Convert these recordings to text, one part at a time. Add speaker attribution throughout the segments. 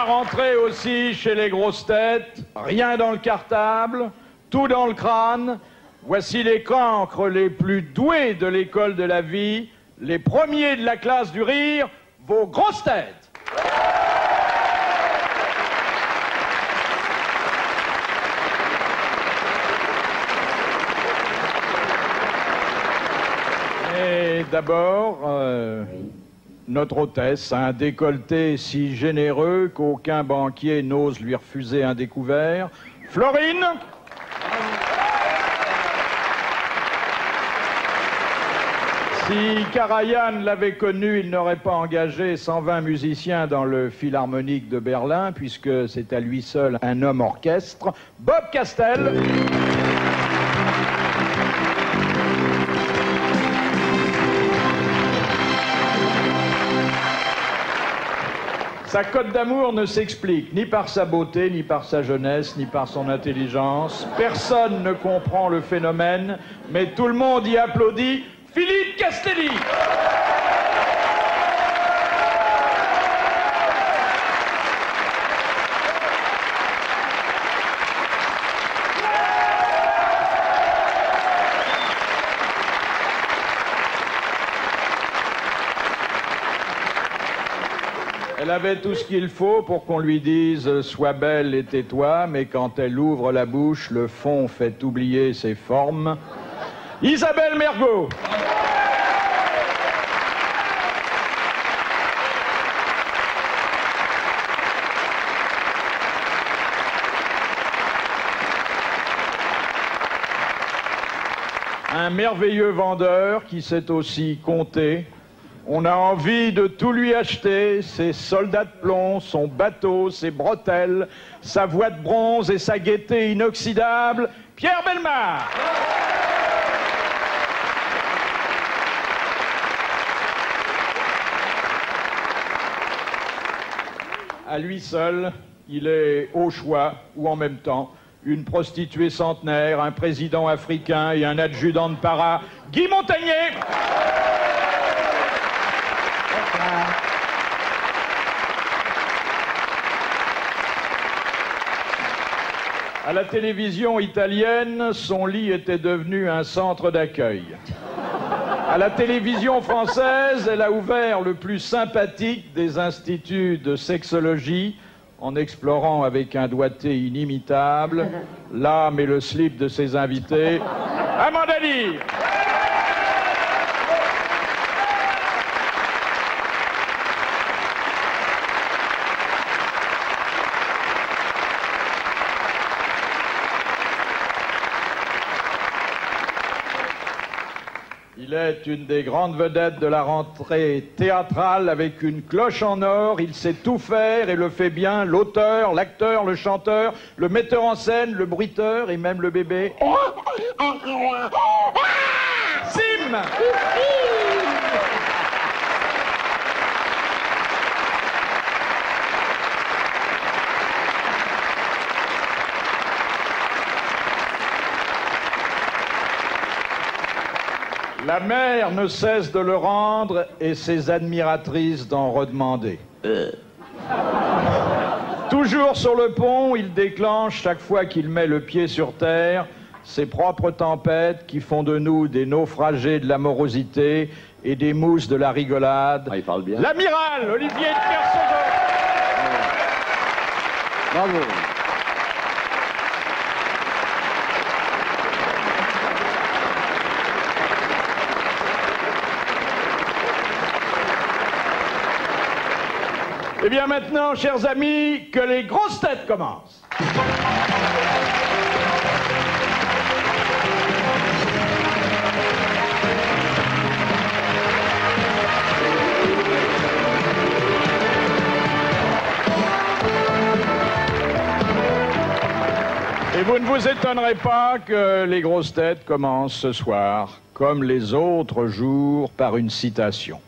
Speaker 1: la rentrée aussi chez les grosses têtes, rien dans le cartable, tout dans le crâne. Voici les cancres les plus doués de l'école de la vie, les premiers de la classe du rire, vos grosses têtes. Et d'abord, notre hôtesse a un décolleté si généreux qu'aucun banquier n'ose lui refuser un découvert. Florine. Si Karajan l'avait connu, il n'aurait pas engagé 120 musiciens dans le Philharmonique de Berlin, puisque c'est à lui seul un homme orchestre. Bob Castel. Sa cote d'amour ne s'explique ni par sa beauté, ni par sa jeunesse, ni par son intelligence. Personne ne comprend le phénomène, mais tout le monde y applaudit. Philippe Castelli. Elle avait tout ce qu'il faut pour qu'on lui dise « Sois belle et tais-toi », mais quand elle ouvre la bouche, le fond fait oublier ses formes. Isabelle Mergo. Un merveilleux vendeur qui sait aussi compter. On a envie de tout lui acheter, ses soldats de plomb, son bateau, ses bretelles, sa voix de bronze et sa gaieté inoxydable. Pierre Bellemare. À lui seul, il est au choix, ou en même temps, une prostituée centenaire, un président africain et un adjudant de para. Guy Montagnier. À la télévision italienne, son lit était devenu un centre d'accueil. À la télévision française, elle a ouvert le plus sympathique des instituts de sexologie en explorant avec un doigté inimitable l'âme et le slip de ses invités. Amanda Lear. Il est une des grandes vedettes de la rentrée théâtrale avec une cloche en or. Il sait tout faire et le fait bien. L'auteur, l'acteur, le chanteur, le metteur en scène, le bruiteur et même le bébé. Sim. La mère ne cesse de le rendre et ses admiratrices d'en redemander. Toujours sur le pont, il déclenche, chaque fois qu'il met le pied sur terre, ses propres tempêtes qui font de nous des naufragés de l'amorosité et des mousses de la rigolade.
Speaker 2: Ah, il parle bien.
Speaker 1: L'amiral Olivier de Kersauzon.
Speaker 2: Bravo.
Speaker 1: Eh bien maintenant, chers amis, que les grosses têtes commencent. Et vous ne vous étonnerez pas que les grosses têtes commencent ce soir, comme les autres jours, par une citation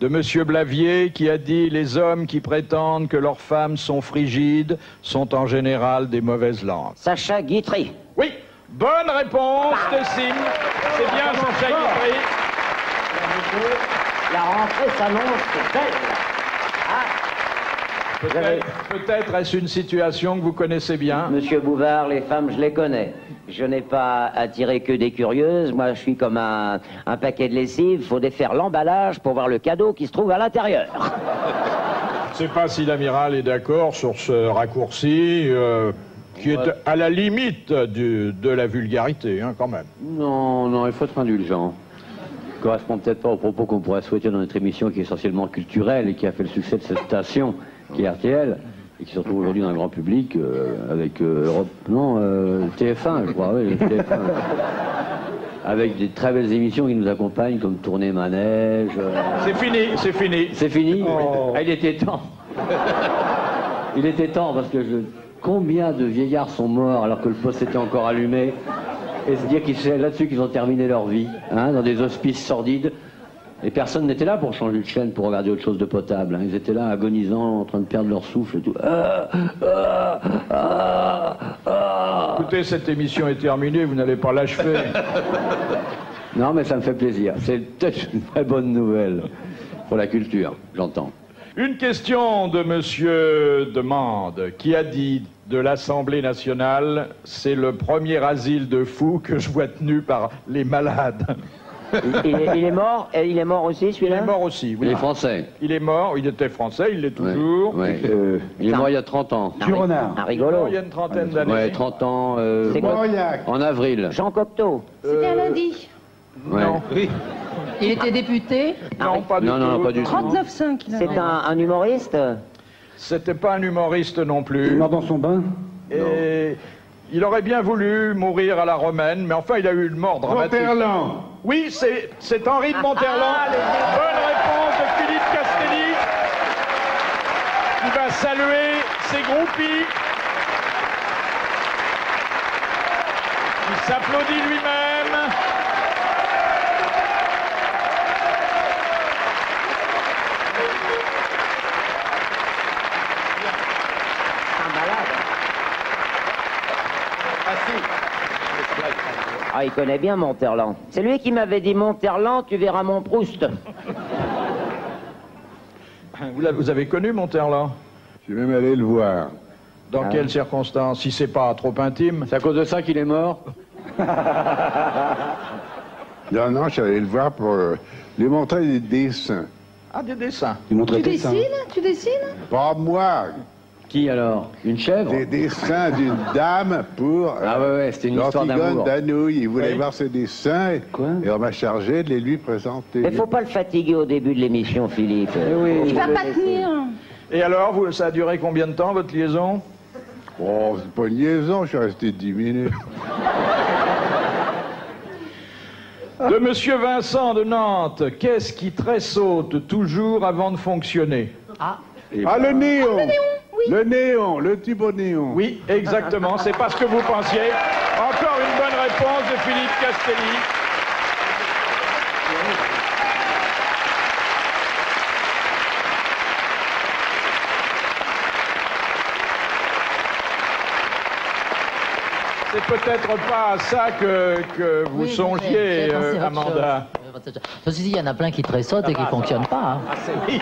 Speaker 1: de M. Blavier qui a dit « Les hommes qui prétendent que leurs femmes sont frigides sont en général des mauvaises langues ».
Speaker 3: Sacha Guitry.
Speaker 1: Oui, bonne réponse de Sim. C'est bien Sacha Guitry.
Speaker 3: La rentrée s'annonce belle.
Speaker 1: Peut-être est-ce une situation que vous connaissez bien.
Speaker 2: Monsieur Bouvard, les femmes, je les connais. Je n'ai pas attiré que des curieuses. Moi, je suis comme un paquet de lessive. Il faut défaire l'emballage pour voir le cadeau qui se trouve à l'intérieur.
Speaker 1: Je ne sais pas si l'amiral est d'accord sur ce raccourci qui est à la limite de la vulgarité, hein, quand même.
Speaker 3: Non, il faut être indulgent. Ça correspond peut-être pas aux propos qu'on pourrait souhaiter dans notre émission qui est essentiellement culturelle et qui a fait le succès de cette station qui est RTL et qui se retrouve aujourd'hui dans le grand public avec TF1, je crois, oui, TF1. Avec des très belles émissions qui nous accompagnent comme Tournée Manège.
Speaker 1: C'est fini, c'est fini.
Speaker 3: C'est fini.
Speaker 1: Oh.
Speaker 3: Ah, il était temps. Il était temps parce que combien de vieillards sont morts alors que le poste était encore allumé et se dire que c'est là-dessus qu'ils ont terminé leur vie, hein, dans des hospices sordides. Et personne n'était là pour changer de chaîne, pour regarder autre chose de potable. Hein. Ils étaient là, agonisants, en train de perdre leur souffle et tout.
Speaker 1: Écoutez, cette émission est terminée, vous n'allez pas l'achever.
Speaker 3: Non, mais ça me fait plaisir. C'est peut-être une très bonne nouvelle pour la culture, j'entends.
Speaker 1: Une question de monsieur Demande, qui a dit de l'Assemblée nationale, c'est le premier asile de fous que je vois tenu par les malades.
Speaker 2: Il est mort, et il est mort aussi,
Speaker 1: Il
Speaker 2: celui-là?
Speaker 1: est mort aussi, oui.
Speaker 3: Il est français.
Speaker 1: Il est mort, il était français, il l'est toujours.
Speaker 3: Ouais. Il est mort il y a 30 ans.
Speaker 2: Un rigolo.
Speaker 1: Il y a une trentaine d'années.
Speaker 3: Ouais, 30 ans.
Speaker 2: C'est quoi?
Speaker 3: En avril.
Speaker 2: Jean Cocteau.
Speaker 4: C'était un lundi.
Speaker 3: Ouais.
Speaker 1: Non. Oui.
Speaker 4: Il était député.
Speaker 1: Non, pas du tout.
Speaker 3: Non, pas du tout.
Speaker 4: 39,5 il avait.
Speaker 2: C'est un humoriste?
Speaker 1: C'était pas un humoriste non plus.
Speaker 5: Il est mort dans son bain.
Speaker 1: Et il aurait bien voulu mourir à la romaine, mais enfin, il a eu une mort dramatique.
Speaker 5: Monterland.
Speaker 1: Oui, c'est Henri de Monterland. Bonne réponse de Philippe Castelli, qui va saluer ses groupies, qui s'applaudit lui-même.
Speaker 2: Ah, il connaît bien Monterland. C'est lui qui m'avait dit Monterland, tu verras mon Proust.
Speaker 1: Vous avez connu Monterland?
Speaker 5: Je suis même allé le voir.
Speaker 1: Dans quelles circonstances? Si c'est pas trop intime.
Speaker 3: C'est à cause de ça qu'il est mort?
Speaker 5: Non, je suis allé le voir pour lui montrer des dessins.
Speaker 1: Ah, des dessins.
Speaker 4: Tu dessines? Tu dessines?
Speaker 5: Pas moi.
Speaker 3: Qui alors? Une chèvre?
Speaker 5: Des dessins d'une dame pour
Speaker 3: Ah ouais, c'était une histoire
Speaker 5: l'Antigone
Speaker 3: d'amour.
Speaker 5: d'Anouilh. Il voulait
Speaker 1: Oui.
Speaker 5: voir ses dessins et on m'a chargé de les lui présenter.
Speaker 2: Mais faut pas le fatiguer au début de l'émission, Philippe.
Speaker 4: Il va pas tenir.
Speaker 1: Et alors, ça a duré combien de temps, votre liaison?
Speaker 5: Oh, c'est pas une liaison, je suis resté 10 minutes.
Speaker 1: De monsieur Vincent de Nantes, qu'est-ce qui tressaute toujours avant de fonctionner?
Speaker 5: Ah, le néon. Le néon, le tube au néon.
Speaker 1: Oui, exactement, c'est pas ce que vous pensiez. Encore une bonne réponse de Philippe Castelli. C'est peut-être pas à ça que vous
Speaker 6: Oui,
Speaker 1: songiez,
Speaker 6: j'avais pensé à autre
Speaker 1: Amanda.
Speaker 6: chose. Ceci dit, il y en a plein qui tressautent et qui ne fonctionnent pas.
Speaker 1: Oui.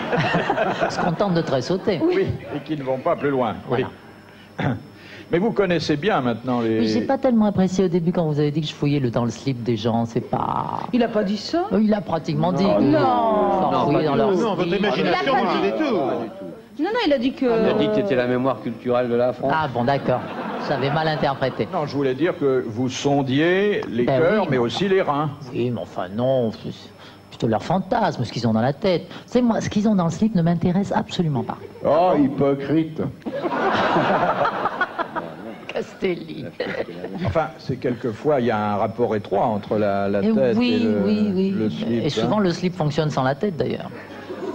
Speaker 6: Ils se contentent de tressauter.
Speaker 1: Oui, et qui ne vont pas plus loin. Oui. Mais vous connaissez bien maintenant les...
Speaker 6: Oui, j'ai pas tellement apprécié au début quand vous avez dit que je fouillais dans le slip des gens. C'est pas...
Speaker 4: Il a pas dit ça?
Speaker 6: Il a pratiquement dit.
Speaker 4: Non.
Speaker 6: Sans fouiller dans leur
Speaker 7: Non, votre
Speaker 6: slip.
Speaker 7: imagination
Speaker 4: Il a pas
Speaker 7: marche
Speaker 4: dit.
Speaker 7: des tout.
Speaker 4: Non, il a dit que...
Speaker 3: Il a dit que t'étais la mémoire culturelle de la France.
Speaker 6: Ah bon, d'accord. J'avais mal interprété.
Speaker 1: Non, je voulais dire que vous sondiez les
Speaker 6: Ben
Speaker 1: cœurs,
Speaker 6: oui,
Speaker 1: mais
Speaker 6: mais
Speaker 1: aussi les reins.
Speaker 6: Oui, mais enfin non, c'est plutôt leur fantasme, ce qu'ils ont dans la tête. C'est moi, ce qu'ils ont dans le slip ne m'intéresse absolument pas.
Speaker 5: Oh, hypocrite.
Speaker 6: Castelli.
Speaker 1: Enfin, c'est quelquefois, il y a un rapport étroit entre la
Speaker 6: Et
Speaker 1: tête
Speaker 6: oui,
Speaker 1: et le,
Speaker 6: oui.
Speaker 1: le slip.
Speaker 6: Et souvent
Speaker 1: hein.
Speaker 6: le slip fonctionne sans la tête d'ailleurs.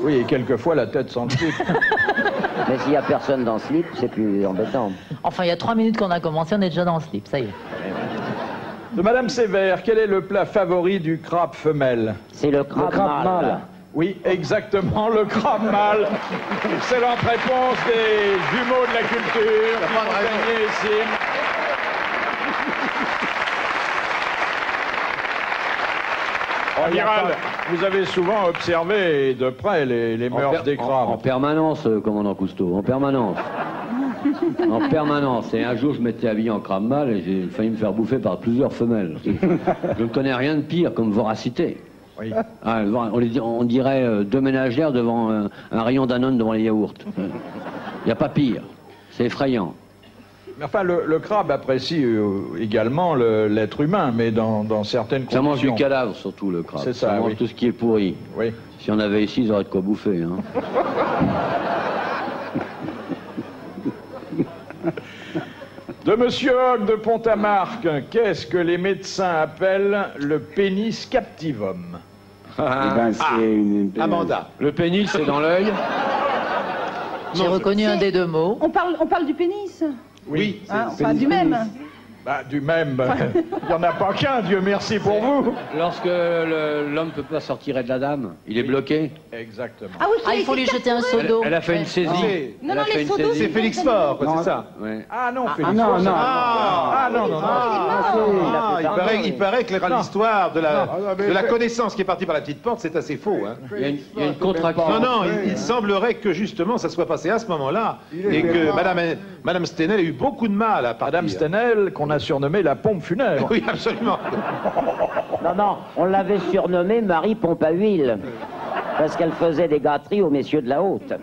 Speaker 1: Oui, et quelquefois la tête sans le slip.
Speaker 2: Mais s'il y a personne dans ce slip, c'est plus embêtant.
Speaker 6: Enfin, il y a 3 minutes qu'on a commencé, on est déjà dans le slip, ça y est.
Speaker 1: De Madame Sévère, quel est le plat favori du crabe femelle?
Speaker 2: C'est le crabe mâle.
Speaker 1: Oui, exactement, le crabe mâle. Excellente réponse des jumeaux de la culture. Montagnier et Sim. Amiral, vous avez souvent observé de près les mœurs des crabes.
Speaker 3: En permanence, commandant Cousteau, en permanence. En permanence. Et un jour, je m'étais habillé en crabe mâle et j'ai failli me faire bouffer par plusieurs femelles. Je ne connais rien de pire comme voracité.
Speaker 1: Oui.
Speaker 3: Ah, on dirait deux ménagères devant un rayon Danone devant les yaourts. Il n'y a pas pire. C'est effrayant.
Speaker 1: Mais enfin, le crabe apprécie également l'être humain, mais dans certaines conditions.
Speaker 3: Ça mange du cadavre, surtout, le crabe.
Speaker 1: C'est ça,
Speaker 3: mange
Speaker 1: oui.
Speaker 3: tout ce qui est pourri.
Speaker 1: Oui.
Speaker 3: Si on avait ici, ils auraient de quoi bouffer. Hein.
Speaker 1: De Monsieur Hogg de Pont-à-Marc, qu'est-ce que les médecins appellent le pénis captivum?
Speaker 5: Eh ben, c'est une...
Speaker 7: Amanda.
Speaker 3: Le pénis, c'est dans l'œil.
Speaker 6: J'ai reconnu un des deux mots.
Speaker 4: On parle du pénis.
Speaker 7: Oui.
Speaker 4: Hein, enfin, du même.
Speaker 1: Bah, du même, il n'y en a pas qu'un, Dieu merci pour vous.
Speaker 3: Lorsque l'homme ne peut pas sortir de la dame, il est bloqué.
Speaker 1: Exactement.
Speaker 4: Ah oui,
Speaker 6: Ah, il faut lui jeter un seau d'eau.
Speaker 3: Elle a fait une saisie.
Speaker 4: Non,
Speaker 3: Elle
Speaker 4: non,
Speaker 3: a fait
Speaker 4: les
Speaker 3: une
Speaker 4: seaux d'eau,
Speaker 3: saisie.
Speaker 7: C'est Félix Faure, quoi, c'est ça.
Speaker 3: Ouais.
Speaker 1: Ah non, Félix.
Speaker 5: non, non.
Speaker 1: Ah non, non, non.
Speaker 7: Il paraît que l'histoire de la connaissance qui est partie par la petite porte, c'est assez faux. Hein.
Speaker 3: Il y a une contraction.
Speaker 7: Non, non, il semblerait que justement ça soit passé à ce moment-là et que Madame Stenel a eu beaucoup de mal à partir.
Speaker 1: Madame Stenel, qu'on a surnommée la pompe funèbre.
Speaker 7: Oui, absolument.
Speaker 2: Non, non, on l'avait surnommée Marie Pompe à Huile, parce qu'elle faisait des gâteries aux messieurs de la haute.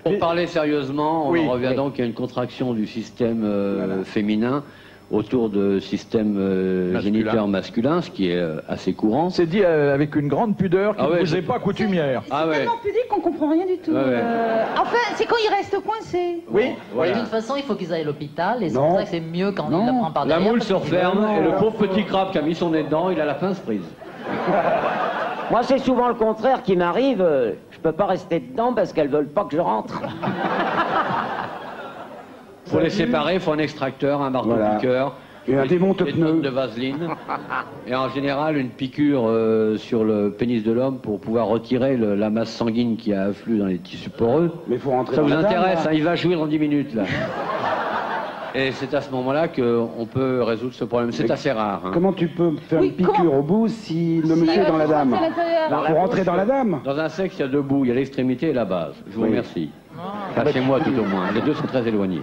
Speaker 3: Pour parler sérieusement, on
Speaker 1: Oui,
Speaker 3: en revient
Speaker 2: oui.
Speaker 3: donc à une contraction du système féminin autour de système géniteur masculin, ce qui est assez courant.
Speaker 1: C'est dit avec une grande pudeur qui
Speaker 3: Ah ouais,
Speaker 1: ne vous
Speaker 3: c'est-
Speaker 1: est pas coutumière.
Speaker 3: Ah
Speaker 4: C'est
Speaker 3: ouais.
Speaker 4: tellement pudique qu'on comprend rien du tout.
Speaker 3: Ouais, ouais.
Speaker 4: Enfin, c'est quand il reste coincé.
Speaker 1: Oui,
Speaker 6: De toute façon, il faut qu'ils aillent à l'hôpital et c'est
Speaker 5: Non.
Speaker 6: pour ça que c'est mieux quand
Speaker 5: Non.
Speaker 6: il la prend par
Speaker 3: La
Speaker 6: derrière.
Speaker 3: moule
Speaker 6: parce
Speaker 3: se
Speaker 6: que-
Speaker 3: referme et le pauvre petit crabe qui a mis son nez dedans, il a la pince prise.
Speaker 2: Moi, c'est souvent le contraire qui m'arrive. Je peux pas rester dedans parce qu'elles veulent pas que je rentre.
Speaker 3: Pour les séparer, il faut un extracteur, un marteau-piqueur,
Speaker 5: Et un démonte-pneus.
Speaker 3: des tonnes de vaseline, et en général une piqûre sur le pénis de l'homme pour pouvoir retirer la masse sanguine qui a afflué dans les tissus poreux.
Speaker 5: Mais il faut rentrer
Speaker 3: Ça
Speaker 5: dans
Speaker 3: vous
Speaker 5: la dame,
Speaker 3: intéresse,
Speaker 5: là.
Speaker 3: hein, il va jouer dans 10 minutes là. Et c'est à ce moment-là qu'on peut résoudre ce problème. C'est assez rare. Hein.
Speaker 5: Comment tu peux faire
Speaker 4: Oui,
Speaker 5: une piqûre
Speaker 4: comment
Speaker 5: au bout si le monsieur est dans la dame?
Speaker 4: l'intérieur.
Speaker 5: Faut rentrer dans la dame.
Speaker 3: Dans un sexe, il y a deux bouts, il y a l'extrémité et la base. Je vous
Speaker 5: Oui.
Speaker 3: remercie. Enfin, chez moi tout au moins. Les deux sont très éloignés.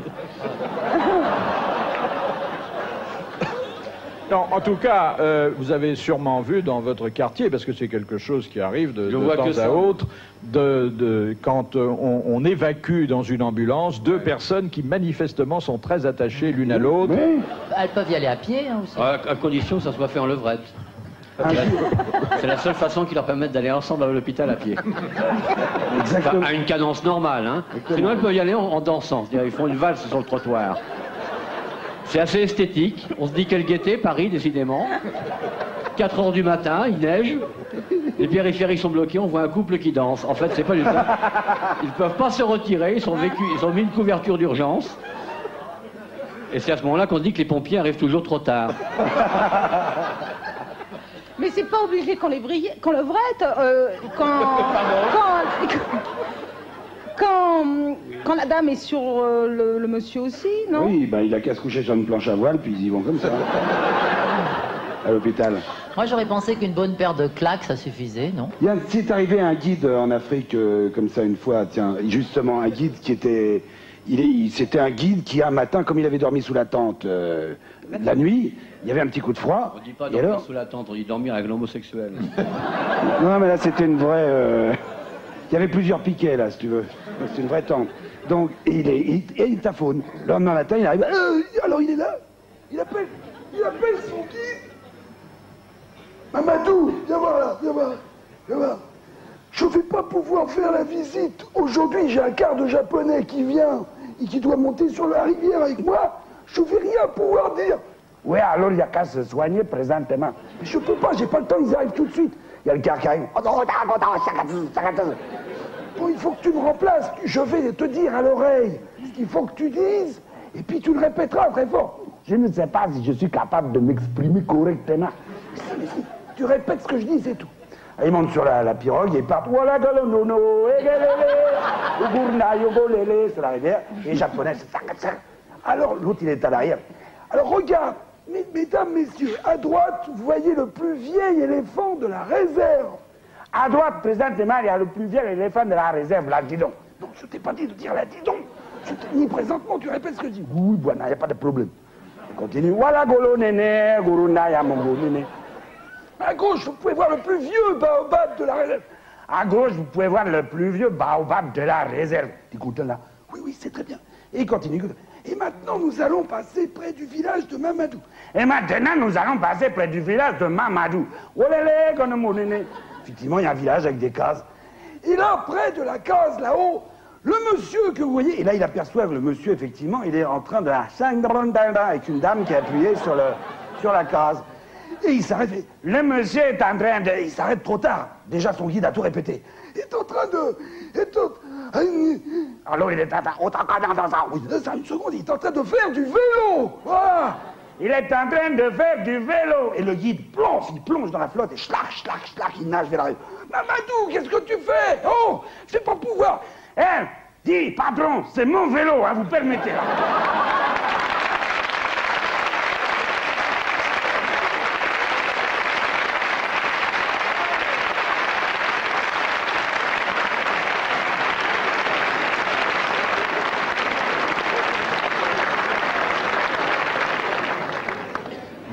Speaker 1: Non, en tout cas, vous avez sûrement vu dans votre quartier, parce que c'est quelque chose qui arrive de
Speaker 3: vois que
Speaker 1: temps à
Speaker 3: ça.
Speaker 1: autre, quand on évacue dans une ambulance deux personnes qui manifestement sont très attachées l'une à l'autre.
Speaker 5: Oui.
Speaker 6: Elles peuvent y aller à pied hein, aussi.
Speaker 3: À condition que ça soit fait en levrette. C'est la seule façon qui leur permette d'aller ensemble à l'hôpital à pied.
Speaker 5: Exactement.
Speaker 3: Enfin, à une cadence normale. Hein. Sinon, elles peuvent y aller en dansant. C'est-à-dire, ils font une valse sur le trottoir. C'est assez esthétique. On se dit quelle gaieté, Paris, décidément. 4 heures du matin, il neige. Les périphériques sont bloqués, on voit un couple qui danse. En fait, c'est pas du tout. Ils ne peuvent pas se retirer, ils ont mis une couverture d'urgence. Et c'est à ce moment-là qu'on se dit que les pompiers arrivent toujours trop tard.
Speaker 4: Mais c'est pas obligé qu'on qu'on le vrette, quand la dame est sur le monsieur aussi, non?
Speaker 5: Oui, ben il a qu'à se coucher sur une planche à voile, puis ils y vont comme ça. À l'hôpital.
Speaker 6: Moi, j'aurais pensé qu'une bonne paire de claques, ça suffisait, non?
Speaker 5: C'est arrivé un guide en Afrique comme ça une fois, tiens, justement un guide qui était... C'était un guide qui un matin, comme il avait dormi sous la tente la nuit, il y avait un petit coup de froid.
Speaker 3: On dit pas
Speaker 5: et
Speaker 3: dormir
Speaker 5: alors
Speaker 3: sous la tente, on dit dormir avec l'homosexuel.
Speaker 5: Non, mais là, c'était une vraie... Il y avait plusieurs piquets, là, si tu veux. C'est une vraie tente. Donc, il taphone. Le lendemain matin, il arrive... alors, il est là. Il appelle son guide. Mamadou, viens voir là, viens voir. Je vais pas pouvoir faire la visite. Aujourd'hui, j'ai un quart de japonais qui vient et qui doit monter sur la rivière avec moi. Je vais rien pouvoir dire. Ouais, alors il y a qu'à se soigner présentement. Mais je peux pas, j'ai pas le temps, ils arrivent tout de suite. Il y a le quart qui arrive. Bon, il faut que tu me remplaces. Je vais te dire à l'oreille ce qu'il faut que tu dises, et puis tu le répéteras très fort. Je ne sais pas si je suis capable de m'exprimer correctement. Si, tu répètes ce que je dis, c'est tout. Il monte sur la pirogue et il part. Voilà, galonono, c'est la rivière. Et les japonais, c'est ça. Alors l'autre, il est à l'arrière. Alors regarde, Mesdames, messieurs, à droite, vous voyez le plus vieil éléphant de la réserve.
Speaker 8: À droite, présentement, il y a le plus vieil éléphant de la réserve, là, dis donc.
Speaker 5: Non, je t'ai pas dit de dire là, dis donc. Ni présentement, tu répètes ce que je dis. Oui, voilà, il n'y a pas de problème.
Speaker 8: Continue. Voilà, golo, néné, guruna, yamongo, néné.
Speaker 5: À gauche, vous pouvez voir le plus vieux baobab de la réserve.
Speaker 8: À gauche, vous pouvez voir le plus vieux baobab de la réserve.
Speaker 5: Écoute là. Oui, oui, c'est très bien. Et il continue. Et maintenant, nous allons passer près du village de Mamadou.
Speaker 8: Et maintenant, nous allons passer près du village de Mamadou. Olélé, gonomo, néné.
Speaker 5: Effectivement, il y a un village avec des cases. Et là, près de la case, là-haut, le monsieur que vous voyez, et là, il aperçoit que le monsieur, effectivement, il est en train de... avec une dame qui est appuyée sur la case. Et il s'arrête.
Speaker 8: Le monsieur est en train de...
Speaker 5: Il s'arrête trop tard. Déjà, son guide a tout répété. Il est en train de...
Speaker 8: Alors, il est en train...
Speaker 5: Oui, ça, une seconde, il est en train de faire du vélo. Voilà.
Speaker 8: Il est en train de faire du vélo.
Speaker 5: Et le guide il plonge dans la flotte et schlac, il nage vers la rive. Mamadou, qu'est-ce que tu fais? Oh, je vais pas pouvoir.
Speaker 8: Hein, dis, patron, c'est mon vélo, hein, vous permettez, là.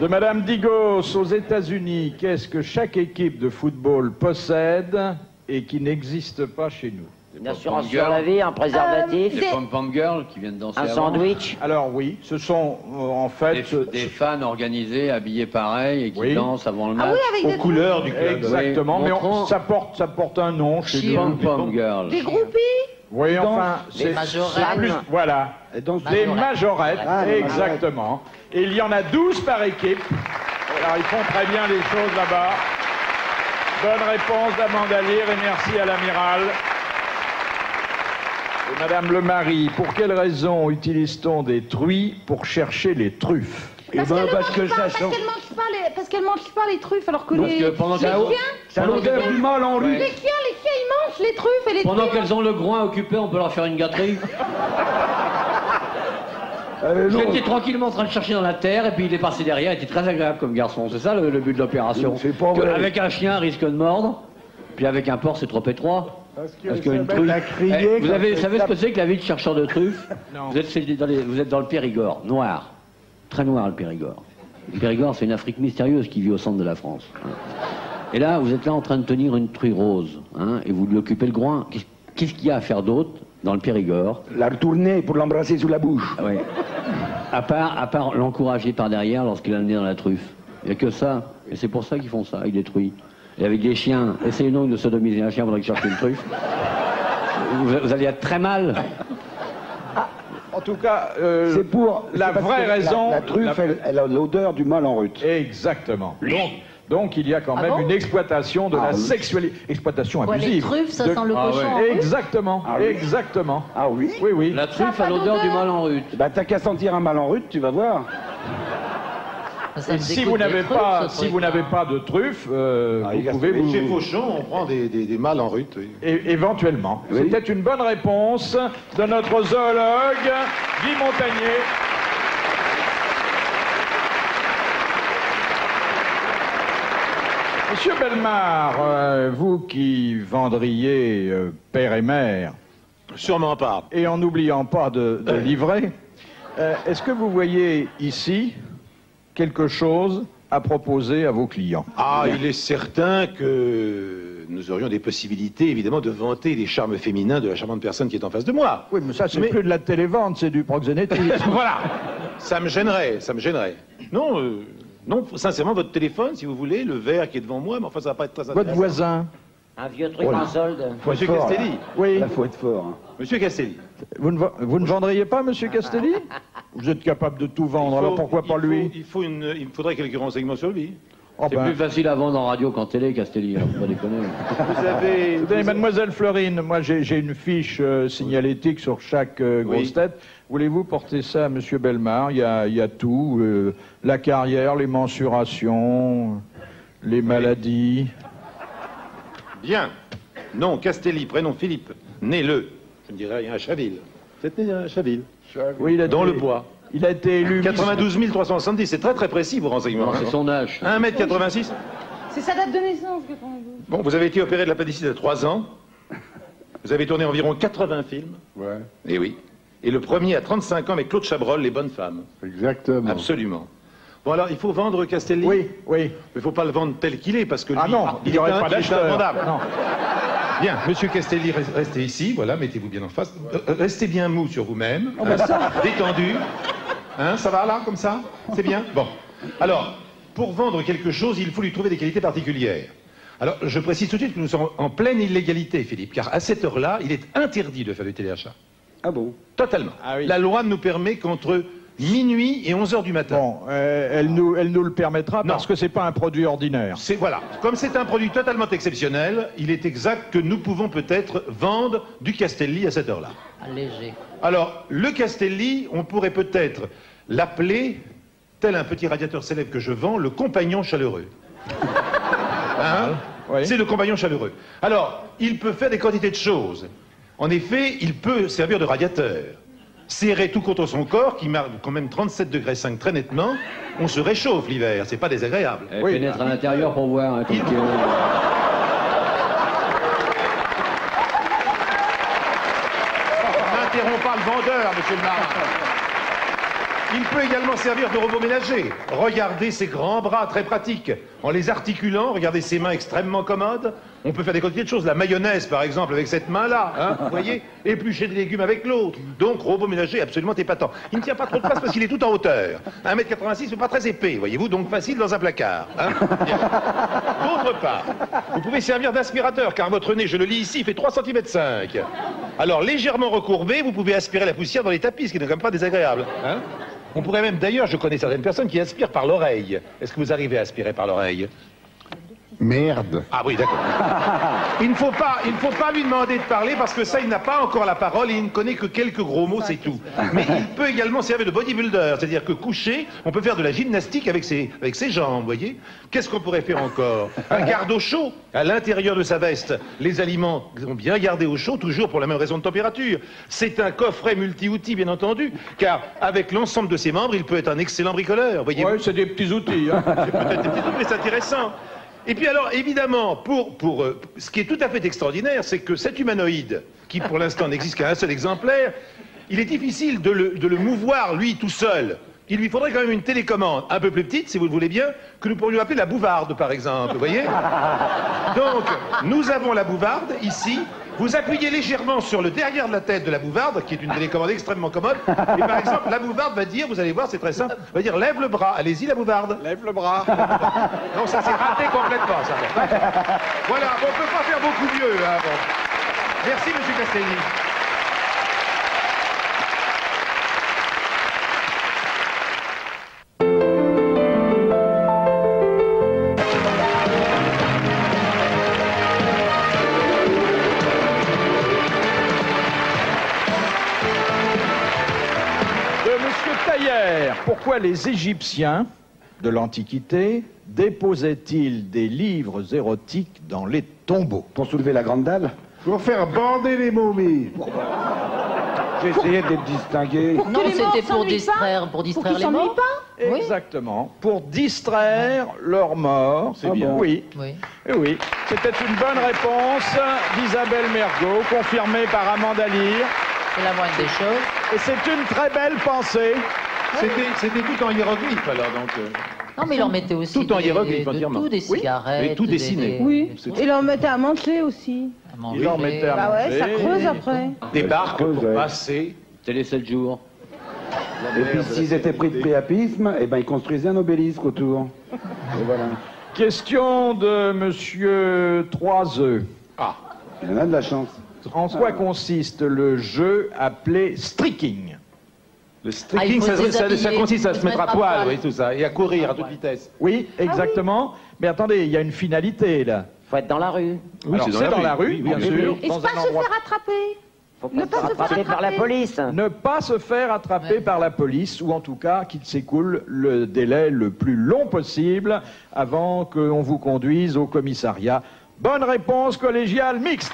Speaker 1: De Madame Digos aux États-Unis, qu'est-ce que chaque équipe de football possède et qui n'existe pas chez nous?
Speaker 2: Une assurance sur la vie, un préservatif,
Speaker 3: Des pom-pom girls qui viennent danser
Speaker 2: un
Speaker 3: avant.
Speaker 2: sandwich.
Speaker 1: Alors oui, ce sont en fait...
Speaker 3: Des fans organisés, habillés pareil et qui
Speaker 1: Oui.
Speaker 3: dansent avant le match.
Speaker 4: Ah oui, avec
Speaker 7: Aux
Speaker 4: des
Speaker 7: couleurs du club.
Speaker 1: Exactement,
Speaker 3: Oui,
Speaker 1: mais
Speaker 3: montrons-
Speaker 1: ça porte un nom chez nous.
Speaker 3: Pom-pom girls.
Speaker 4: Des groupies.
Speaker 1: Oui, enfin, c'est
Speaker 6: majorettes.
Speaker 1: plus... Voilà, des majorettes, exactement. Et il y en a 12 par équipe. Alors ils font très bien les choses là-bas. Bonne réponse d'Amanda Lear et merci à l'amiral. Et Madame le Marie, pour quelle raison utilise-t-on des truies pour chercher les truffes?
Speaker 4: Parce qu'elles mangent pas les truffes, alors que
Speaker 3: Parce
Speaker 4: les
Speaker 3: que pendant
Speaker 4: chiens,
Speaker 3: C'est l'odeur du mal en rue.
Speaker 4: les chiens, ils mangent les truffes et les
Speaker 3: Pendant
Speaker 4: truies.
Speaker 3: qu'elles ont le groin occupé, on peut leur faire une gâterie. J'étais tranquillement en train de chercher dans la terre et puis il est passé derrière, il était très agréable comme garçon. C'est ça le but de l'opération.
Speaker 5: C'est pas vrai.
Speaker 3: Avec un chien, il risque de mordre, puis avec un porc, c'est trop étroit. Parce qu'une truffe.
Speaker 5: crier
Speaker 3: Vous
Speaker 5: quand
Speaker 3: savez
Speaker 5: c'est
Speaker 3: ce que c'est que la vie de chercheur de truffes?
Speaker 1: Non.
Speaker 3: Vous êtes dans le Périgord, noir. Très noir le Périgord. Le Périgord, c'est une Afrique mystérieuse qui vit au centre de la France. Et là, vous êtes là en train de tenir une truie rose, hein, et vous lui occupez le groin. Qu'est-ce qu'il y a à faire d'autre dans le Périgord?
Speaker 5: La retourner pour l'embrasser sous la bouche.
Speaker 3: Oui. À part l'encourager par derrière lorsqu'il a le nez dans la truffe. Il n'y a que ça. Et c'est pour ça qu'ils font ça, ils détruisent. Et avec des chiens, essayez donc de sodomiser un chien pendant qu'il cherche une truffe. Vous allez être très mal.
Speaker 1: En tout cas,
Speaker 5: C'est pour
Speaker 1: la
Speaker 5: c'est parce
Speaker 1: vraie
Speaker 5: que
Speaker 1: raison...
Speaker 5: La truffe, elle a l'odeur du mal en rut.
Speaker 1: Exactement. Donc il y a quand même
Speaker 4: bon
Speaker 1: une exploitation de la
Speaker 5: oui.
Speaker 1: sexualité, exploitation
Speaker 6: Ouais, les
Speaker 1: abusive.
Speaker 6: truffes, ça
Speaker 1: De-
Speaker 6: sent le cochon.
Speaker 3: ouais.
Speaker 6: en rue.
Speaker 1: Exactement,
Speaker 5: oui.
Speaker 1: exactement.
Speaker 5: Ah oui?
Speaker 1: Oui, oui.
Speaker 3: La truffe
Speaker 4: Ça a
Speaker 3: a
Speaker 4: pas
Speaker 3: l'odeur du
Speaker 4: d'odeur.
Speaker 3: mal en rut.
Speaker 5: Bah t'as qu'à sentir un mal en rut, tu vas voir.
Speaker 6: Ça
Speaker 1: Et
Speaker 6: me
Speaker 1: si
Speaker 6: dégoûte
Speaker 1: vous
Speaker 6: des
Speaker 1: n'avez
Speaker 6: truffes,
Speaker 1: pas,
Speaker 6: ce
Speaker 1: si vous
Speaker 6: truc-là.
Speaker 1: n'avez pas de truffes,
Speaker 5: il
Speaker 1: vous
Speaker 5: reste
Speaker 1: pouvez
Speaker 5: les
Speaker 7: Chez
Speaker 1: vous
Speaker 7: Fauchon, on prend des mâles en rut. Oui.
Speaker 1: éventuellement.
Speaker 5: Oui.
Speaker 1: C'était une bonne réponse de notre zoologue Guy Montagnier. Monsieur Bellemare, vous qui vendriez père et mère,
Speaker 7: Sûrement pas.
Speaker 1: et en n'oubliant pas de livrer, est-ce que vous voyez ici quelque chose à proposer à vos clients?
Speaker 7: Ah, il est certain que nous aurions des possibilités, évidemment, de vanter les charmes féminins de la charmante personne qui est en face de moi.
Speaker 1: Oui, mais ça, c'est
Speaker 7: Mais-
Speaker 1: plus de la télévente, c'est du proxénétisme.
Speaker 7: Voilà. Ça me gênerait, ça me gênerait. Non, non, sincèrement, votre téléphone, si vous voulez, le verre qui est devant moi, mais enfin, ça va pas être très intéressant.
Speaker 1: Votre voisin.
Speaker 2: Un vieux truc en solde.
Speaker 7: Monsieur
Speaker 5: Fort,
Speaker 7: Castelli.
Speaker 1: Oui.
Speaker 5: Là, faut être fort. Hein.
Speaker 7: Monsieur Castelli.
Speaker 1: Vous ne vendriez pas, monsieur Castelli? Vous êtes capable de tout vendre, alors pourquoi pas lui?
Speaker 7: Il me faudrait quelques renseignements sur lui.
Speaker 1: Oh,
Speaker 3: C'est
Speaker 1: ben,
Speaker 3: plus facile à vendre en radio qu'en télé, Castelli, hein, faut pas déconner.
Speaker 7: Vous avez...
Speaker 1: écoutez, mademoiselle Fleurine, moi j'ai une fiche signalétique sur chaque grosse tête. Voulez-vous porter ça à monsieur Bellemare? Il y a tout, la carrière, les mensurations, les maladies.
Speaker 7: Bien. Non, Castelli, prénom Philippe. Né le, je ne dirais rien, à Chaville. Vous êtes né à Chaville?
Speaker 1: Oui, il a
Speaker 7: Dans
Speaker 1: dit-
Speaker 7: le bois.
Speaker 1: Il a été élu...
Speaker 7: 92 370, c'est très très précis vos renseignements.
Speaker 3: Non, c'est son âge.
Speaker 7: 1m86.
Speaker 4: C'est sa date de naissance, 92.
Speaker 7: Bon, vous avez été opéré de l'appendicite à 3 ans. Vous avez tourné environ 80 films.
Speaker 5: Ouais,
Speaker 7: Eh oui. Et le premier à 35 ans avec Claude Chabrol, Les Bonnes Femmes.
Speaker 5: exactement.
Speaker 7: Absolument. Bon alors, il faut vendre Castelli.
Speaker 1: Oui, oui.
Speaker 7: Mais il ne faut pas le vendre tel qu'il est, parce que lui,
Speaker 1: Ah non, il n'y aurait pas d'acheteur.
Speaker 7: invendable.
Speaker 1: Non.
Speaker 7: Bien, monsieur Castelli, restez ici, voilà, mettez-vous bien en face. Restez bien mou sur vous-même,
Speaker 1: Oh, bah
Speaker 7: détendu. Hein, ça va là, comme ça? C'est bien? Bon. Alors, pour vendre quelque chose, il faut lui trouver des qualités particulières. Alors, je précise tout de suite que nous sommes en pleine illégalité, Philippe, car à cette heure-là, il est interdit de faire du téléachat.
Speaker 5: Ah bon?
Speaker 7: Totalement.
Speaker 1: Ah oui.
Speaker 7: La loi ne nous permet qu'entre minuit et 11h du matin.
Speaker 1: Bon, elle nous le permettra
Speaker 7: Non.
Speaker 1: parce que c'est pas un produit ordinaire.
Speaker 7: C'est voilà. Comme c'est un produit totalement exceptionnel, il est exact que nous pouvons peut-être vendre du Castelli à cette heure-là.
Speaker 6: Léger.
Speaker 7: Alors, le Castelli, on pourrait peut-être l'appeler, tel un petit radiateur célèbre que je vends, le compagnon chaleureux. Hein?
Speaker 1: Oui.
Speaker 7: C'est le compagnon chaleureux. Alors, il peut faire des quantités de choses. En effet, il peut servir de radiateur. Serrer tout contre son corps, qui marque quand même 37 degrés 5 très nettement, on se réchauffe l'hiver, c'est pas désagréable.
Speaker 3: Elle
Speaker 1: Oui.
Speaker 3: pénètre à l'intérieur pour voir. Hein,
Speaker 7: Il- N'interromps pas le vendeur, monsieur le marin. Il peut également servir de robot ménager. Regardez ses grands bras très pratiques. En les articulant, regardez ses mains extrêmement commodes. On peut faire des quantités de choses. La mayonnaise, par exemple, avec cette main-là. Hein, vous voyez? Éplucher des légumes avec l'autre. Donc, robot ménager absolument épatant. Il ne tient pas trop de place parce qu'il est tout en hauteur. 1m86, c'est pas très épais, voyez-vous, donc facile dans un placard. Hein. D'autre part, vous pouvez servir d'aspirateur, car votre nez, je le lis ici, fait 3 cm 5. Alors, légèrement recourbé, vous pouvez aspirer la poussière dans les tapis, ce qui n'est quand même pas désagréable. Hein. On pourrait même, d'ailleurs, je connais certaines personnes qui aspirent par l'oreille. Est-ce que vous arrivez à aspirer par l'oreille?
Speaker 5: Merde.
Speaker 7: Ah oui, d'accord. Il ne faut pas lui demander de parler parce que ça, il n'a pas encore la parole et il ne connaît que quelques gros mots, c'est tout. Mais il peut également servir de bodybuilder, c'est-à-dire que couché, on peut faire de la gymnastique avec ses jambes, vous voyez. Qu'est-ce qu'on pourrait faire encore? Un garde au chaud à l'intérieur de sa veste. Les aliments sont bien gardés au chaud, toujours pour la même raison de température. C'est un coffret multi-outils, bien entendu, car avec l'ensemble de ses membres, il peut être un excellent bricoleur, voyez.
Speaker 1: Oui, c'est des petits outils. Hein.
Speaker 7: C'est peut-être des petits trucs, mais c'est intéressant. Et puis alors, évidemment, ce qui est tout à fait extraordinaire, c'est que cet humanoïde, qui pour l'instant n'existe qu'à un seul exemplaire, il est difficile de le mouvoir, lui, tout seul. Il lui faudrait quand même une télécommande un peu plus petite, si vous le voulez bien, que nous pourrions appeler la bouvarde, par exemple, vous voyez? Donc, nous avons la bouvarde, ici. Vous appuyez légèrement sur le derrière de la tête de la bouvarde, qui est une télécommande extrêmement commode, et par exemple, la bouvarde va dire, vous allez voir, c'est très simple, va dire, lève le bras, allez-y la bouvarde.
Speaker 1: Lève le bras.
Speaker 7: Non, ça s'est raté complètement, ça. Voilà, bon, on ne peut pas faire beaucoup mieux. Hein, bon. Merci, monsieur Castelli.
Speaker 1: Pourquoi les Égyptiens de l'Antiquité déposaient-ils des livres érotiques dans les tombeaux?
Speaker 8: Pour soulever la grande dalle?
Speaker 5: Pour faire bander les momies.
Speaker 8: J'ai essayé de les distinguer.
Speaker 6: Non,
Speaker 4: les morts
Speaker 6: c'était pour
Speaker 4: s'ennuient
Speaker 6: distraire,
Speaker 4: Pour
Speaker 6: les
Speaker 4: qu'ils s'ennuient
Speaker 6: morts.
Speaker 4: pas?
Speaker 6: Oui.
Speaker 1: Exactement. Pour distraire leurs morts.
Speaker 7: C'est bien.
Speaker 1: Oui.
Speaker 6: Oui.
Speaker 1: Eh oui. C'était une bonne réponse d'Isabelle Mergot, confirmée par Amanda Lear.
Speaker 6: C'est la moindre des choses.
Speaker 1: Et c'est une très belle pensée.
Speaker 7: C'était tout en hiéroglyphe, alors, donc...
Speaker 6: Non, mais il en mettait aussi
Speaker 7: Tout en hiéroglyphe,
Speaker 6: de
Speaker 7: entièrement.
Speaker 6: tout, des
Speaker 7: Oui.
Speaker 6: cigarettes.
Speaker 7: Et tout dessiné.
Speaker 4: Oui.
Speaker 6: des-
Speaker 4: Et leur mettait à manger aussi.
Speaker 6: à manger.
Speaker 1: Il leur mettait à
Speaker 4: Bah ouais,
Speaker 1: manger.
Speaker 4: ça creuse après.
Speaker 7: Des barques pour
Speaker 5: ouais.
Speaker 7: passer...
Speaker 3: Télé 7 jours.
Speaker 8: Et puis s'ils étaient pris de péapisme, eh ben ils construisaient un obélisque autour. Et voilà.
Speaker 1: Question de Monsieur Troiseux.
Speaker 7: Ah,
Speaker 8: Il y en a de la chance.
Speaker 1: En quoi consiste le jeu appelé streaking?
Speaker 7: le
Speaker 6: Ah,
Speaker 7: streaking,
Speaker 6: il faut
Speaker 7: ça
Speaker 6: déshabiller,
Speaker 7: consiste à
Speaker 6: il
Speaker 7: se
Speaker 6: faut
Speaker 7: mettre à
Speaker 6: mettre à
Speaker 7: poil,
Speaker 6: poil.
Speaker 7: oui, tout ça, et à courir à toute vitesse.
Speaker 1: Oui, exactement. Mais attendez, il y a une finalité là.
Speaker 2: Faut être dans la rue.
Speaker 7: Oui,
Speaker 1: Alors, c'est dans la rue,
Speaker 7: oui,
Speaker 1: bien
Speaker 7: oui,
Speaker 1: sûr.
Speaker 7: oui.
Speaker 4: Et
Speaker 1: dans
Speaker 4: pas
Speaker 1: un
Speaker 4: se
Speaker 1: endroit-
Speaker 4: faire attraper.
Speaker 2: Faut
Speaker 4: Ne
Speaker 2: pas
Speaker 4: pas
Speaker 2: se
Speaker 4: se
Speaker 2: faire
Speaker 4: faire
Speaker 2: attraper par la
Speaker 4: attraper.
Speaker 2: police.
Speaker 1: Ne pas se faire attraper
Speaker 6: Ouais.
Speaker 1: par la police, ou en tout cas qu'il s'écoule le délai le plus long possible avant qu'on vous conduise au commissariat. Bonne réponse collégiale mixte.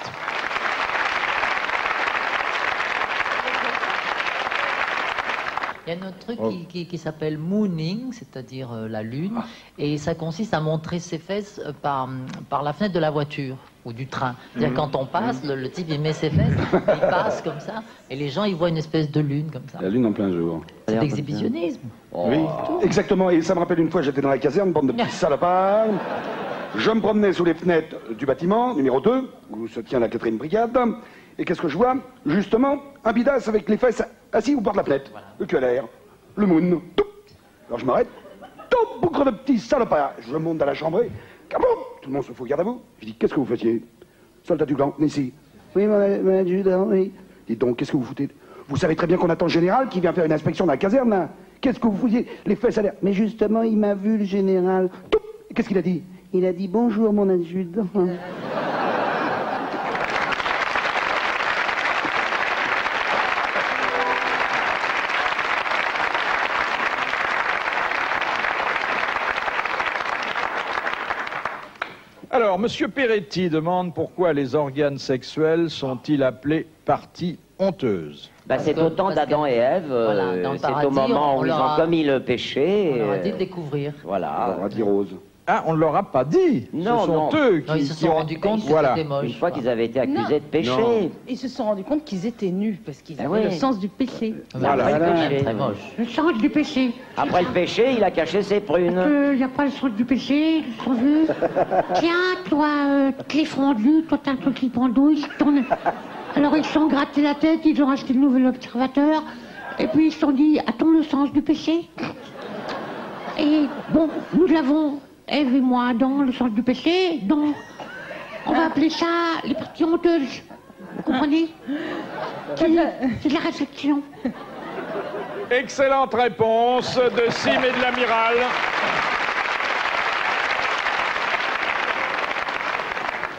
Speaker 6: Il y a un autre truc qui s'appelle mooning, c'est-à-dire la lune, et ça consiste à montrer ses fesses par la fenêtre de la voiture ou du train. C'est-à-dire quand on passe, le type il met ses fesses, il passe comme ça, et les gens ils voient une espèce de lune comme ça.
Speaker 8: La lune en plein jour.
Speaker 6: C'est l'exhibitionnisme.
Speaker 8: Oui, exactement. Et ça me rappelle une fois, j'étais dans la caserne, bande de petits salopards. Je me promenais sous les fenêtres du bâtiment, numéro 2, où se tient la 4e brigade. Et qu'est-ce que je vois? Justement, un bidasse avec les fesses assis au bord de la fenêtre. Voilà. Le cul à l'air, le moon, tout. Alors je m'arrête, tout, boucle de petits salopards. Je monte dans la chambre, cabou, tout le monde se fout, garde à vous. Je dis, qu'est-ce que vous faisiez? Soldat du clan, ici. Oui, mon adjudant, oui. Dites donc, qu'est-ce que vous foutez? Vous savez très bien qu'on attend le général qui vient faire une inspection dans la caserne, là. Qu'est-ce que vous faisiez? Les fesses à l'air. Mais justement, il m'a vu, le général. Tout. Qu'est-ce qu'il a dit? Il a dit, bonjour, mon adjudant.
Speaker 1: Alors, Monsieur Peretti demande pourquoi les organes sexuels sont-ils appelés parties honteuses.
Speaker 2: Bah, c'est au temps d'Adam et Ève,
Speaker 6: voilà,
Speaker 2: c'est au moment où ils ont commis le péché.
Speaker 6: On leur a dit de découvrir.
Speaker 2: Voilà.
Speaker 8: On leur a dit rose.
Speaker 1: Ah, on ne leur a pas dit.
Speaker 2: Non,
Speaker 1: ce sont eux
Speaker 6: non, ils se sont rendus compte que
Speaker 1: voilà.
Speaker 6: c'était moche.
Speaker 2: Une fois qu'ils avaient été accusés de péché.
Speaker 4: Non. Ils se sont rendus compte qu'ils étaient nus parce qu'ils avaient le sens du péché.
Speaker 2: Voilà.
Speaker 6: Après,
Speaker 2: Voilà.
Speaker 6: le péché, très moche.
Speaker 9: Le sens du péché.
Speaker 2: Après le péché, il a caché ses prunes.
Speaker 9: Il n'y a pas le sens du péché, trop vu. Tiens, toi, clé fondue, toi t'as un truc qui pendouille, je tourne. Alors ils se sont grattés la tête, ils ont acheté le nouvel observateur, et puis ils se sont dit, a-t-on le sens du péché? Et bon, nous l'avons, Ève et moi, dans le sens du péché, donc on va appeler ça les parties honteuses. Vous comprenez? C'est de la réflexion.
Speaker 1: Excellente réponse de Sim et de l'amiral.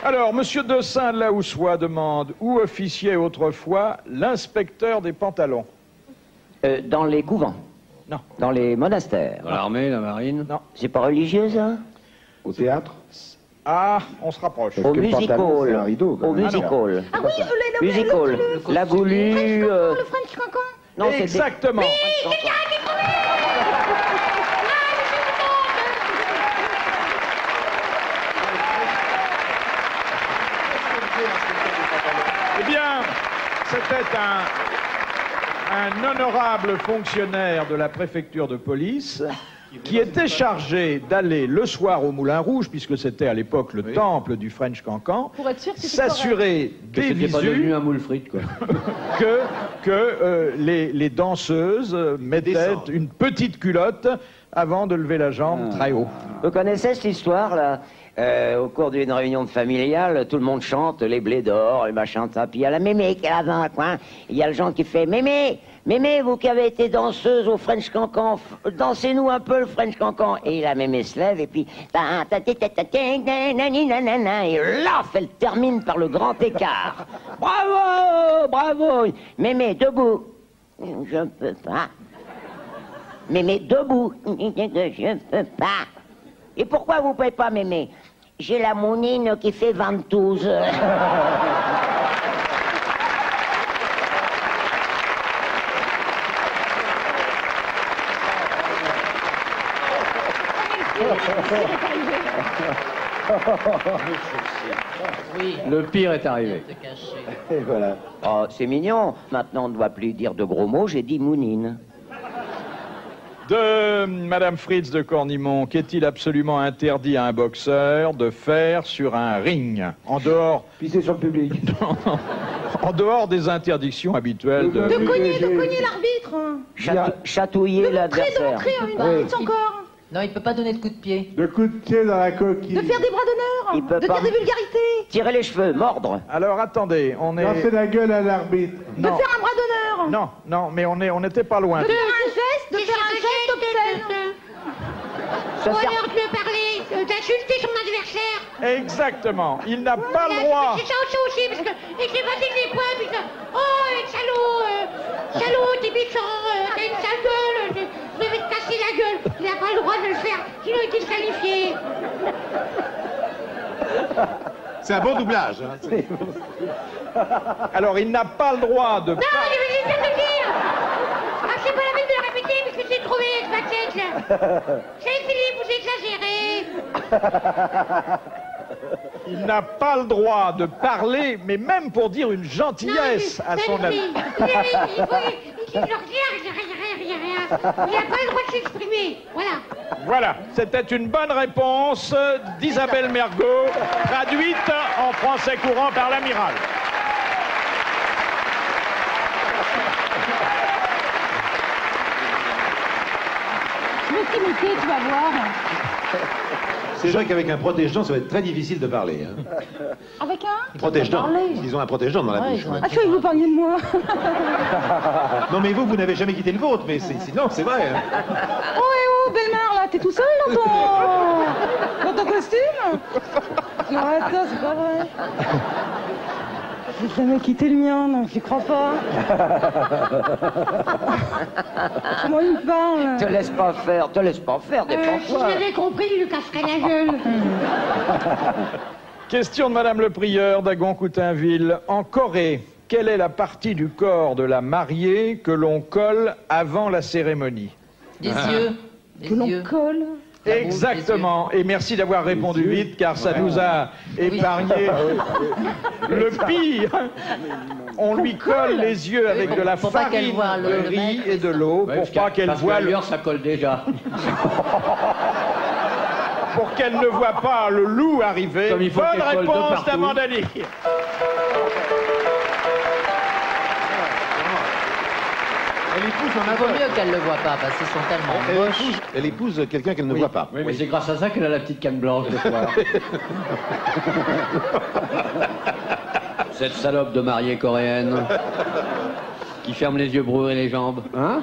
Speaker 1: Alors, Monsieur Dossin de la Houssoie demande où officiait autrefois l'inspecteur des pantalons.
Speaker 2: Dans les couvents.
Speaker 1: Non.
Speaker 2: Dans les monastères.
Speaker 3: Dans l'armée, la marine.
Speaker 1: Non.
Speaker 2: C'est pas religieux, ça?
Speaker 8: Au théâtre?
Speaker 1: Ah, on se rapproche.
Speaker 2: Au music hall.
Speaker 8: Un rideau, quand
Speaker 2: Au
Speaker 8: même.
Speaker 2: music hall.
Speaker 4: Ah oui,
Speaker 2: Music hall. La goulue.
Speaker 4: le French Cancan.
Speaker 2: Non, c'était-
Speaker 1: Exactement. Eh bien, c'était un honorable fonctionnaire de la préfecture de police qui était chargé d'aller le soir au Moulin Rouge, puisque c'était à l'époque le temple du French Cancan,
Speaker 4: Pour être sûr que c'était
Speaker 1: s'assurer
Speaker 3: Que
Speaker 1: des
Speaker 3: c'était pas devenu
Speaker 1: visus
Speaker 3: un moule frite, quoi.
Speaker 1: que les danseuses mettaient
Speaker 7: Descendre.
Speaker 1: une petite culotte avant de lever la jambe très haut.
Speaker 2: Vous connaissez cette histoire-là? Au cours d'une réunion familiale, tout le monde chante les blés d'or, les machins, ça. Puis il y a la mémé qui est là dans un coin. Il y a le genre qui fait Mémé, Mémé, vous qui avez été danseuse au French Cancan, dansez-nous un peu le French Cancan. Et la mémé se lève et puis. Et là, elle termine par le grand écart. Bravo, bravo. Mémé, debout. Je ne peux pas. Mémé, debout. Je ne peux pas. Et pourquoi vous ne pouvez pas m'aimer? J'ai la mounine qui fait 22.
Speaker 6: Oui.
Speaker 3: Le pire est arrivé.
Speaker 6: Te cacher.
Speaker 8: Et voilà.
Speaker 2: Oh, c'est mignon. Maintenant, on ne doit plus dire de gros mots, j'ai dit mounine.
Speaker 1: De Madame Fritz de Cornimont, qu'est-il absolument interdit à un boxeur de faire sur un ring, en dehors,
Speaker 8: Pisser sur le public.
Speaker 1: en dehors des interdictions habituelles de...
Speaker 4: De cogner l'arbitre.
Speaker 2: Chatouiller l'adversaire.
Speaker 4: D'entrer une arbitre encore.
Speaker 6: Non, il peut pas donner de coup de pied.
Speaker 10: De coups de pied dans la coquille.
Speaker 4: De faire des bras
Speaker 2: Il
Speaker 4: d'honneur.
Speaker 2: peut
Speaker 4: De
Speaker 2: pas.
Speaker 4: dire des vulgarités.
Speaker 2: Tirer les cheveux, mordre.
Speaker 1: Alors attendez, on est...
Speaker 10: Lancer la gueule à l'arbitre.
Speaker 4: De
Speaker 1: Non,
Speaker 4: faire un bras d'honneur.
Speaker 1: non, non, mais on n'était pas loin.
Speaker 4: De faire un geste. De faire un geste obscène.
Speaker 2: Se
Speaker 9: Ou
Speaker 2: faire-
Speaker 9: alors de parler, d'insulter son adversaire.
Speaker 1: Exactement, il n'a pas le droit.
Speaker 9: C'est ça aussi, parce que il s'est battu des poings, puis ça, oh, salaud, t'es méchant, t'as une sale gueule, je vais te casser la gueule. Il n'a pas le droit de le faire, sinon il est disqualifié.
Speaker 7: C'est un bon doublage. Hein.
Speaker 1: Alors il n'a pas le droit de...
Speaker 9: Non, je viens de le dire. Ah, c'est pas la peine de le répéter tête, là. C'est Philippe, vous exagérez.
Speaker 1: Il n'a pas le droit de parler, mais même pour dire une gentillesse à son ami.
Speaker 9: Il n'a pas le droit de s'exprimer. Voilà.
Speaker 1: Voilà, c'était une bonne réponse d'Isabelle Mergo, traduite en français courant par l'amiral.
Speaker 4: Je vais t'imiter, tu vas voir.
Speaker 7: C'est vrai qu'avec un protège-dents, ça va être très difficile de parler. Hein.
Speaker 4: Avec un
Speaker 7: Protège-dents. Ils ont un protège-dents dans la bouche.
Speaker 4: Ah, tu vois, vous parliez de moi.
Speaker 7: Non, mais vous n'avez jamais quitté le vôtre, mais sinon, c'est vrai. Hein.
Speaker 4: Oh, Belmar, là, t'es tout seul dans ton costume? Non, arrête ça, c'est pas vrai. J'ai jamais quitté le mien, non, j'y crois pas. Comment il me parle?
Speaker 2: Te laisse pas faire,
Speaker 9: Si j'avais compris, il lui casserait la gueule.
Speaker 1: Question de Madame le Prieur d'Agon-Coutainville. En Corée, quelle est la partie du corps de la mariée que l'on colle avant la cérémonie?
Speaker 6: Des yeux. Des
Speaker 4: Que l'on
Speaker 6: yeux.
Speaker 4: colle.
Speaker 1: Exactement. Et merci d'avoir répondu vite, car ça nous a épargné le pire. On lui colle les yeux avec de la
Speaker 6: Faut pas qu'elle
Speaker 1: farine
Speaker 6: voie le
Speaker 1: de riz
Speaker 6: mec.
Speaker 1: et de l'eau, pour pas qu'elle voie
Speaker 3: Ailleurs, ça colle déjà.
Speaker 1: pour qu'elle ne voit pas le loup arriver.
Speaker 3: Comme il faut
Speaker 1: Bonne
Speaker 3: qu'elle colle de
Speaker 1: réponse
Speaker 3: partout.
Speaker 1: d'Amandali.
Speaker 7: Elle épouse un
Speaker 6: Il vaut
Speaker 7: aveugle.
Speaker 6: mieux qu'elle le voit pas, parce qu'ils sont tellement moches.
Speaker 7: Elle épouse quelqu'un qu'elle ne voit pas.
Speaker 3: Oui, mais c'est grâce à ça qu'elle a la petite canne blanche de soir. Cette salope de mariée coréenne qui ferme les yeux pour ouvrir les jambes. Hein?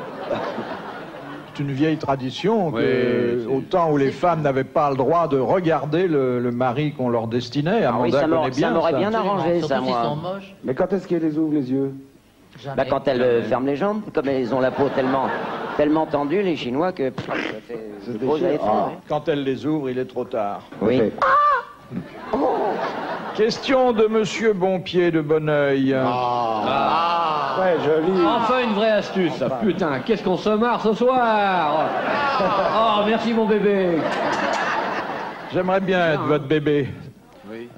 Speaker 1: C'est une vieille tradition que,
Speaker 3: Oui,
Speaker 1: au temps où les femmes n'avaient pas le droit de regarder le mari qu'on leur destinait,
Speaker 2: Ah oui,
Speaker 1: Amanda
Speaker 2: ça
Speaker 1: connaît bien
Speaker 2: m'aurait
Speaker 1: ça.
Speaker 2: bien arrangé, ça,
Speaker 6: Surtout s'ils sont
Speaker 2: moi.
Speaker 6: moches.
Speaker 8: Mais quand est-ce qu'elle les ouvre, les yeux?
Speaker 6: Jamais.
Speaker 2: Bah, quand elles ferment les jambes, comme elles ont la peau tellement tendue, les Chinois, que pff, ça fait de gros
Speaker 8: déchire.
Speaker 2: éléphants, hein.
Speaker 1: Quand elle les ouvre, il est trop tard.
Speaker 2: Oui.
Speaker 1: Question de Monsieur Bonpied de Bonneuil.
Speaker 8: Ouais, joli.
Speaker 3: Enfin une vraie astuce, ça. Putain, qu'est-ce qu'on se marre ce soir. Oh, merci mon bébé.
Speaker 1: J'aimerais bien être votre bébé,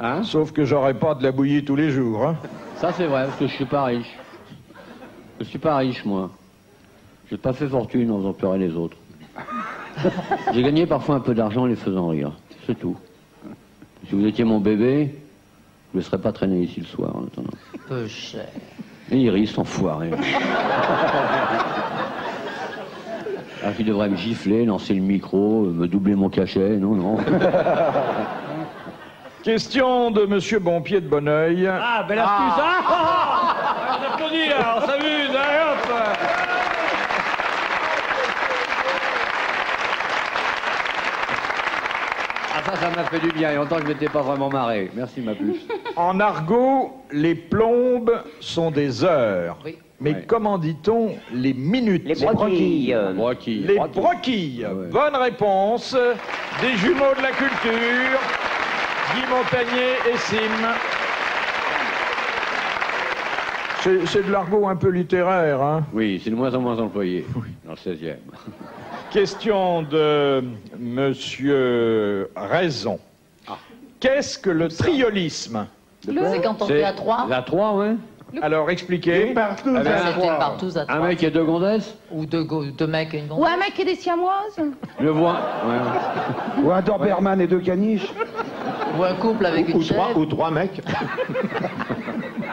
Speaker 3: Hein?
Speaker 1: sauf que j'aurais pas de la bouillie tous les jours. Hein.
Speaker 3: Ça c'est vrai, parce que je suis pas riche. Je suis pas riche, moi. J'ai pas fait fortune en faisant pleurer les autres. J'ai gagné parfois un peu d'argent en les faisant rire. C'est tout. Si vous étiez mon bébé, je ne serais pas traîné ici le soir en attendant.
Speaker 6: Peu cher.
Speaker 3: Et il rit, cet enfoiré. Alors qu'il devrait me gifler, lancer le micro, me doubler mon cachet. Non, non.
Speaker 1: Question de Monsieur Bonpied de Bonneuil.
Speaker 3: Ah, belle astuce, hein? On applaudit, là, on s'amuse, allez, hop. Ah, ça m'a fait du bien, et longtemps que je m'étais pas vraiment marré. Merci, ma puce.
Speaker 1: En argot, les plombes sont des heures.
Speaker 6: Oui.
Speaker 1: Mais
Speaker 3: Ouais.
Speaker 1: comment dit-on les minutes?
Speaker 2: Les broquilles.
Speaker 3: Broquille.
Speaker 1: Les broquilles.
Speaker 3: Ouais.
Speaker 1: Bonne réponse des jumeaux de la culture, Guy Montagnier et Sim. C'est de l'argot un peu littéraire, hein.
Speaker 3: Oui, c'est de moins en moins employé, dans le 16e.
Speaker 1: Question de Monsieur Raison. Qu'est-ce que le triolisme?
Speaker 6: C'est quand on fait à trois.
Speaker 3: À 3, ouais.
Speaker 1: Alors expliquez.
Speaker 10: Partout,
Speaker 3: Ah ben,
Speaker 10: à
Speaker 6: C'était
Speaker 10: trois.
Speaker 6: partout à trois.
Speaker 3: Un mec et deux gondesses.
Speaker 6: Ou deux mecs et une
Speaker 4: Ou
Speaker 6: gonzesse.
Speaker 4: un mec et des siamoises.
Speaker 3: Je vois. Ouais.
Speaker 8: Ou un Doberman et deux caniches.
Speaker 6: Ou un couple avec une chèvre.
Speaker 7: Ou trois mecs.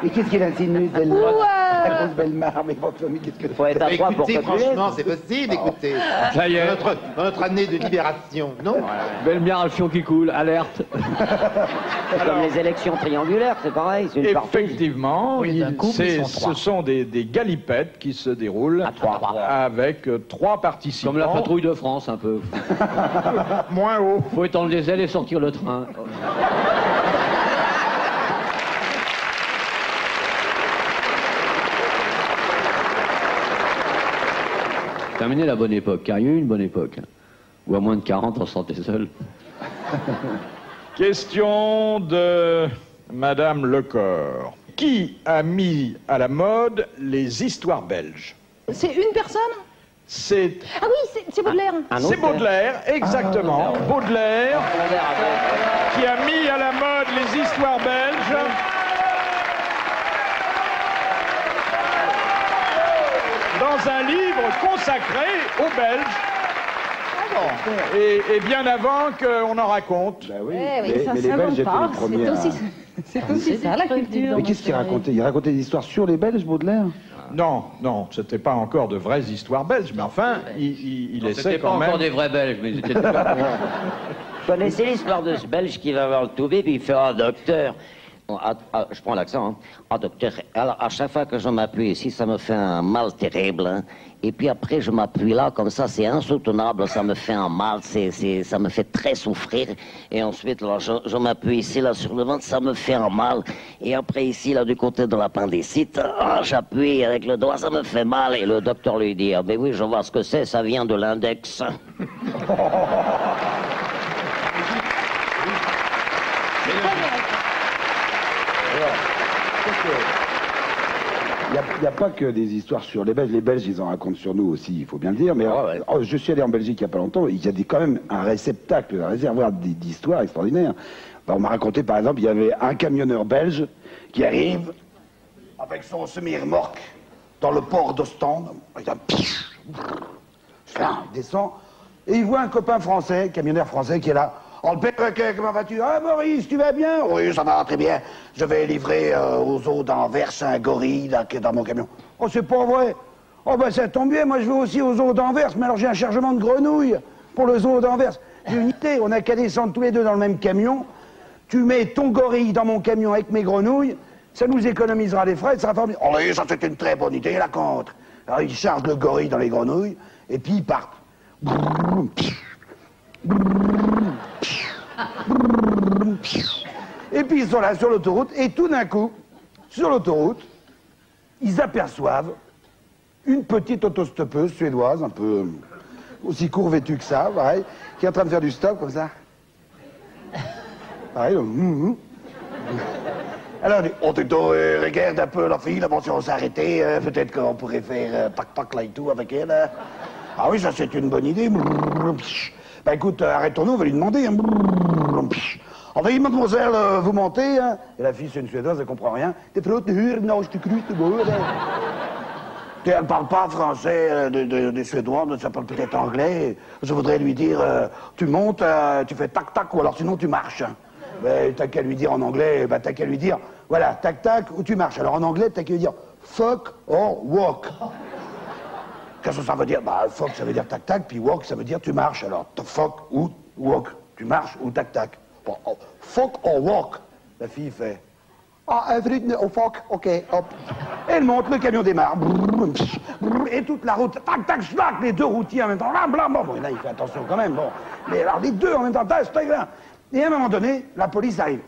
Speaker 8: Et qu'est-ce qu'il insinue, celle-là?
Speaker 4: Ou
Speaker 8: Réponse Bellemare, mais votre famille, qu'est-ce que...
Speaker 2: Faut être à trois pour
Speaker 7: Écoutez,
Speaker 2: copuler.
Speaker 7: franchement, c'est possible, écoutez.
Speaker 3: Ça y est.
Speaker 7: Dans notre année de libération, non?
Speaker 3: Belle bien un fion qui coule, alerte.
Speaker 2: C'est comme les élections triangulaires, c'est pareil, c'est une partie.
Speaker 1: Effectivement,
Speaker 6: Oui, d'un couple, ils sont trois.
Speaker 1: ce sont des galipettes qui se déroulent
Speaker 2: À trois.
Speaker 1: avec trois participants.
Speaker 3: Comme la patrouille de France, un peu.
Speaker 1: Moins haut.
Speaker 3: Faut étendre les ailes et sortir le train. Terminé la bonne époque, car il y a eu une bonne époque. Hein. Où à moins de 40, on se sentait seul.
Speaker 1: Question de Madame Lecor. Qui a mis à la mode les histoires belges?
Speaker 4: c'est une personne?
Speaker 1: C'est
Speaker 4: Ah oui, c'est Baudelaire.
Speaker 1: c'est Baudelaire, exactement. Baudelaire, qui a mis à la mode les histoires belges. Dans un livre consacré aux Belges. Et bien avant qu'on en raconte.
Speaker 8: Ben oui,
Speaker 4: Eh oui, ça
Speaker 8: mais les Belges étaient
Speaker 4: pas.
Speaker 8: les premiers.
Speaker 4: C'est aussi ça, la culture.
Speaker 8: Mais qu'est-ce qu'il racontait? Il racontait des histoires sur les Belges, Baudelaire?
Speaker 1: Non, non, c'était pas encore de vraies histoires belges, mais enfin, il essaie
Speaker 3: C'était pas
Speaker 1: quand même.
Speaker 3: encore des vrais Belges, mais ils étaient...
Speaker 2: Vous connaissez l'histoire de ce Belge qui va voir le Toubib, puis il fait « Ah, docteur !» je prends l'accent, hein. « Ah, docteur, alors à chaque fois que je m'appuie ici, ça me fait un mal terrible, hein. Et puis après, je m'appuie là, comme ça, c'est insoutenable, ça me fait un mal, ça me fait très souffrir. Et ensuite, là, je m'appuie ici, là, sur le ventre, ça me fait un mal. Et après, ici, là, du côté de l'appendicite, j'appuie avec le doigt, ça me fait mal. Et le docteur lui dit, ah ben oui, je vois ce que c'est, ça vient de l'index.
Speaker 8: Il n'y a pas que des histoires sur les Belges. Les Belges, ils en racontent sur nous aussi, il faut bien le dire. Mais je suis allé en Belgique il n'y a pas longtemps. Il y a quand même un réceptacle, un réservoir d'histoires extraordinaires. On m'a raconté, par exemple, il y avait un camionneur belge qui arrive avec son semi-remorque dans le port d'Ostende. Il descend et il voit un copain français, camionneur français, qui est là. Oh, le perroquet, comment vas-tu? Ah, Maurice, tu vas bien? Oui, ça va très bien. Je vais livrer aux eaux d'Anvers un gorille là, qui est dans mon camion. Oh, c'est pas vrai. Oh, ben ça tombe bien, moi je vais aussi aux eaux d'Anvers, mais alors j'ai un chargement de grenouilles pour les eaux d'Anvers. J'ai une idée, on a qu'à descendre tous les deux dans le même camion. Tu mets ton gorille dans mon camion avec mes grenouilles, ça nous économisera les frais, ça sera formidable. Oh, oui, ça c'est une très bonne idée, la contre. Alors ils chargent le gorille dans les grenouilles, et puis ils partent. Et puis ils sont là sur l'autoroute, et tout d'un coup, sur l'autoroute, ils aperçoivent une petite autostoppeuse suédoise, un peu aussi court vêtue que ça, pareil, qui est en train de faire du stop comme ça. Pareil, alors, on dit, regarde un peu la fille, là, bon, si on s'arrêtait, peut-être qu'on pourrait faire tac-tac là et tout avec elle. Ah oui, ça c'est une bonne idée. Ben écoute, arrêtons-nous, on va lui demander. Enfin, mademoiselle, vous montez, hein? Et la fille, c'est une Suédoise, elle comprend rien. Elle parle pas français des Suédois, ça parle peut-être anglais. Je voudrais lui dire, tu montes, tu fais tac-tac, ou alors sinon tu marches. Ben, t'as qu'à lui dire en anglais, ben, t'as qu'à lui dire, voilà, tac-tac, ou tu marches. Alors en anglais, t'as qu'à lui dire, fuck or walk. Qu'est-ce que ça veut dire? Bah, fuck, ça veut dire tac-tac, puis walk, ça veut dire tu marches. Alors, fuck ou walk, tu marches ou tac-tac. Bon, oh, fuck or walk. La fille fait, ah, oh fuck, ok, hop. Elle monte, le camion démarre. Et toute la route, tac-tac, schnack, les deux routiers en même temps. Bon, là, il fait attention quand même, bon. Mais alors, les deux en même temps, tac, tac. Et à un moment donné, la police arrive.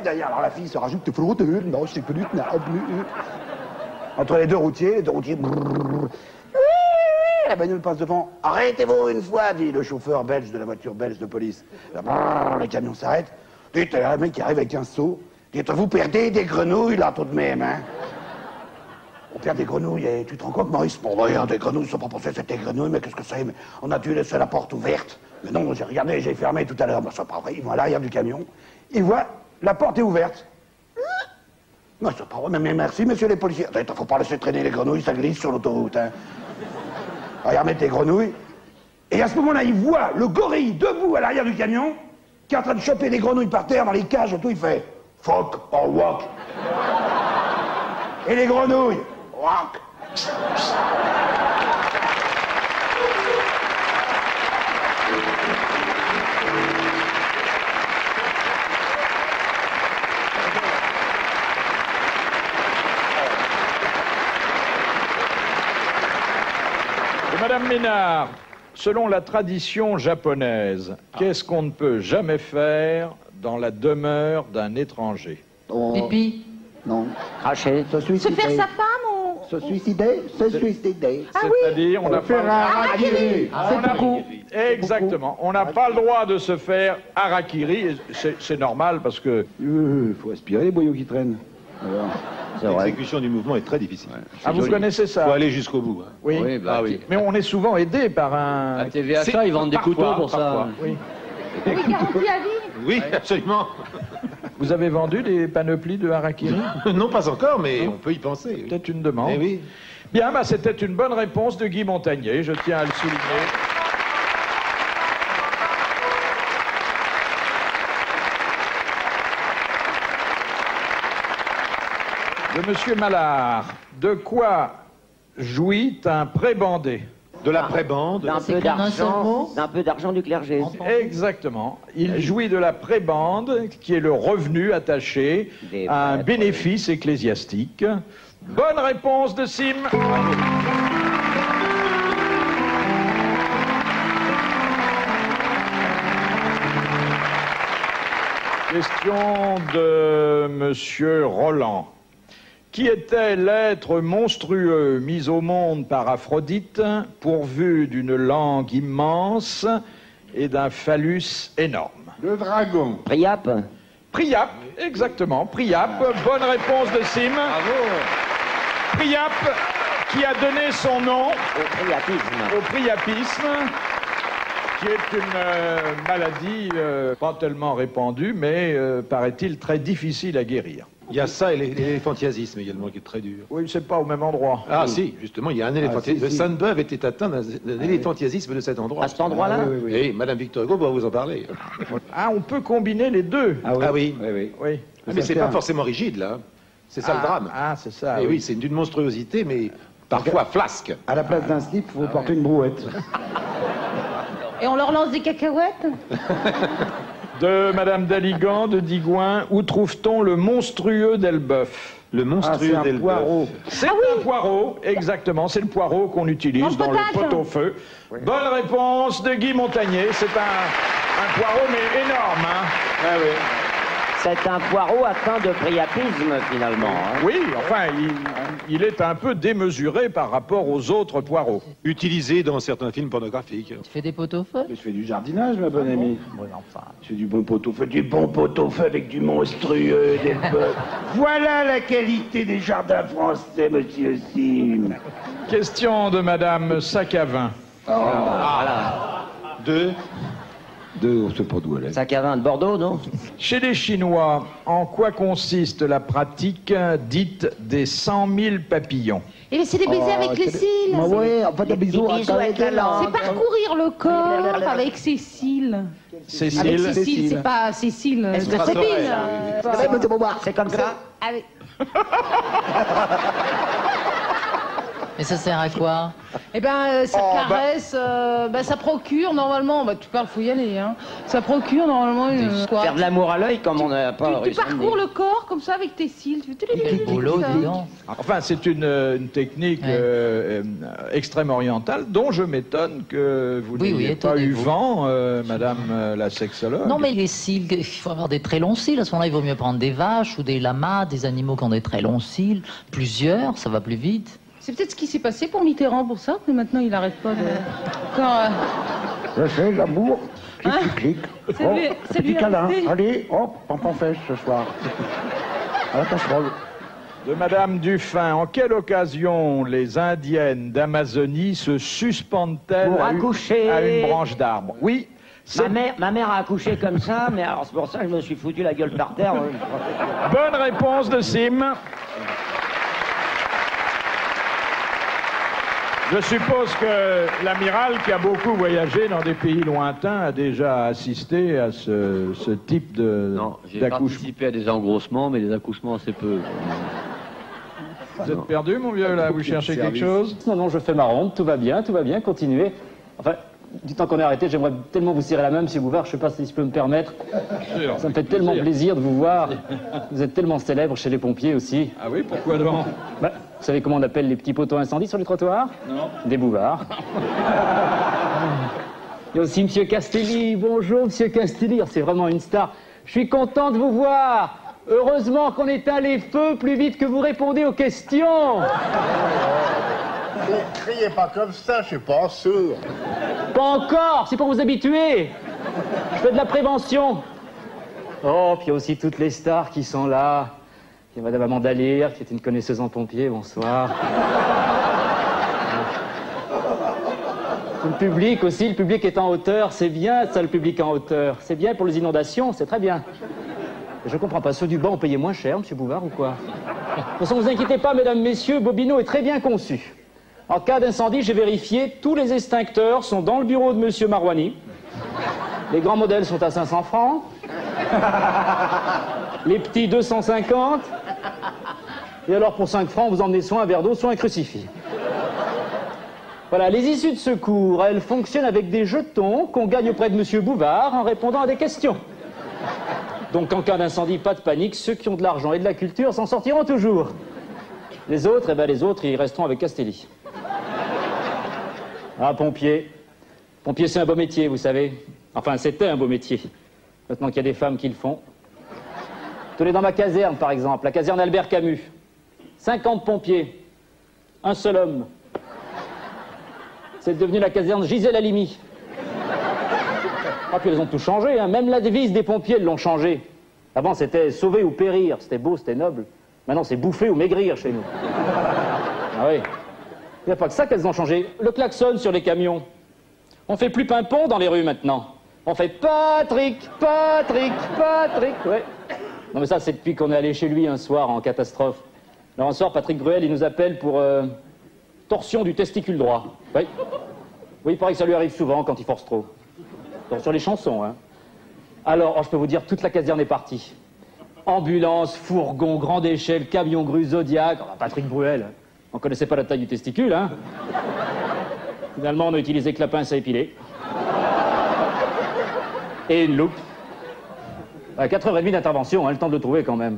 Speaker 8: Derrière, alors la fille se rajoute, non, je sais plus, entre les deux routiers, la bagnole passe devant. Arrêtez-vous une fois, dit le chauffeur belge de la voiture belge de police. Le camion s'arrête. Dites, il y a un mec qui arrive avec un seau. Dites, vous perdez des grenouilles là tout de même, hein? On perd des grenouilles, et tu te rends compte, Maurice? Bon, regarde, des grenouilles, ils sont pas pensés c'était des grenouilles, mais qu'est-ce que c'est? On a dû laisser la porte ouverte. Mais non, j'ai regardé, j'ai fermé tout à l'heure. Ben, c'est pas vrai, ils vont à l'arrière du camion. Ils voient, la porte est ouverte. Non, c'est pas vrai, mais merci, messieurs les policiers. Attends, faut pas laisser traîner les grenouilles, ça glisse sur l'autoroute, hein. Regarde, mettre les grenouilles. Et à ce moment-là, il voit le gorille debout à l'arrière du camion, qui est en train de choper les grenouilles par terre dans les cages et tout, il fait fuck or walk. Et les grenouilles, walk.
Speaker 1: Madame Ménard, selon la tradition japonaise, qu'est-ce qu'on ne peut jamais faire dans la demeure d'un étranger?
Speaker 6: Pipi.
Speaker 8: Non.
Speaker 2: Cracher.
Speaker 8: Se suicider.
Speaker 4: Se faire sa femme ou...
Speaker 8: Se suicider, se suicider.
Speaker 4: Ah oui.
Speaker 1: C'est-à-dire, on n'a pas...
Speaker 8: harakiri.
Speaker 1: On a- Exactement. On n'a pas le droit de se faire harakiri. Et c'est normal parce que...
Speaker 8: Faut aspirer les boyaux qui traînent.
Speaker 7: L'exécution du mouvement est très difficile.
Speaker 1: Ah, vous connaissez ça?
Speaker 7: Il faut aller jusqu'au bout. Hein.
Speaker 1: Oui.
Speaker 3: Oui, bah, oui.
Speaker 1: Mais on est souvent aidé par un...
Speaker 3: À TVHA, ils vendent des couteaux pour ça.
Speaker 1: Oui.
Speaker 4: Oui, garantie à vie.
Speaker 7: Oui, absolument.
Speaker 1: Vous avez vendu des panoplies de harakiri?
Speaker 7: Non, pas encore, mais on peut y penser. Oui.
Speaker 1: Peut-être une demande.
Speaker 7: Eh oui.
Speaker 1: Bien, bah, c'était une bonne réponse de Guy Montagnier, je tiens à le souligner. De Monsieur Mallard, de quoi jouit un prébandé?
Speaker 7: De la prébande.
Speaker 2: D'un
Speaker 6: C'est
Speaker 2: peu
Speaker 6: qu'un seul
Speaker 2: d'argent,
Speaker 6: mot
Speaker 2: d'un peu d'argent du clergé.
Speaker 1: Exactement. Il jouit de la prébande, qui est le revenu attaché
Speaker 2: Des
Speaker 1: à un
Speaker 2: prêtres,
Speaker 1: bénéfice ecclésiastique. Bonne réponse de Sim. Question de Monsieur Roland. Qui était l'être monstrueux mis au monde par Aphrodite, pourvu d'une langue immense et d'un phallus énorme?
Speaker 10: Le dragon.
Speaker 2: Priape.
Speaker 1: Priape, exactement, Priape. Bonne réponse de Sim.
Speaker 3: Bravo.
Speaker 1: Priape, qui a donné son nom
Speaker 2: Au priapisme.
Speaker 1: au priapisme, qui est une maladie pas tellement répandue, mais paraît-il très difficile à guérir.
Speaker 7: Il y a ça et l'éléphantiasisme également qui est très dur.
Speaker 1: Oui, c'est pas au même endroit.
Speaker 7: Ah si, justement, il y a un éléphantiasme. Le
Speaker 10: si.
Speaker 7: Sainte-Beuve était atteint d'un éléphantiasme de cet endroit.
Speaker 2: À cet endroit-là.
Speaker 7: Et Madame Victor Hugo va vous en parler.
Speaker 1: Ah, on peut combiner les deux.
Speaker 7: Ah oui.
Speaker 1: Oui.
Speaker 7: Ah, mais c'est pas forcément rigide, là. C'est ça le drame.
Speaker 1: Ah, c'est ça.
Speaker 7: Et oui, c'est d'une monstruosité, mais parfois flasque.
Speaker 8: À la place d'un slip, il faut porter une brouette.
Speaker 4: Et on leur lance des cacahuètes?
Speaker 1: De Madame Daligan, de Digoin, où trouve-t-on le monstrueux d'Elbeuf?
Speaker 7: Le monstrueux
Speaker 8: c'est un
Speaker 7: d'Elbeuf.
Speaker 8: poireau.
Speaker 1: C'est un poireau, exactement, c'est le poireau qu'on utilise
Speaker 4: En
Speaker 1: dans le
Speaker 4: potage.
Speaker 1: pot-au-feu. Bonne réponse de Guy Montagnier, c'est un poireau mais énorme. Hein.
Speaker 2: C'est un poireau atteint de priapisme, finalement. Hein.
Speaker 1: Oui, enfin, il est un peu démesuré par rapport aux autres poireaux.
Speaker 7: Utilisé dans certains films pornographiques.
Speaker 6: Tu fais des pot-au-feu?
Speaker 8: Mais je fais du jardinage, ma bonne amie.
Speaker 6: Oui, enfin.
Speaker 8: Je fais du bon pot-au-feu, du bon pot-au-feu avec du monstrueux, des bœufs. Voilà la qualité des jardins français, monsieur Sim.
Speaker 1: Question de Madame Sacavin.
Speaker 8: On sait pas d'où elle est.
Speaker 2: Sac à vin de Bordeaux, non?
Speaker 1: Chez les Chinois, en quoi consiste la pratique dite des 100 000 papillons?
Speaker 4: Et c'est des baisers avec les cils.
Speaker 8: ouais, en fait, un bisou
Speaker 2: bisous avec la langue.
Speaker 4: C'est parcourir le corps avec ses cils. Avec
Speaker 1: Cécile,
Speaker 4: ses cils, c'est pas Cécile.
Speaker 2: Est-ce que
Speaker 4: c'est
Speaker 2: ça
Speaker 4: Céline.
Speaker 2: C'est comme ça?
Speaker 4: Avec-
Speaker 6: Mais ça sert à quoi?
Speaker 4: Eh ben, ça caresse, ça procure normalement. Bah, tu parles, faut y aller. Hein. Ça procure normalement une. Quoi
Speaker 2: Faire de l'amour à l'œil comme on n'a pas
Speaker 4: Tu
Speaker 2: réussi à
Speaker 4: parcours le corps comme ça avec tes cils. Tu fais
Speaker 6: Quel boulot, dis donc.
Speaker 1: enfin, c'est une technique extrême orientale dont je m'étonne que vous
Speaker 6: Oui,
Speaker 1: n'ayez pas eu
Speaker 6: étonnez-vous.
Speaker 1: vent, Madame la sexologue.
Speaker 6: Non, mais les cils, il faut avoir des très longs cils. À ce moment-là, il vaut mieux prendre des vaches ou des lamas, des animaux qui ont des très longs cils. Plusieurs, ça va plus vite.
Speaker 4: C'est peut-être ce qui s'est passé pour Mitterrand pour ça, que maintenant il arrête pas de. Quand,
Speaker 8: Je sais, l'amour. Clic,
Speaker 4: Hein?
Speaker 8: clic, clic.
Speaker 4: C'est lui- c'est lui
Speaker 8: petit câlin.
Speaker 4: resté.
Speaker 8: Allez, hop, en fèche ce soir. À la casserole.
Speaker 1: De Madame Dufin, en quelle occasion les Indiennes d'Amazonie se suspendent-elles
Speaker 2: Pour
Speaker 1: à
Speaker 2: accoucher.
Speaker 1: à une branche d'arbre? Oui, c'est
Speaker 2: Ma mère a accouché comme ça, mais alors c'est pour ça que je me suis foutu la gueule par terre.
Speaker 1: bonne réponse de Sim. Je suppose que l'amiral, qui a beaucoup voyagé dans des pays lointains, a déjà assisté à ce type
Speaker 3: Non, j'ai
Speaker 1: d'accouchement.
Speaker 3: participé à des engrossements, mais des accouchements assez peu.
Speaker 1: Vous êtes perdu, mon vieux, là? Vous cherchez quelque chose?
Speaker 11: Non, non, je fais ma ronde, tout va bien, continuez. Enfin, du temps qu'on est arrêté, j'aimerais tellement vous serrer la main, monsieur Bouvard, je sais pas si je peux me permettre. Ça me fait tellement plaisir de vous voir. Vous êtes tellement célèbre chez les pompiers aussi.
Speaker 1: Ah oui, pourquoi donc?
Speaker 11: Bah, vous savez comment on appelle les petits poteaux incendies sur les trottoirs?
Speaker 1: Non.
Speaker 11: Des Bouvards. Il y a aussi monsieur Castelli. Bonjour, monsieur Castelli. C'est vraiment une star. Je suis content de vous voir. Heureusement qu'on éteint les feux plus vite que vous répondez aux questions.
Speaker 10: Ne criez pas comme ça, je suis pas sûr.
Speaker 11: Pas encore, c'est pour vous habituer. Je fais de la prévention. Oh, puis il y a aussi toutes les stars qui sont là. Il y a Madame Amanda Lear, qui est une connaisseuse en pompiers, bonsoir. Le public aussi, le public est en hauteur, c'est bien ça le public en hauteur. C'est bien pour les inondations, c'est très bien. Je comprends pas, ceux du bas ont payé moins cher, monsieur Bouvard, ou quoi? De toute façon, vous inquiétez pas, mesdames, messieurs, Bobino est très bien conçu. En cas d'incendie, j'ai vérifié, tous les extincteurs sont dans le bureau de monsieur Marouani. Les grands modèles sont à 500 francs. Les petits, 250. Et alors, pour 5 francs, vous emmenez soit un verre d'eau, soit un crucifix. Voilà, les issues de secours, elles fonctionnent avec des jetons qu'on gagne auprès de monsieur Bouvard en répondant à des questions. Donc, en cas d'incendie, pas de panique, ceux qui ont de l'argent et de la culture s'en sortiront toujours. Les autres, eh ben les autres, ils resteront avec Castelli. Ah, pompier. Pompier, c'est un beau métier, vous savez. Enfin, c'était un beau métier. Maintenant qu'il y a des femmes qui le font. Tenez, dans ma caserne, par exemple, la caserne Albert Camus. 50 pompiers. Un seul homme. C'est devenu la caserne Gisèle Halimi. Ah, puis elles ont tout changé, hein. Même la devise des pompiers, elles l'ont changé. Avant, c'était sauver ou périr. C'était beau, c'était noble. Maintenant, c'est bouffer ou maigrir chez nous. Ah oui. Il n'y a pas que ça qu'elles ont changé. Le klaxon sur les camions. On fait plus pimpon dans les rues maintenant. On fait Patrick, Patrick, Patrick. Ouais. Non, mais ça, c'est depuis qu'on est allé chez lui un soir en catastrophe. Alors, un soir, Patrick Bruel, il nous appelle pour torsion du testicule droit. Oui. Oui, il paraît que ça lui arrive souvent quand il force trop. Sur les chansons, hein. Alors, oh, je peux vous dire, toute la caserne est partie. Ambulance, fourgon, grande échelle, camion grue, Zodiac. Oh, Patrick Bruel, on connaissait pas la taille du testicule, hein. Finalement, on a utilisé que la pince à épiler. Et une loupe. À 4h30 d'intervention, hein, le temps de le trouver quand même.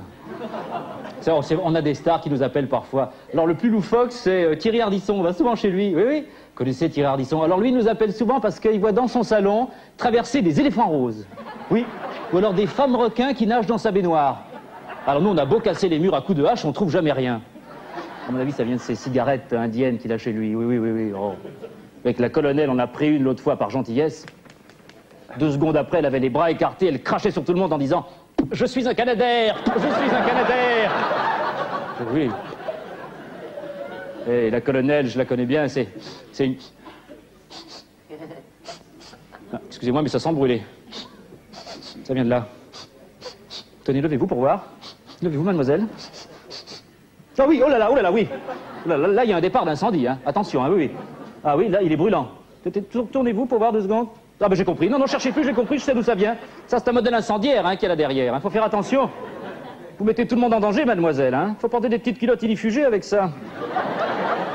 Speaker 11: On a des stars qui nous appellent parfois. Alors, le plus loufoque, c'est Thierry Ardisson. On va souvent chez lui. Oui, oui. Vous connaissez Thierry Ardisson. Alors, lui, il nous appelle souvent parce qu'il voit dans son salon traverser des éléphants roses. Oui. Ou alors des femmes requins qui nagent dans sa baignoire. Alors, nous, on a beau casser les murs à coups de hache, on trouve jamais rien. À mon avis, ça vient de ces cigarettes indiennes qu'il a chez lui. Oui, oui, oui, oui. Oh. Avec la colonelle, on a pris une l'autre fois par gentillesse. 2 secondes après, elle avait les bras écartés, elle crachait sur tout le monde en disant « Je suis un Canadair! Je suis un Canadair !» Oui. Et la colonelle, je la connais bien, c'est une... Ah, excusez-moi, mais ça sent brûler. Ça vient de là. Tenez, levez-vous pour voir. Levez-vous, mademoiselle. Ah oui, oh là là, oui. Là, il y a un départ d'incendie, hein. Attention, hein, oui, oui. Ah oui, là, il est brûlant. Tournez-vous pour voir 2 secondes. Ah ben j'ai compris. Non, non, cherchez plus, j'ai compris, je sais d'où ça vient. Ça, c'est un modèle incendiaire, hein, qu'il y a là derrière. Hein. Faut faire attention. Vous mettez tout le monde en danger, mademoiselle, hein. Faut porter des petites culottes illifugées avec ça.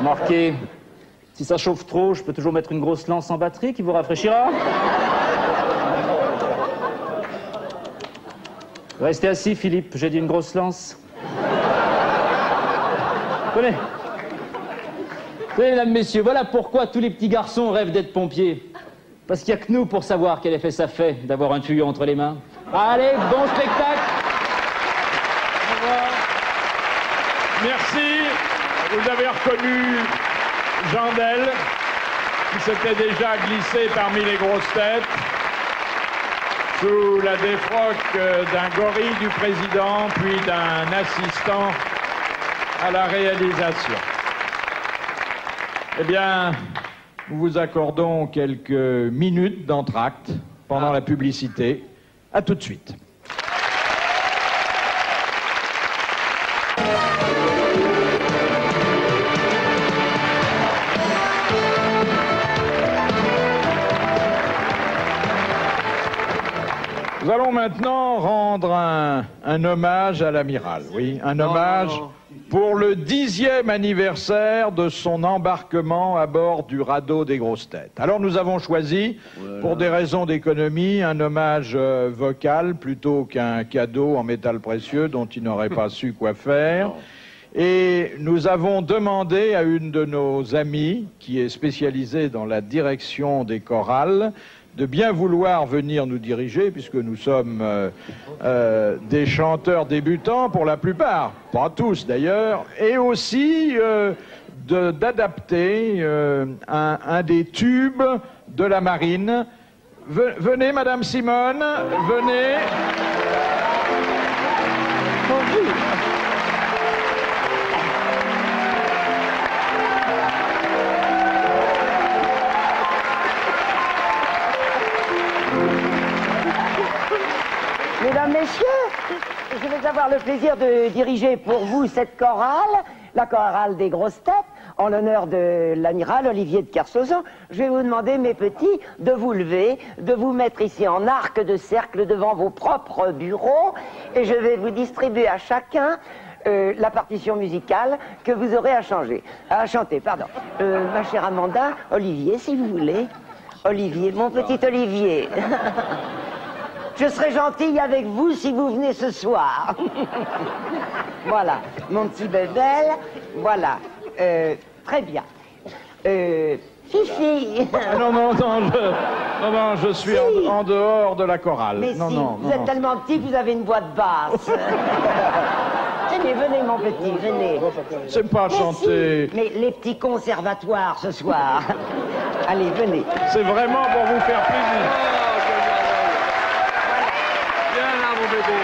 Speaker 11: Marquez. Si ça chauffe trop, je peux toujours mettre une grosse lance en batterie qui vous rafraîchira. Restez assis, Philippe, j'ai dit une grosse lance. Tenez. Tenez, mesdames, messieurs, voilà pourquoi tous les petits garçons rêvent d'être pompiers. Parce qu'il n'y a que nous pour savoir quel effet ça fait d'avoir un tuyau entre les mains. Allez, bon spectacle.
Speaker 1: Au revoir. Merci. Vous avez reconnu Jandel, qui s'était déjà glissé parmi les grosses têtes, sous la défroque d'un gorille du président, puis d'un assistant à la réalisation. Eh bien, nous vous accordons quelques minutes d'entracte pendant la publicité. À tout de suite. Nous allons maintenant rendre un hommage à l'amiral, oui, un hommage pour le 10e anniversaire de son embarquement à bord du radeau des grosses têtes. Alors nous avons choisi, pour des raisons d'économie, un hommage vocal plutôt qu'un cadeau en métal précieux dont il n'aurait pas su quoi faire. Et nous avons demandé à une de nos amies, qui est spécialisée dans la direction des chorales, de bien vouloir venir nous diriger, puisque nous sommes des chanteurs débutants pour la plupart, pas tous d'ailleurs, et aussi d'adapter un des tubes de la marine. Venez, Madame Simone, venez.
Speaker 2: Mesdames, messieurs, je vais avoir le plaisir de diriger pour vous cette chorale, la chorale des grosses têtes, en l'honneur de l'amiral Olivier de Kersauzon. Je vais vous demander, mes petits, de vous lever, de vous mettre ici en arc de cercle devant vos propres bureaux, et je vais vous distribuer à chacun la partition musicale que vous aurez à chanter, pardon. Ma chère Amanda, Olivier, si vous voulez. Olivier, mon petit Olivier. Je serai gentille avec vous si vous venez ce soir. Voilà, mon petit bébel, voilà. Très bien. Fifi.
Speaker 1: Non, je suis
Speaker 2: Si.
Speaker 1: en dehors de la chorale.
Speaker 2: Mais si, vous êtes tellement petit que vous avez une voix de basse. Venez, mon petit, venez.
Speaker 1: C'est pas
Speaker 2: Mais
Speaker 1: chanter.
Speaker 2: si, mais les petits conservatoires ce soir. Allez, venez.
Speaker 1: C'est vraiment pour vous faire plaisir. Viens là, mon bébé.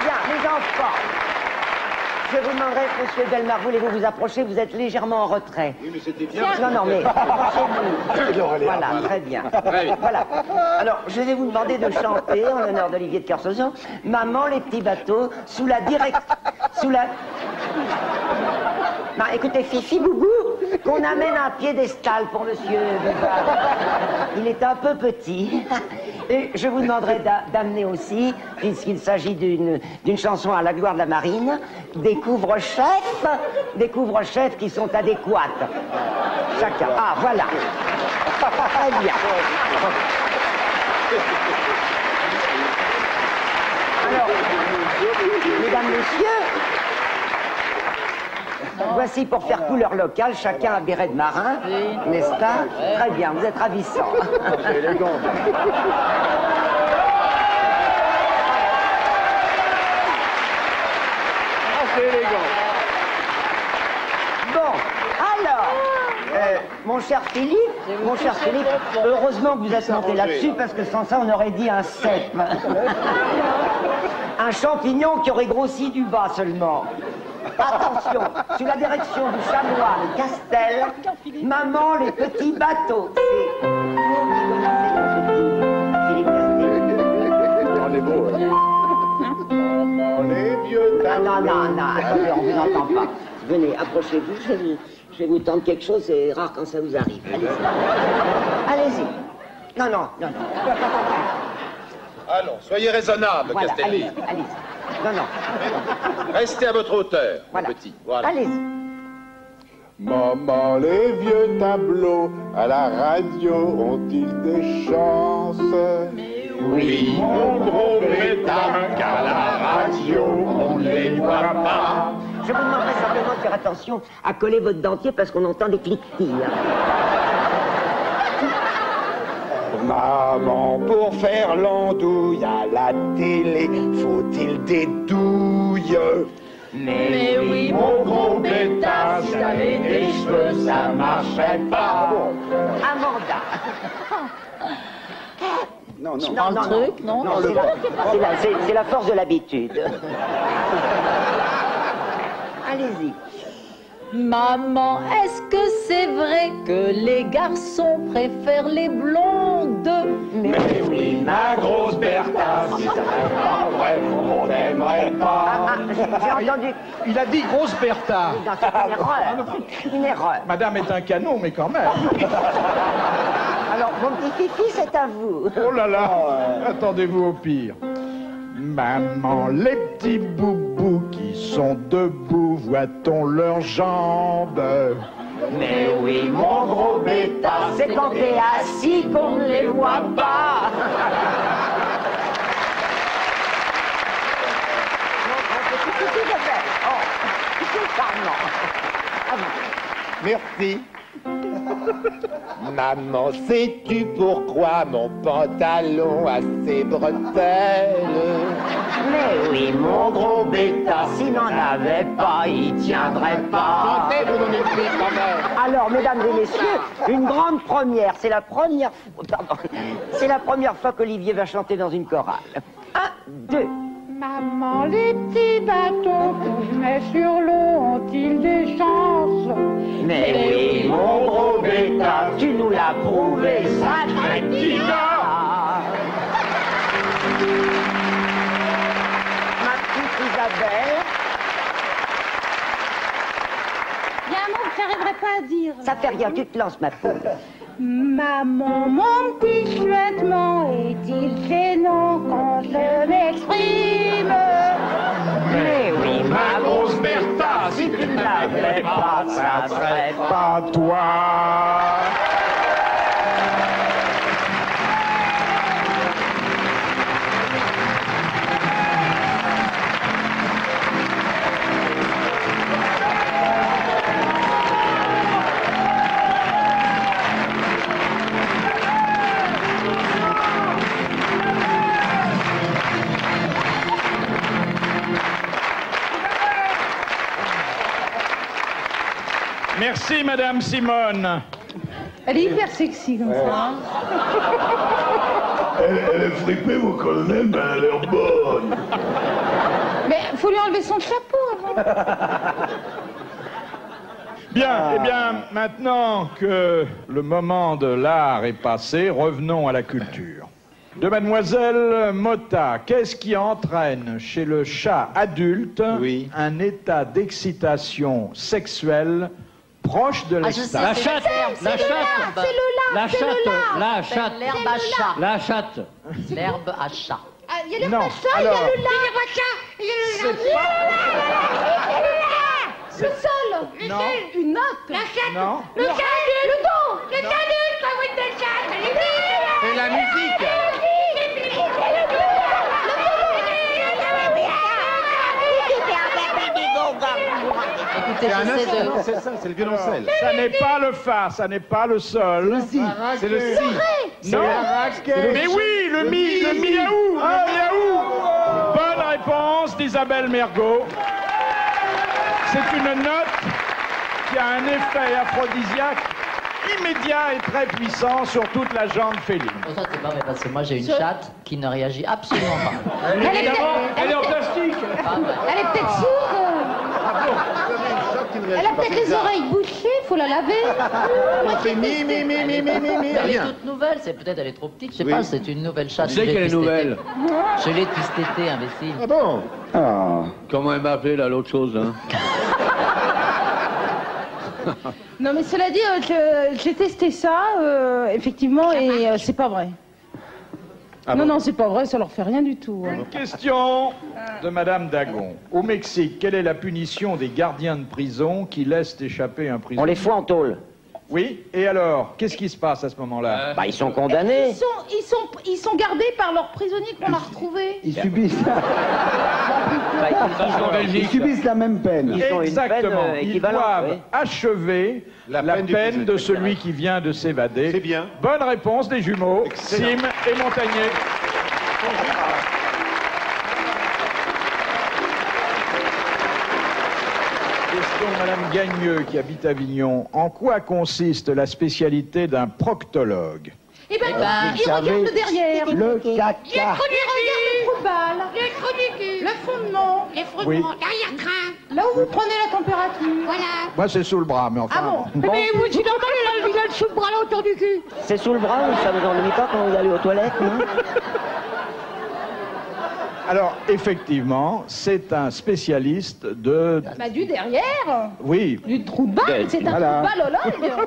Speaker 2: Bien, les enfants. Je vous demanderai, monsieur Belmar, voulez-vous vous approcher? Vous êtes légèrement en retrait.
Speaker 7: Oui, mais c'était bien.
Speaker 2: Non, mais approchez-vous. Voilà, très bien. Voilà. Alors, je vais vous demander de chanter, en l'honneur d'Olivier de Kersauzon, Maman, les petits bateaux, sous la direction... Non, écoutez, Fifi Boubou, qu'on amène un piédestal pour monsieur Buvard. Il est un peu petit. Et je vous demanderai d'amener aussi, puisqu'il s'agit d'une chanson à la gloire de la marine, des couvre-chefs qui sont adéquates. Chacun. Ah, voilà. Très bien. Alors, mesdames, messieurs, voici pour faire couleur locale, chacun un béret de marin, n'est-ce pas? Très bien, vous êtes ravissants.
Speaker 7: C'est élégant.
Speaker 1: C'est élégant.
Speaker 2: Bon, alors, mon cher Philippe, heureusement que vous êtes monté là-dessus, parce que sans ça, on aurait dit un cep. Un champignon qui aurait grossi du bas seulement. Attention, sous la direction du chanoine Castel, Maman, les petits bateaux. C'est vous qui connaissez mon petit Philippe Castel.
Speaker 7: On est beau, hein. Les vieux
Speaker 2: Non, attendez, on vous entend pas. Venez, approchez-vous, je vais vous tendre quelque chose, c'est rare quand ça vous arrive. Allez-y. Non.
Speaker 7: Allons, soyez raisonnable,
Speaker 2: Voilà,
Speaker 7: Castelli.
Speaker 2: allez-y. Non.
Speaker 7: Restez à votre hauteur,
Speaker 2: Voilà.
Speaker 7: mon petit. Voilà.
Speaker 2: Allez-y.
Speaker 10: Maman, les vieux tableaux à la radio ont-ils des chances?
Speaker 1: Oui, mon gros bêta, qu'à la radio, on ne les voit pas.
Speaker 2: Je vous demanderai simplement de faire attention à coller votre dentier parce qu'on entend des cliquetis.
Speaker 8: Maman, pour faire l'andouille à la télé, faut-il des douilles?
Speaker 1: Mais oui, mon gros bêta, si t'avais des cheveux, ça marcherait pas.
Speaker 2: Amanda.
Speaker 8: Non.
Speaker 2: Non, c'est la force de l'habitude. Allez-y.
Speaker 6: Maman, est-ce que c'est vrai que les garçons préfèrent les blondes?
Speaker 1: Mais oui, ma grosse Bertha, si t'avais pas vrai, on n'aimerait pas.
Speaker 2: J'ai entendu.
Speaker 1: Il a dit grosse Bertha.
Speaker 2: Non, c'est une erreur. Une erreur.
Speaker 1: Madame est un canon, mais quand même.
Speaker 2: Alors, mon petit Fifi, c'est à vous.
Speaker 1: Oh là là, attendez-vous au pire. Maman, les petits boubous qui sont debout, voit-on leurs jambes?
Speaker 2: Mais oui, mon gros bêta, c'est quand t'es assis qu'on ne les voit pas. C'est charmant. À vous.
Speaker 10: Merci. Maman, sais-tu pourquoi mon pantalon a ses bretelles?
Speaker 2: Mais oui, mon gros bêta, s'il n'en avait pas, il tiendrait pas. Alors, mesdames et messieurs, une grande première. C'est la première fois qu'Olivier va chanter dans une chorale. 1, 2.
Speaker 9: Maman, les petits bateaux que je mets sur l'eau ont-ils des chances?
Speaker 2: Mais oui, mon gros bêta, tu nous l'as prouvé, sacré petit gars.
Speaker 4: j'arriverai pas à dire.
Speaker 2: Ça fait rien, tu te lances, ma poule.
Speaker 4: Maman, mon petit chuettement, est-il gênant quand je m'exprime?
Speaker 2: Mais oui,
Speaker 1: Ma grosse Bertha, si tu ne l'avais pas, ça serait pas toi. Merci, Madame Simone.
Speaker 4: Elle est hyper sexy comme ça.
Speaker 5: Elle est fripée, mon colonel, mais elle a l'air bonne.
Speaker 4: Mais faut lui enlever son chapeau avant.
Speaker 1: Bien, eh bien, maintenant que le moment de l'art est passé, revenons à la culture. De Mademoiselle Motta, qu'est-ce qui entraîne chez le chat adulte un état d'excitation sexuelle proche de l'extase?
Speaker 3: La chatte, la chatte, la chatte, la chatte,
Speaker 6: L'herbe à chat.
Speaker 3: la chatte.
Speaker 6: L'herbe à chat.
Speaker 4: Il y a l'herbe
Speaker 1: Non,
Speaker 4: à chat, il y a
Speaker 1: alors,
Speaker 4: le lard. Le sol.
Speaker 1: Non.
Speaker 4: Une note. La chatte.
Speaker 1: Non.
Speaker 4: Le chat. Le dos. Le chat adulte. Quand vous êtes chat.
Speaker 7: C'est la musique.
Speaker 6: Écoutez,
Speaker 7: C'est un
Speaker 6: j'essaie de...
Speaker 7: instrument, c'est ça, c'est le violoncelle.
Speaker 1: Ça n'est pas le fa, ça n'est pas le sol.
Speaker 7: C'est le si.
Speaker 1: Non. Mais oui, le mi, le miaou, le miaou. Bonne réponse d'Isabelle Mergo. C'est une note qui a un effet aphrodisiaque immédiat et très puissant sur toute la jambe féline.
Speaker 6: Oh, ça, c'est pas vrai, parce que moi, j'ai une chatte qui ne réagit absolument pas.
Speaker 3: Elle est en plastique.
Speaker 6: Ah, bah.
Speaker 4: Elle est peut-être sourde. Elle a peut-être les oreilles bouchées, faut la laver.
Speaker 7: On fait mi.
Speaker 6: Elle est
Speaker 7: Rien.
Speaker 6: toute nouvelle, c'est peut-être elle est trop petite, je sais
Speaker 7: Oui.
Speaker 6: pas, c'est une nouvelle chatte.
Speaker 3: Tu sais
Speaker 6: Je l'ai
Speaker 3: qu'elle est
Speaker 6: depuis cet
Speaker 3: nouvelle.
Speaker 6: été. Je l'ai depuis cet été, imbécile.
Speaker 7: Ah bon?
Speaker 8: Ah.
Speaker 3: Comment elle m'a appelé là, l'autre chose, hein?
Speaker 4: Non mais cela dit, j'ai testé ça, effectivement, et c'est pas vrai. Non, c'est pas vrai, ça leur fait rien du tout. Hein.
Speaker 1: Question de Madame Dagon. Au Mexique, quelle est la punition des gardiens de prison qui laissent échapper un prisonnier?
Speaker 2: On les fout en tôle.
Speaker 1: Oui, et alors, qu'est-ce qui se passe à ce moment-là?
Speaker 2: Bah, ils sont condamnés.
Speaker 4: Ils sont gardés par leurs prisonniers qu'on a retrouvés.
Speaker 8: Ils subissent,
Speaker 3: Belgique.
Speaker 8: ils subissent la même peine.
Speaker 2: Ils ont une
Speaker 1: Exactement.
Speaker 2: peine,
Speaker 1: Ils
Speaker 2: équivalente,
Speaker 1: doivent
Speaker 2: oui.
Speaker 1: achever
Speaker 7: La
Speaker 1: la
Speaker 7: peine
Speaker 1: peine,
Speaker 7: du
Speaker 1: de
Speaker 7: prisonnier.
Speaker 1: celui qui vient de s'évader.
Speaker 7: C'est bien.
Speaker 1: Bonne réponse des jumeaux,
Speaker 7: Excellent.
Speaker 1: Sim et Montagnier. Question de Madame Gagneux qui habite Avignon. En quoi consiste la spécialité d'un proctologue?
Speaker 4: Eh ben,
Speaker 6: ben,
Speaker 4: ils regardent le derrière.
Speaker 8: Le
Speaker 4: Ils
Speaker 8: caca.
Speaker 4: regardent le trou de balle. Le trou du cul. Le fondement. Les
Speaker 1: Oui.
Speaker 4: l'arrière-train. Là où vous prenez la température. Voilà.
Speaker 1: Moi, c'est sous le bras, mais enfin...
Speaker 4: Ah bon?
Speaker 9: Mais vous, c'est normal, il a le sous le bras là autour du cul.
Speaker 2: C'est sous le bras ou ça vous ennuie pas quand vous allez aux toilettes, non?
Speaker 1: Alors, effectivement, c'est un spécialiste de...
Speaker 4: Bah, du derrière.
Speaker 1: Oui,
Speaker 4: Du trou de balle. C'est un
Speaker 8: Voilà.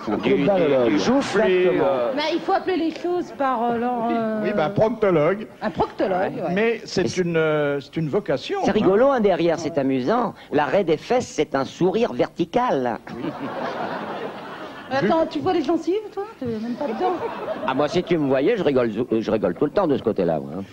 Speaker 4: trou de ballologue.
Speaker 8: Du
Speaker 2: Joufflu.
Speaker 4: Mais il faut appeler les choses par leur...
Speaker 1: oui, ben, proctologue.
Speaker 4: Un proctologue, ouais.
Speaker 1: Mais c'est une vocation.
Speaker 2: C'est
Speaker 1: hein.
Speaker 2: rigolo, hein, derrière, c'est amusant. L'arrêt des fesses, c'est un sourire vertical.
Speaker 4: Attends, tu vois les gencives, toi? T'es même pas dedans.
Speaker 2: Ah, moi, si tu me voyais, je rigole tout le temps de ce côté-là, moi. hein.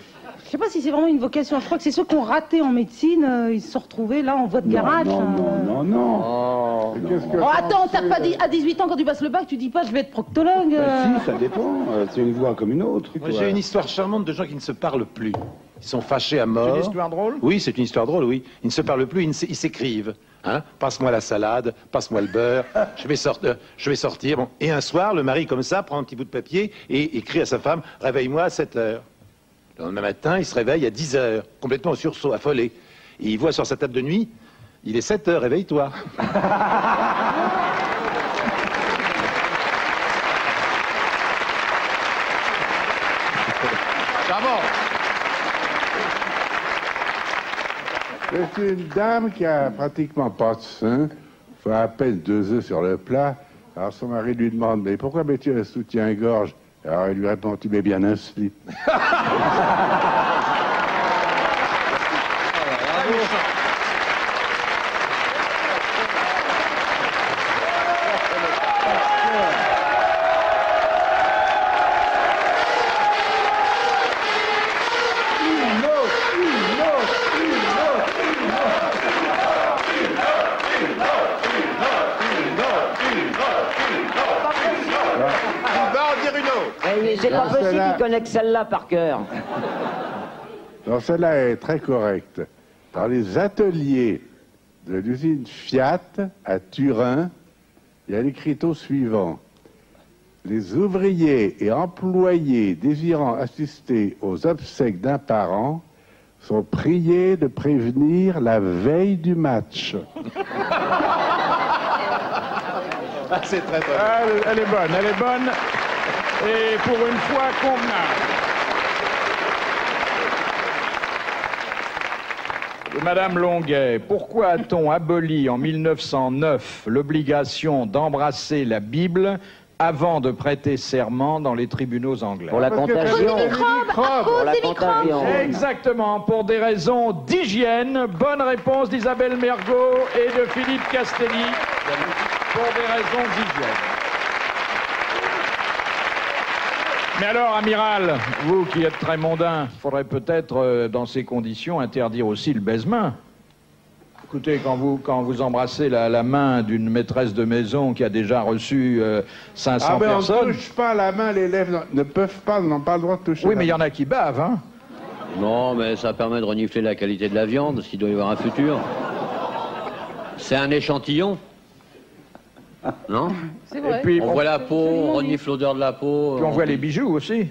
Speaker 4: Je sais pas si c'est vraiment une vocation. Je crois que c'est ceux qui ont raté en médecine, ils se sont retrouvés là en voie de garage.
Speaker 8: Non. Qu'est-ce que
Speaker 4: Oh, attends, t'as pas dit à 18 ans quand tu passes le bac, tu dis pas je vais être proctologue.
Speaker 8: Si, ça dépend. C'est une voie comme une autre.
Speaker 7: Moi, j'ai une histoire charmante de gens qui ne se parlent plus. Ils sont fâchés à mort.
Speaker 1: C'est une histoire drôle?
Speaker 7: Oui, c'est une histoire drôle, oui. Ils ne se parlent plus, ils s'écrivent. Hein, passe-moi la salade, passe-moi le beurre, je vais sortir. Bon. Et un soir, le mari, comme ça, prend un petit bout de papier et écrit à sa femme, réveille-moi à 7 heures. Le lendemain matin, il se réveille à 10 heures, complètement en sursaut, affolé. Et il voit sur sa table de nuit, il est 7 heures, réveille-toi.
Speaker 10: C'est une dame qui a pratiquement pas de sein, faut à peine 2 œufs sur le plat. Alors son mari lui demande, mais pourquoi mets-tu un soutien-gorge? Alors il lui répond, tu mets bien un slip.
Speaker 2: C'est pas possible qu'il connaisse celle-là par cœur.
Speaker 10: Donc celle-là est très correcte. Dans les ateliers de l'usine Fiat à Turin, il y a l'écriteau suivant. Les ouvriers et employés désirant assister aux obsèques d'un parent sont priés de prévenir la veille du match.
Speaker 7: C'est très bon.
Speaker 1: Elle est bonne, elle est bonne. Et pour une fois, convenable. Madame Longuet, pourquoi a-t-on aboli en 1909 l'obligation d'embrasser la Bible avant de prêter serment dans les tribunaux anglais?
Speaker 2: Pour la contagion.
Speaker 1: Pour la contagion. Exactement, pour des raisons d'hygiène. Bonne réponse d'Isabelle Mergot et de Philippe Castelli. Pour des raisons d'hygiène. Mais alors, amiral, vous qui êtes très mondain, il faudrait peut-être, dans ces conditions, interdire aussi le baise-main. Écoutez, quand vous embrassez la main d'une maîtresse de maison qui a déjà reçu 500 personnes...
Speaker 10: On ne touche pas la main, les lèvres n'ont pas le droit de toucher.
Speaker 1: Oui, mais il y en a qui bavent, hein.
Speaker 3: Non, mais ça permet de renifler la qualité de la viande, s'il doit y avoir un futur. C'est un échantillon. Non?
Speaker 4: C'est vrai.
Speaker 1: Et puis,
Speaker 3: on voit la peau, on renifle l'odeur de la peau.
Speaker 1: Puis on voit les bijoux aussi.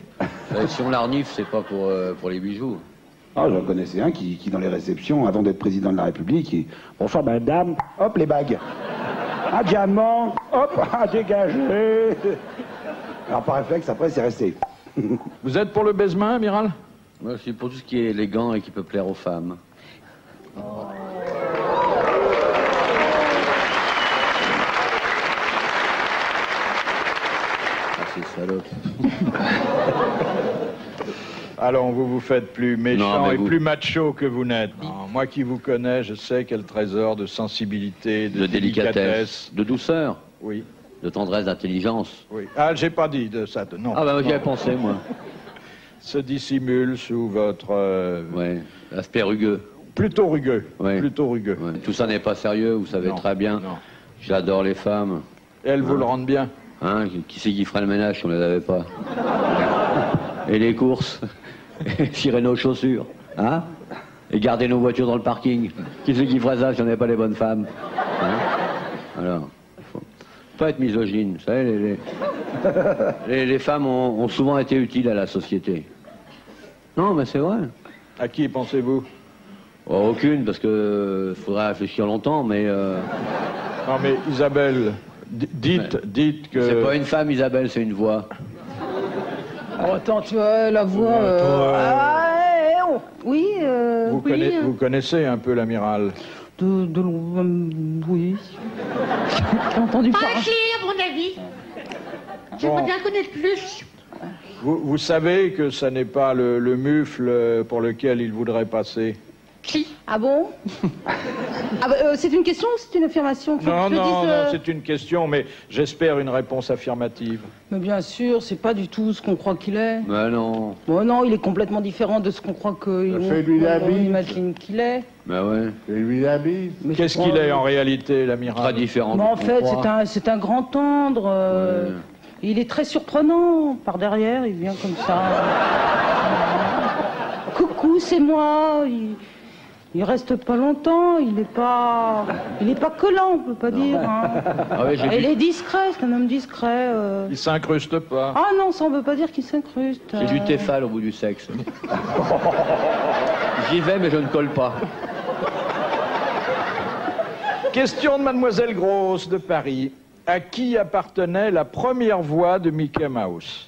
Speaker 3: Si on la renifle, c'est pas pour les bijoux.
Speaker 8: Ah, j'en connaissais un qui, dans les réceptions, avant d'être président de la République, bonsoir madame, hop les bagues. Un diamant, hop, un dégagé. Alors par réflexe, après, c'est resté.
Speaker 1: Vous êtes pour le baise-main, amiral?
Speaker 3: Moi, je suis pour tout ce qui est élégant et qui peut plaire aux femmes. Salope.
Speaker 1: Alors, vous vous faites plus méchant
Speaker 3: non,
Speaker 1: et plus macho que vous n'êtes. Moi qui vous connais, je sais quel trésor de sensibilité, de délicatesse,
Speaker 3: de douceur.
Speaker 1: Oui.
Speaker 3: De tendresse, d'intelligence.
Speaker 1: Oui. Ah, j'ai pas dit de ça, non.
Speaker 3: Ah, bah, j'y avais pensé, moi.
Speaker 1: Se dissimule sous votre...
Speaker 3: Ouais, aspect rugueux.
Speaker 1: Plutôt rugueux.
Speaker 3: Ouais.
Speaker 1: Plutôt rugueux.
Speaker 3: Ouais. Tout ça n'est pas sérieux, vous savez très bien.
Speaker 1: Non.
Speaker 3: J'adore les femmes.
Speaker 1: Et elles vous le rendent bien.
Speaker 3: Hein, qui c'est qui ferait le ménage si on ne les avait pas? Et les courses? Et cirer nos chaussures? Hein? Et garder nos voitures dans le parking? Qui c'est qui ferait ça si on n'avait pas les bonnes femmes? Hein? Alors, faut pas être misogyne. Vous savez, les femmes ont souvent été utiles à la société. Non, mais c'est vrai.
Speaker 1: À qui pensez-vous?
Speaker 3: Oh, aucune, parce que faudrait réfléchir longtemps, mais...
Speaker 1: Non, mais Isabelle... Dites que...
Speaker 3: C'est pas une femme, Isabelle, c'est une voix.
Speaker 4: Oh, attends, tu vois, la voix... Oui, oui.
Speaker 1: Vous connaissez un peu l'amiral?
Speaker 4: Oui. J'ai entendu parler.
Speaker 9: Pas cher, à mon avis. J'aimerais bien connaître plus.
Speaker 1: Vous savez que ça n'est pas le mufle pour lequel il voudrait passer?
Speaker 4: Qui? Ah bon? C'est une question ou c'est une affirmation?
Speaker 1: Non, c'est une question, mais j'espère une réponse affirmative.
Speaker 4: Mais bien sûr, c'est pas du tout ce qu'on croit qu'il est.
Speaker 3: Mais non.
Speaker 4: Bon, non, il est complètement différent de ce qu'on croit qu'on imagine qu'il est.
Speaker 3: Ben ouais.
Speaker 10: Fais-lui la bise.
Speaker 1: Qu'est-ce qu'il est en réalité, l'amiral?
Speaker 3: Très différent.
Speaker 4: Mais en fait, c'est un grand tendre. Ouais. Il est très surprenant. Par derrière, il vient comme ça. Coucou, c'est moi. Il reste pas longtemps, il est pas collant, on peut pas dire. Hein.
Speaker 3: Ah ouais,
Speaker 4: il est discret, c'est un homme discret.
Speaker 1: Il s'incruste pas.
Speaker 4: Ah non, ça on veut pas dire qu'il s'incruste.
Speaker 3: J'ai du Tefal au bout du sexe. J'y vais, mais je ne colle pas.
Speaker 1: Question de Mademoiselle Grosse de Paris. À qui appartenait la première voix de Mickey Mouse?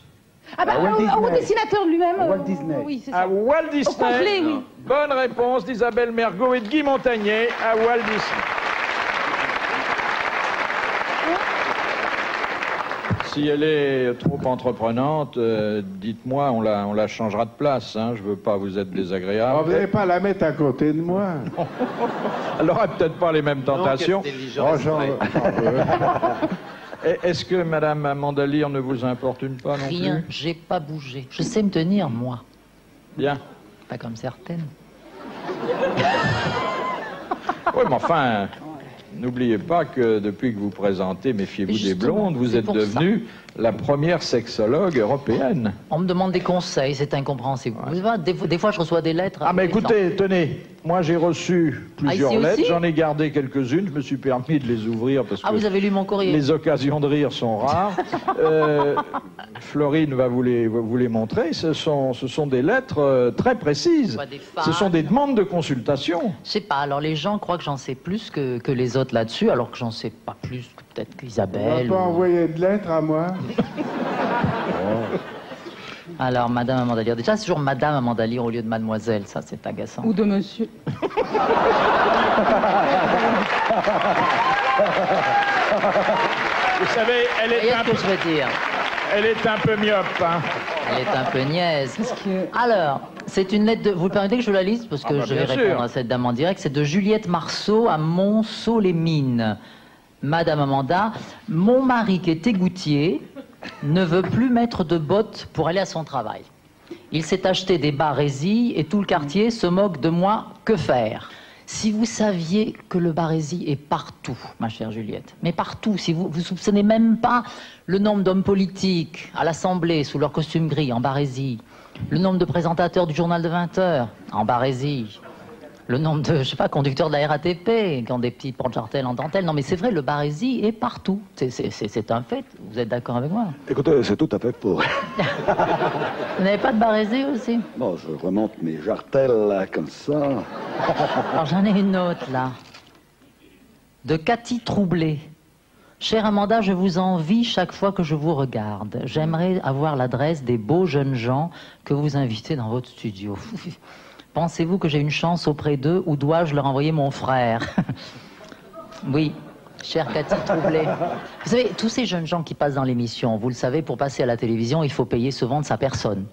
Speaker 4: Ah bah, au dessinateur lui-même.
Speaker 8: Walt Disney.
Speaker 4: Oui, c'est ça.
Speaker 1: À Walt Disney.
Speaker 4: Au complet, oui.
Speaker 1: Bonne réponse d'Isabelle Mergot et de Guy Montagnier à Walt Disney. Si elle est trop entreprenante, dites-moi, on la changera de place. Hein. Je veux pas vous être désagréable.
Speaker 10: Oh, vous n'allez pas la mettre à côté de moi.
Speaker 1: Elle n'aura peut-être pas les mêmes tentations. Est-ce que Madame Amandalire ne vous importune pas non plus?
Speaker 6: Rien, j'ai pas bougé. Je sais me tenir, moi.
Speaker 1: Bien.
Speaker 6: Pas comme certaines.
Speaker 1: Oui, mais enfin, n'oubliez pas que depuis que vous présentez Méfiez-vous des blondes, vous êtes devenue la première sexologue européenne.
Speaker 6: On me demande des conseils, c'est incompréhensible. Vous savez, des fois, je reçois des lettres.
Speaker 1: Ah, mais écoutez, tenez, moi j'ai reçu plusieurs
Speaker 6: ici
Speaker 1: lettres,
Speaker 6: aussi
Speaker 1: j'en ai gardé quelques-unes, je me suis permis de les ouvrir parce que
Speaker 6: vous avez lu mon courrier?
Speaker 1: Les occasions de rire sont rares. Florine va vous les montrer, ce sont des lettres très précises. Ce sont des demandes de consultation.
Speaker 6: Je sais pas, alors les gens croient que j'en sais plus que les autres là-dessus, alors que j'en sais pas plus que peut-être qu'Isabelle.
Speaker 10: On va pas envoyer de lettres à moi.
Speaker 6: Alors, Madame Amandalire, déjà, c'est toujours Madame Amandalire au lieu de Mademoiselle, ça, c'est agaçant.
Speaker 4: Ou de monsieur.
Speaker 1: Vous savez, elle est un peu...
Speaker 6: ce que je veux dire.
Speaker 1: Elle est un peu myope, hein.
Speaker 6: Elle est un peu niaise. Alors, c'est une lettre de... Vous permettez que je la lise? Parce que je vais répondre à cette dame en direct. C'est de Juliette Marceau à Montceau-les-Mines. Madame Amanda, mon mari qui est égoutier ne veut plus mettre de bottes pour aller à son travail. Il s'est acheté des barésies et tout le quartier se moque de moi. Que faire? Si vous saviez que le barésie est partout, ma chère Juliette, mais partout, si vous soupçonnez même pas le nombre d'hommes politiques à l'Assemblée sous leur costume gris en barésie, le nombre de présentateurs du journal de 20 heures en barésie, le nombre de, je sais pas, conducteurs de la RATP qui ont des petits porte-jartelles en dentelle. Non mais c'est vrai, le barésie est partout. C'est un fait. Vous êtes d'accord avec moi?
Speaker 8: Écoutez, c'est tout à fait faux.
Speaker 6: Vous n'avez pas de barésie aussi?
Speaker 8: Bon, je remonte mes jartelles là, comme ça.
Speaker 6: Alors j'en ai une autre là. De Cathy Troublé. Chère Amanda, je vous envie chaque fois que je vous regarde. J'aimerais avoir l'adresse des beaux jeunes gens que vous invitez dans votre studio. Pensez-vous que j'ai une chance auprès d'eux ou dois-je leur envoyer mon frère? Oui, chère Cathy Troublé. Vous savez, tous ces jeunes gens qui passent dans l'émission, vous le savez, pour passer à la télévision, il faut payer souvent de sa personne.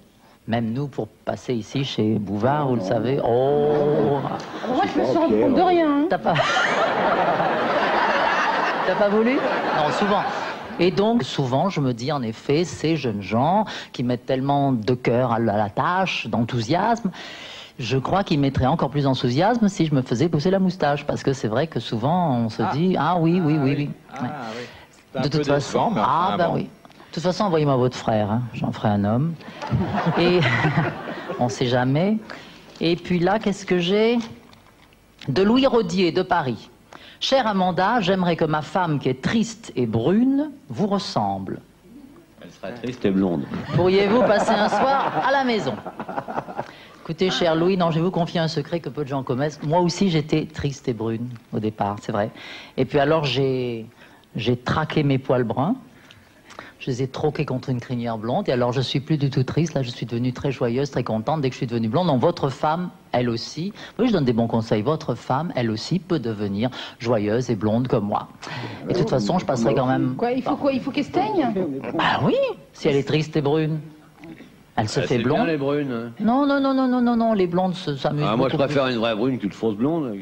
Speaker 6: Même nous, pour passer ici chez Bouvard, vous le savez. Oh!
Speaker 4: Moi, je me suis rendu compte de rien.
Speaker 6: T'as pas... T'as pas voulu? Non, souvent. Et donc, souvent, je me dis, en effet, ces jeunes gens qui mettent tellement de cœur à la tâche, d'enthousiasme, je crois qu'ils mettraient encore plus d'enthousiasme si je me faisais pousser la moustache. Parce que c'est vrai que souvent, on se dit, ah oui.
Speaker 1: De toute façon,
Speaker 6: oui. De toute façon, envoyez-moi votre frère, hein. J'en ferai un homme. Et on sait jamais. Et puis là, qu'est-ce que j'ai? De Louis Rodier, de Paris. Chère Amanda, j'aimerais que ma femme, qui est triste et brune, vous ressemble.
Speaker 3: Elle serait triste et blonde.
Speaker 6: Pourriez-vous passer un soir à la maison? Écoutez, cher Louis, non, je vais vous confier un secret que peu de gens connaissent. Moi aussi, j'étais triste et brune au départ, c'est vrai. Et puis alors, j'ai traqué mes poils bruns. Je les ai troqués contre une crinière blonde. Et alors, je suis plus du tout triste. Là, je suis devenue très joyeuse, très contente dès que je suis devenue blonde. Donc, votre femme, elle aussi, oui, je donne des bons conseils. Votre femme, elle aussi, peut devenir joyeuse et blonde comme moi. Et de toute façon, je passerai quand même...
Speaker 4: Quoi? Il faut qu'elle se teigne?
Speaker 6: Bah oui, si elle est triste et brune. Elle se fait blonde.
Speaker 3: Bien les brunes.
Speaker 6: Non, les blondes s'amusent.
Speaker 3: Ah, moi, je préfère une vraie brune qu'une fausse blonde.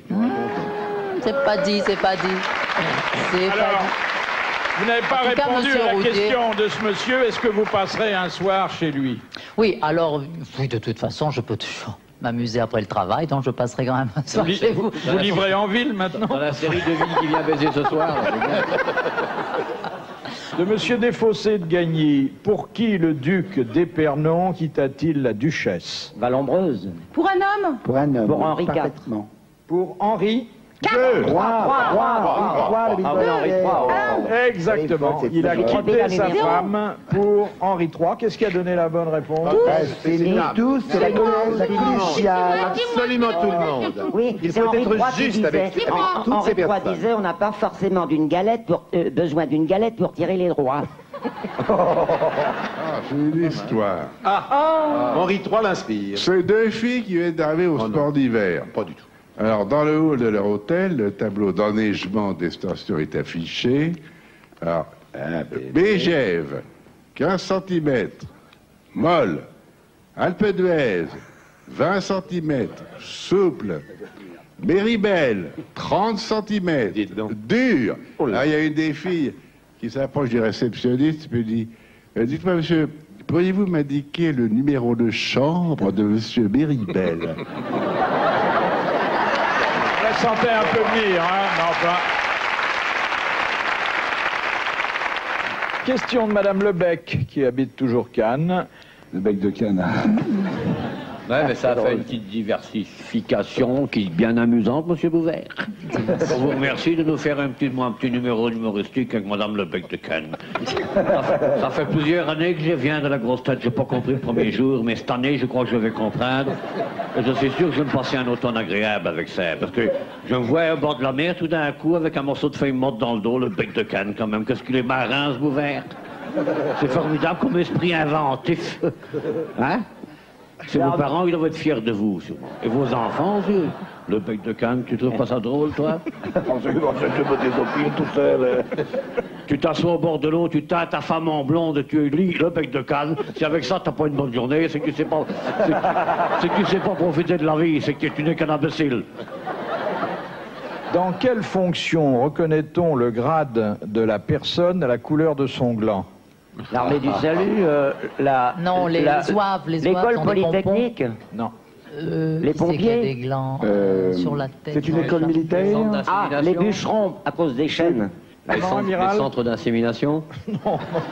Speaker 6: C'est pas dit. C'est pas dit.
Speaker 1: Vous n'avez pas répondu à la question de ce monsieur. Est-ce que vous passerez un soir chez lui?
Speaker 6: Oui, alors, oui, de toute façon, je peux toujours m'amuser après le travail, donc je passerai quand même un soir chez vous.
Speaker 1: Vous livrez en ville maintenant?
Speaker 3: Dans la série de villes qui vient baiser ce soir.
Speaker 1: De monsieur Desfossés de Gagny, pour qui le duc d'Épernon quitta-t-il la duchesse?
Speaker 2: Vallombreuse.
Speaker 4: Pour un homme?
Speaker 2: Pour un homme.
Speaker 12: Pour Henri IV.
Speaker 2: Parfaitement.
Speaker 1: Pour Henri II. Exactement. Il a quitté sa femme pour Henri III. Qu'est-ce qui a donné la bonne réponse?
Speaker 12: C'est nous tous, c'est la collégiale.
Speaker 7: Absolument tout le monde.
Speaker 2: Oui,
Speaker 7: Il
Speaker 2: c'est
Speaker 7: faut
Speaker 2: Henri
Speaker 7: être
Speaker 2: III qui
Speaker 7: juste
Speaker 2: disait.
Speaker 7: avec toutes
Speaker 2: Henri
Speaker 7: ces
Speaker 2: III
Speaker 7: personnes.
Speaker 2: disait, on n'a pas forcément besoin d'une galette pour tirer les droits.
Speaker 10: C'est une histoire.
Speaker 7: Henri III l'inspire.
Speaker 10: C'est deux filles qui viennent d'arriver au sport d'hiver.
Speaker 7: Pas du tout.
Speaker 10: Alors, dans le hall de leur hôtel, le tableau d'enneigement des stations est affiché. Alors, Bégève, 15 cm. Molle. Alpe d'Huez, 20 cm. Souple. Méribel, 30 cm. Dur. Là, il y a une des filles qui s'approche du réceptionniste et dit dites-moi, monsieur, pourriez-vous m'indiquer le numéro de chambre de monsieur Méribel?
Speaker 1: Je la sentais un peu venir, hein, mais enfin. Question de Madame Lebec, qui habite toujours Cannes.
Speaker 8: Le bec de Cannes.
Speaker 3: Ouais, mais ça fait une petite diversification qui est bien amusante, monsieur Bouvert. Je vous remercie de nous faire un petit numéro humoristique avec madame Le Bec de Cannes. Ça fait plusieurs années que je viens de la grosse tête, j'ai pas compris le premier jour, mais cette année, je crois que je vais comprendre. Et je suis sûr que je vais me passer un automne agréable avec ça, parce que je me vois au bord de la mer tout d'un coup avec un morceau de feuille morte dans le dos, Le Bec de Cannes quand même. Qu'est-ce qu'il est marin, ce Bouvert? C'est formidable comme esprit inventif. Hein? C'est vos parents, ils doivent être fiers de vous, sûrement. Et vos enfants aussi. Le Bec de Cannes, tu trouves pas ça drôle, toi? Tu t'assois au bord de l'eau, tu tâtes ta femme en blonde, tu lis Le Bec de Cannes. Si avec ça, t'as pas une bonne journée, c'est que tu sais pas... C'est que tu sais pas profiter de la vie, c'est que tu n'es qu'un imbécile.
Speaker 1: Dans quelle fonction reconnaît-on le grade de la personne à la couleur de son gland?
Speaker 2: L'armée du salut,
Speaker 6: Non, les zouaves, les zouaves
Speaker 2: l'école
Speaker 6: sont
Speaker 2: polytechnique,
Speaker 1: Non.
Speaker 2: les
Speaker 6: qui c'est qui a
Speaker 2: pompiers,
Speaker 6: des glands sur la tête.
Speaker 12: C'est une
Speaker 6: dans
Speaker 12: école
Speaker 6: le
Speaker 12: militaire.
Speaker 2: les bûcherons à cause des chaînes.
Speaker 3: Les centres d'insémination.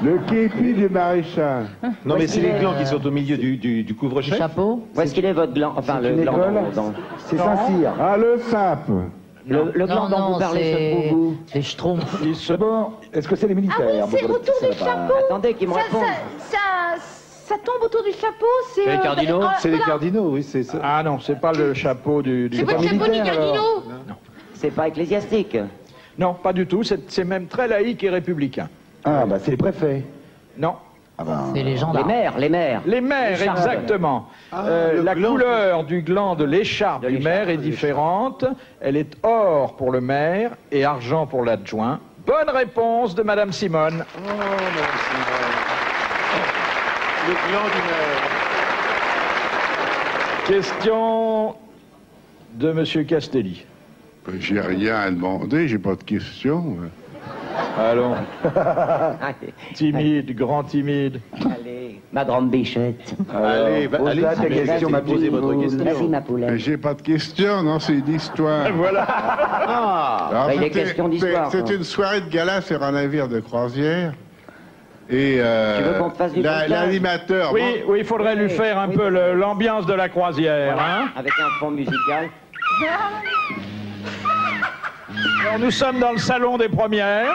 Speaker 10: Le képi du maréchal.
Speaker 7: Non, mais c'est les glands qui sont au milieu du couvre-chef.
Speaker 6: chapeau.
Speaker 2: Où est-ce qu'il est votre gland? Enfin,
Speaker 12: C'est
Speaker 2: le
Speaker 12: une
Speaker 2: gland
Speaker 12: école.
Speaker 2: dans-
Speaker 12: C'est Saint-Cyr.
Speaker 10: Ah, le SAP.
Speaker 2: le gland dont vous parlez, ce boubou.
Speaker 6: c'est Schtroumpf.
Speaker 12: Bon, est-ce que c'est les militaires?
Speaker 4: Ah oui, c'est
Speaker 12: Bon,
Speaker 4: autour
Speaker 12: ça
Speaker 4: du
Speaker 12: va pas.
Speaker 4: chapeau.
Speaker 2: Attendez qu'il me réponde.
Speaker 4: Ça tombe autour du chapeau, c'est...
Speaker 3: Les cardinaux
Speaker 7: C'est les cardinaux, oui, c'est ça.
Speaker 1: Ah non, c'est pas le chapeau du...
Speaker 4: C'est votre chapeau du cardinaux.
Speaker 2: C'est pas ecclésiastique.
Speaker 1: Non, pas du tout. C'est même très laïque et républicain.
Speaker 12: Ah, bah c'est les préfets.
Speaker 1: Non.
Speaker 12: Ah bah,
Speaker 6: C'est les
Speaker 2: Les
Speaker 6: gendarmes.
Speaker 2: mères, les mères.
Speaker 1: Les mères,
Speaker 2: L'écharpe.
Speaker 1: exactement. La couleur du gland de l'écharpe du maire est différente. Elle est or pour le maire et argent pour l'adjoint. Bonne réponse de Madame Simone.
Speaker 7: Oh, Madame Simone. Le gland du maire.
Speaker 1: Question de Monsieur Castelli.
Speaker 10: J'ai rien à demander, j'ai pas de questions.
Speaker 1: Allons,
Speaker 2: Allez,
Speaker 1: timide, grand timide.
Speaker 2: allez, ma grande bichette.
Speaker 7: Allez,
Speaker 12: pose là ta question, ma
Speaker 7: posez votre
Speaker 12: petite
Speaker 7: question.
Speaker 2: Vas-y, ma
Speaker 10: Mais
Speaker 2: poulette.
Speaker 10: j'ai pas de questions, non, c'est une histoire.
Speaker 1: Voilà.
Speaker 7: Ah,
Speaker 10: Alors,
Speaker 2: Bah, il est
Speaker 10: c'était-
Speaker 2: question d'histoire,
Speaker 10: C'est
Speaker 2: quoi.
Speaker 10: une soirée de gala sur un navire de croisière. Et
Speaker 2: Tu veux qu'on te fasse du montage
Speaker 1: Oui,
Speaker 10: l'animateur... bon,
Speaker 1: oui, il faudrait lui faire un peu l'ambiance de la croisière. Hein.
Speaker 2: Avec un fond musical.
Speaker 1: Alors, nous sommes dans le salon des premières.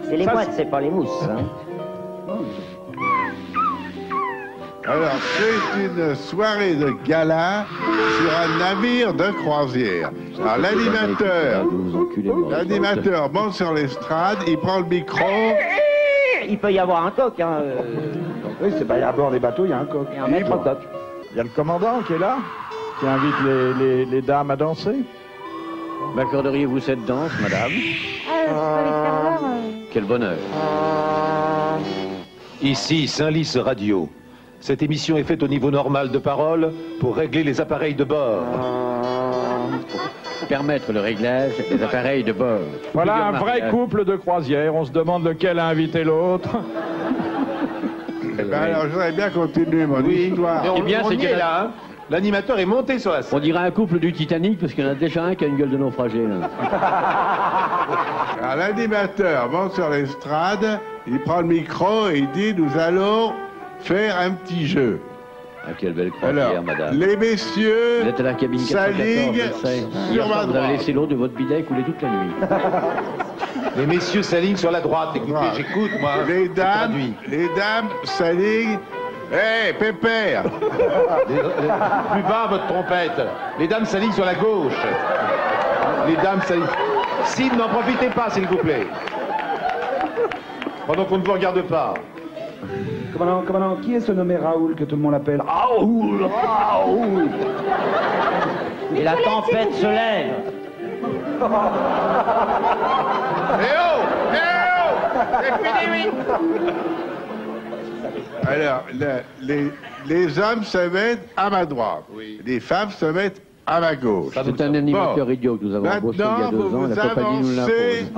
Speaker 2: C'est les
Speaker 1: Ça,
Speaker 2: boîtes, c'est pas les mousses. Hein.
Speaker 10: Alors, c'est une soirée de gala sur un navire de croisière. Alors, l'animateur monte sur l'estrade, il prend le micro.
Speaker 2: Il peut y avoir un coq, hein.
Speaker 12: Oui, c'est pas à bord des bateaux, il y a un coq.
Speaker 2: Et un maître coq.
Speaker 1: Il y a le commandant qui est là, qui invite les dames à danser.
Speaker 3: M'accorderiez-vous cette danse, madame? Quel bonheur.
Speaker 7: Ici, Saint-Lys Radio. Cette émission est faite au niveau normal de parole pour régler les appareils de bord.
Speaker 3: Permettre le réglage des appareils de bord.
Speaker 1: Voilà un
Speaker 3: Plusieurs
Speaker 1: vrai
Speaker 3: mariages.
Speaker 1: couple de croisière. On se demande lequel a invité l'autre.
Speaker 10: Eh ben, alors, je voudrais bien continuer mon histoire.
Speaker 7: Mais
Speaker 3: Eh bien,
Speaker 7: on
Speaker 3: c'est
Speaker 7: y
Speaker 3: qu'il y
Speaker 7: est
Speaker 3: a-
Speaker 7: là, hein. L'animateur est monté sur la scène.
Speaker 3: On dirait un couple du Titanic, parce qu'il y en a déjà un qui a une gueule de naufragé, là.
Speaker 10: Alors, l'animateur monte sur l'estrade, il prend le micro et il dit, nous allons faire un petit jeu.
Speaker 3: Ah, quelle belle croisière,
Speaker 10: Alors,
Speaker 3: madame.
Speaker 10: les messieurs
Speaker 3: Vous êtes à la cabine 414,
Speaker 10: s'alignent
Speaker 3: je sais. Hier
Speaker 10: sur
Speaker 3: soir,
Speaker 10: ma
Speaker 3: vous avez
Speaker 10: droite.
Speaker 3: laissé l'eau de votre bidet couler toute la nuit.
Speaker 7: Les messieurs s'alignent sur la droite. Écoutez,
Speaker 10: Voilà.
Speaker 7: j'écoute, moi.
Speaker 10: Les
Speaker 7: je
Speaker 10: dames,
Speaker 7: traduis.
Speaker 10: s'alignent. Hé, Pépère!
Speaker 7: Plus bas, votre trompette. Les dames s'alignent sur la gauche. Les dames s'alignent. Sim, n'en profitez pas, s'il vous plaît. Pendant qu'on ne vous regarde pas.
Speaker 12: Commandant, qui est ce nommé Raoul que tout le monde appelle Raoul, Raoul?
Speaker 2: Et la tempête se lève.
Speaker 7: Eh oh! Eh
Speaker 10: Alors, les hommes se mettent à ma droite. Les femmes se mettent à ma gauche.
Speaker 3: C'est un animateur idiot que nous avons embauché il y a 2 ans. La compagnie nous l'impose.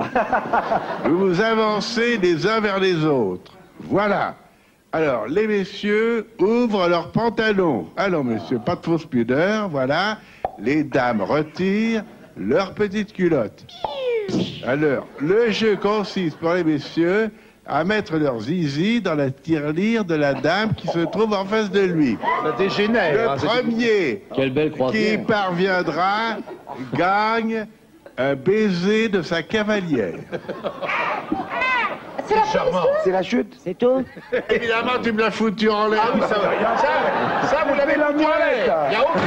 Speaker 10: Vous vous avancez les uns vers les autres. Voilà. Alors, les messieurs ouvrent leurs pantalons. Alors, monsieur, pas de fausse pudeur, voilà. Les dames retirent leurs petites culottes. Alors, le jeu consiste pour les messieurs à mettre leur zizi dans la tirelire de la dame qui se trouve en face de lui.
Speaker 7: Ça dégénère.
Speaker 10: Le premier
Speaker 3: Quelle belle
Speaker 10: qui
Speaker 3: croisière.
Speaker 10: parviendra gagne un baiser de sa cavalière.
Speaker 4: C'est la
Speaker 7: Charmant.
Speaker 8: C'est la chute.
Speaker 2: C'est tout?
Speaker 10: Évidemment, tu me l'as foutu en l'air.
Speaker 7: Ah oui, ça vous l'avez la toilette. Il n'y a aucun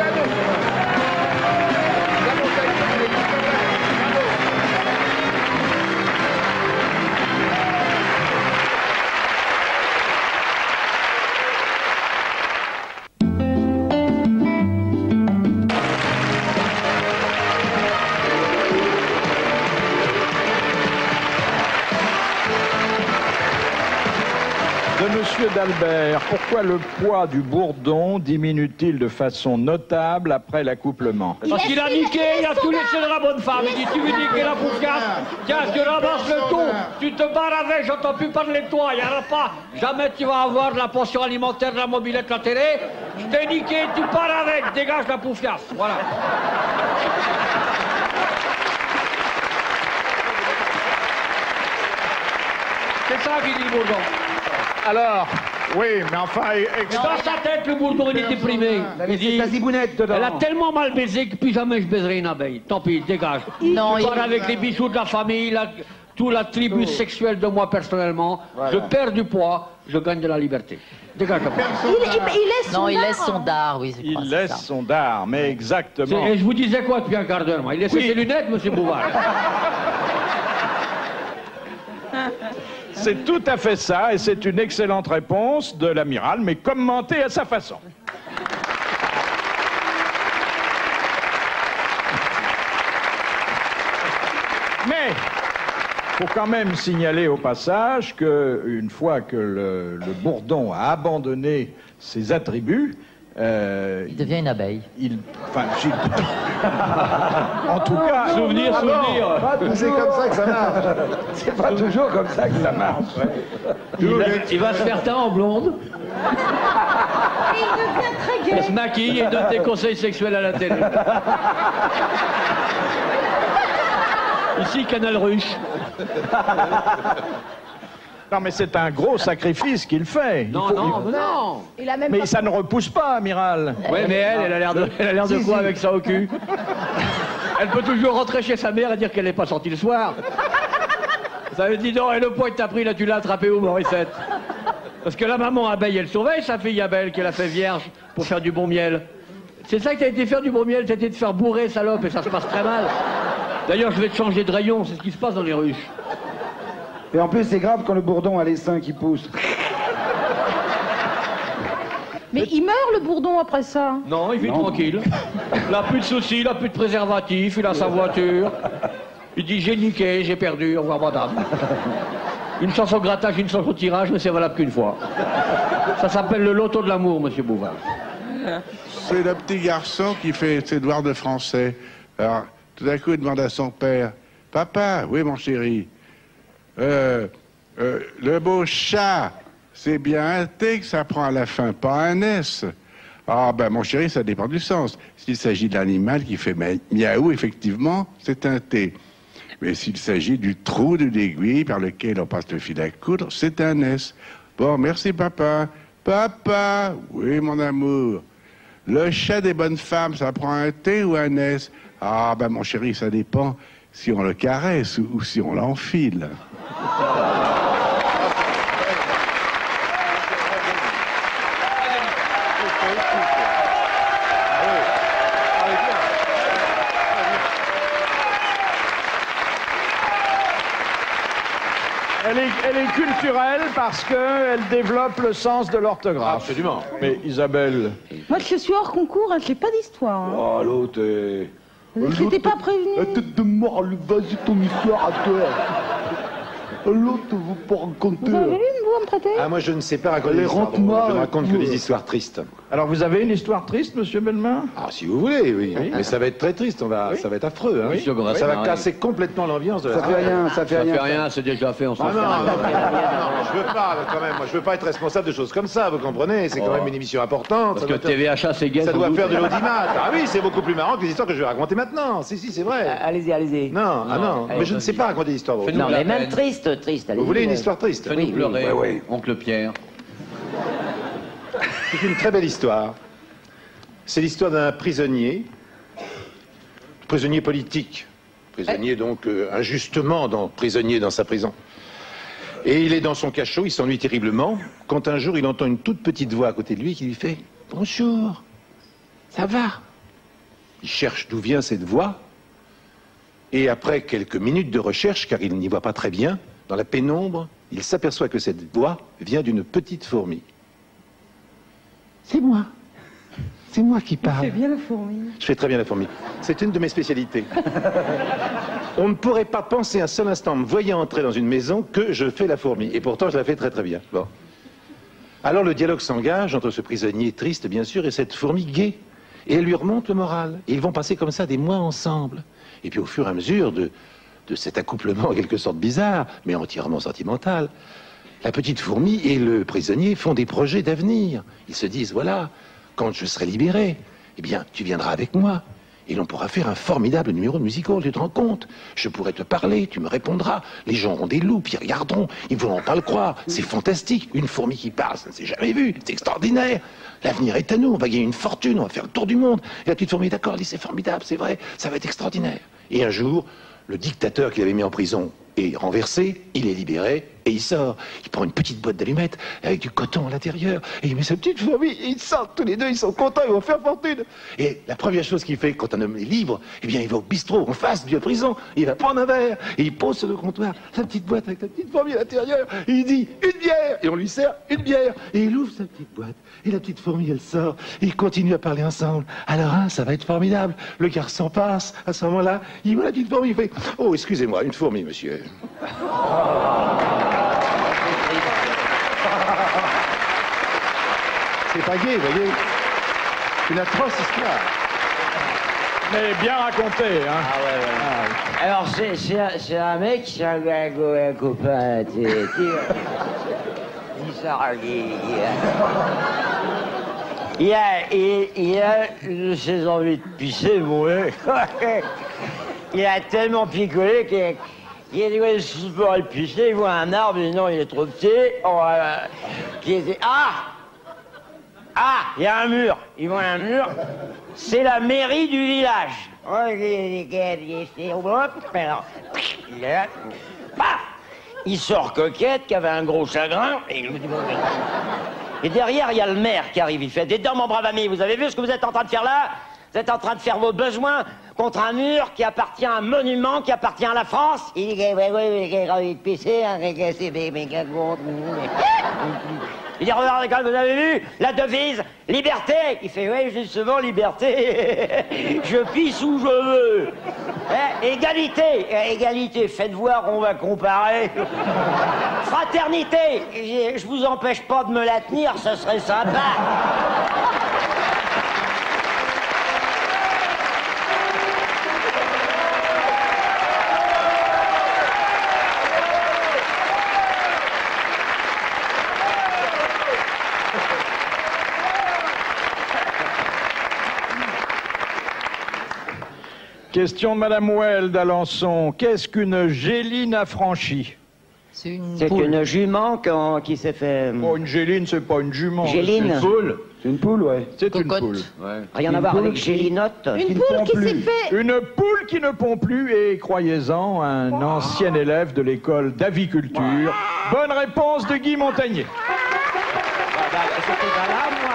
Speaker 1: De Monsieur d'Albert, pourquoi le poids du bourdon diminue-t-il de façon notable après l'accouplement?
Speaker 13: Parce qu'il a niqué, il a tout laissé de la bonne femme. Il dit, tu veux niquer la poufiasse? Tiens, je te ramasse le tout. Tu te barres avec, j'entends plus parler de toi. Il n'y aura pas. Jamais tu vas avoir de la pension alimentaire, de la mobilette, la télé. Je t'ai niqué, tu pars avec. Dégage la poufiasse. Voilà. C'est ça qu'il dit le bourdon.
Speaker 1: Alors, oui, mais enfin...
Speaker 13: Dans sa tête, le bourdon, il est déprimé. Il dit,
Speaker 8: La zigounette dedans.
Speaker 13: elle a tellement mal baisé que plus jamais je baiserai une abeille. Tant pis, dégage.
Speaker 6: Non,
Speaker 13: Je
Speaker 6: il-
Speaker 13: pars avec les bijoux de la famille, tout l'attribut sexuel de moi personnellement. Je perds du poids, je gagne de la liberté. Dégage la
Speaker 4: Il laisse son
Speaker 6: Non, il
Speaker 4: dard.
Speaker 6: laisse son dard, oui. je crois,
Speaker 1: Il
Speaker 6: c'est
Speaker 1: laisse
Speaker 6: ça.
Speaker 1: son dard, mais exactement.
Speaker 13: Et je vous disais quoi depuis un quart d'heure, moi? Il laissait ses lunettes, monsieur Bouvard.
Speaker 1: C'est tout à fait ça, et c'est une excellente réponse de l'amiral, mais commentée à sa façon. Mais, faut quand même signaler au passage que une fois que le bourdon a abandonné ses attributs,
Speaker 6: Il devient une abeille.
Speaker 1: En tout cas,
Speaker 13: Souvenir.
Speaker 8: C'est comme ça que ça marche. C'est pas toujours comme ça que ça marche.
Speaker 13: Il va se faire teint en blonde.
Speaker 4: Et il devient très
Speaker 13: Il
Speaker 4: gai.
Speaker 13: se maquille et donne des conseils sexuels à la télé. Ici, Canal Ruche.
Speaker 1: non mais c'est un gros sacrifice qu'il fait.
Speaker 13: Non, non.
Speaker 4: Il a même
Speaker 1: Mais
Speaker 4: pas...
Speaker 1: ça ne repousse pas, amiral.
Speaker 13: Oui, mais elle a l'air de quoi avec ça au cul? Elle peut toujours rentrer chez sa mère et dire qu'elle n'est pas sortie le soir. Ça veut dire, non, et le poids que t'as pris, là, tu l'as attrapé où, Morissette? Parce que la maman abeille, elle surveille sa fille abeille qu'elle a fait vierge pour faire du bon miel. C'est ça que t'as été faire du bon miel, t'as été te faire bourrer, salope, et ça se passe très mal. D'ailleurs, je vais te changer de rayon, c'est ce qui se passe dans les ruches.
Speaker 8: Et en plus, c'est grave quand le bourdon a les seins qui poussent.
Speaker 4: Mais il meurt le bourdon après ça.
Speaker 13: Non, il vit tranquille. Il a plus de soucis, il a plus de préservatif, il a sa voiture. Il dit j'ai niqué, j'ai perdu, au revoir madame. Une chance au grattage, une chance au tirage, mais c'est valable qu'une fois. Ça s'appelle le loto de l'amour, monsieur Bouvard.
Speaker 10: C'est le petit garçon qui fait ses devoirs de français. Alors, tout d'un coup, il demande à son père, « Papa, oui mon chéri, le mot chat, c'est bien un T que ça prend à la fin, pas un S. » Ah ben mon chéri, ça dépend du sens. S'il s'agit de l'animal qui fait miaou, effectivement, c'est un T. Mais s'il s'agit du trou d'une aiguille par lequel on passe le fil à coudre, c'est un S. Bon, merci papa. Papa, oui mon amour. Le chat des bonnes femmes, ça prend un T ou un S? Ah ben mon chéri, ça dépend si on le caresse ou si on l'enfile.
Speaker 1: Elle est culturelle parce qu'elle développe le sens de l'orthographe.
Speaker 7: Absolument.
Speaker 1: Mais Isabelle,
Speaker 4: Moi, je suis hors concours, je n'ai pas d'histoire. Hein.
Speaker 8: Oh, l'autre
Speaker 4: Je n'étais pas prévenue.
Speaker 8: tête de mort, vas-y ton histoire à toi.
Speaker 5: L'autre, vous pas raconter.
Speaker 4: Vous avez une, vous, à me prêter?
Speaker 7: Ah, moi, je ne sais pas raconter
Speaker 5: Les
Speaker 7: des histoires.
Speaker 5: rentements,
Speaker 7: Je ne raconte que des histoires tristes.
Speaker 1: Alors, vous avez une histoire triste, monsieur Bellemare?
Speaker 7: Ah, si vous voulez, oui. Mais ça va être très triste, ça va être affreux. Hein.
Speaker 3: Oui, sûr, bon,
Speaker 7: ça va
Speaker 3: oui.
Speaker 7: casser complètement l'ambiance de la
Speaker 8: Ça fait rien, ça fait
Speaker 3: Ça
Speaker 8: rien.
Speaker 3: fait rien, c'est déjà fait, on s'en
Speaker 7: Ah
Speaker 3: fait
Speaker 7: non,
Speaker 3: rien.
Speaker 7: non, je veux pas, quand même. Moi, je veux pas être responsable de choses comme ça, vous comprenez? C'est quand même une émission importante.
Speaker 3: Parce que TVHA, c'est gay.
Speaker 7: Ça
Speaker 3: sans
Speaker 7: doit
Speaker 3: doute.
Speaker 7: faire de l'audimat. Ah oui, c'est beaucoup plus marrant que les histoires que je vais raconter maintenant. Si, c'est vrai.
Speaker 2: Allez-y, allez-y.
Speaker 7: Non, ah non, mais je ne sais pas raconter d'histoire.
Speaker 3: Fais-nous
Speaker 2: Non,
Speaker 3: la
Speaker 2: mais même
Speaker 3: peine.
Speaker 2: triste, allez-y.
Speaker 7: Vous voulez une histoire triste?
Speaker 3: Fais-nous pleurer,
Speaker 8: oui.
Speaker 3: oncle Pierre.
Speaker 7: C'est une très belle histoire. C'est l'histoire d'un prisonnier politique, prisonnier donc injustement prisonnier dans sa prison. Et il est dans son cachot, il s'ennuie terriblement, quand un jour il entend une toute petite voix à côté de lui qui lui fait « Bonjour, ça va ?» Il cherche d'où vient cette voix, et après quelques minutes de recherche, car il n'y voit pas très bien, dans la pénombre, il s'aperçoit que cette voix vient d'une petite fourmi. C'est moi. C'est moi qui parle.
Speaker 4: C'est bien la fourmi.
Speaker 7: Je fais très bien la fourmi. C'est une de mes spécialités. On ne pourrait pas penser un seul instant, en me voyant entrer dans une maison, que je fais la fourmi. Et pourtant, je la fais très très bien. Bon. Alors le dialogue s'engage entre ce prisonnier triste, bien sûr, et cette fourmi gaie. Et elle lui remonte le moral. Et ils vont passer comme ça des mois ensemble. Et puis au fur et à mesure de cet accouplement en quelque sorte bizarre, mais entièrement sentimental, la petite fourmi et le prisonnier font des projets d'avenir. Ils se disent, voilà, quand je serai libéré, eh bien, tu viendras avec moi. Et l'on pourra faire un formidable numéro de musical, tu te rends compte? Je pourrai te parler, tu me répondras. Les gens auront des loupes, ils regarderont, ils ne voudront pas le croire. C'est fantastique, une fourmi qui parle, ça ne s'est jamais vu, c'est extraordinaire. L'avenir est à nous, on va gagner une fortune, on va faire le tour du monde. Et la petite fourmi, d'accord, elle dit, c'est formidable, c'est vrai, ça va être extraordinaire. Et un jour, le dictateur qui l'avait mis en prison est renversé, il est libéré, et il sort. Il prend une petite boîte d'allumettes avec du coton à l'intérieur, et il met sa petite fourmi, et ils sortent tous les deux, ils sont contents, ils vont faire fortune. Et la première chose qu'il fait quand un homme est libre, eh bien il va au bistrot en face de la prison, il va prendre un verre, et il pose sur le comptoir sa petite boîte avec sa petite fourmi à l'intérieur, et il dit une bière, et on lui sert une bière, et il ouvre sa petite boîte, et la petite fourmi elle sort, et ils continuent à parler ensemble. Alors hein, ça va être formidable. Le garçon passe, à ce moment-là, il voit la petite fourmi, il fait « Oh, excusez-moi, une fourmi, monsieur. » C'est pas gai, vous voyez. Une atroce histoire.
Speaker 1: Mais bien raconté, hein.
Speaker 2: Ah ouais. Alors, c'est un mec, c'est un copain, il a ses envies de pisser, bon, il a tellement picolé qu'il a dit, ouais, je pourrais le pisser, il voit un arbre, il dit, non, il est trop petit, il y a un mur, il voit un mur, c'est la mairie du village. Il sort Coquette, qui avait un gros chagrin, et derrière, il y a le maire qui arrive, il fait, « Dites donc, mon brave ami, vous avez vu ce que vous êtes en train de faire là? Vous êtes en train de faire vos besoins contre un mur qui appartient à un monument qui appartient à la France. » Il dit, oui, j'ai envie de pisser, c'est il dit, regardez, quand vous avez vu la devise, liberté. Il fait, oui, justement, liberté. Je pisse où je veux. Égalité, faites voir, on va comparer. Fraternité, je vous empêche pas de me la tenir, ce serait sympa.
Speaker 1: Question de Madame Well d'Alençon. Qu'est-ce qu'une géline affranchie?
Speaker 6: C'est une
Speaker 2: C'est une jument qui s'est fait...
Speaker 1: Oh, une géline, c'est pas une jument.
Speaker 2: Géline.
Speaker 1: C'est une poule.
Speaker 8: C'est une poule, ouais.
Speaker 1: C'est une
Speaker 6: Cocotte.
Speaker 1: poule.
Speaker 8: Ouais.
Speaker 2: Rien à voir avec gélinotte.
Speaker 4: Une poule qui s'est fait...
Speaker 1: Une poule qui ne pond plus et, croyez-en, un ancien élève de l'école d'aviculture. Bonne réponse de Guy Montagnier.
Speaker 2: C'était valable, moi,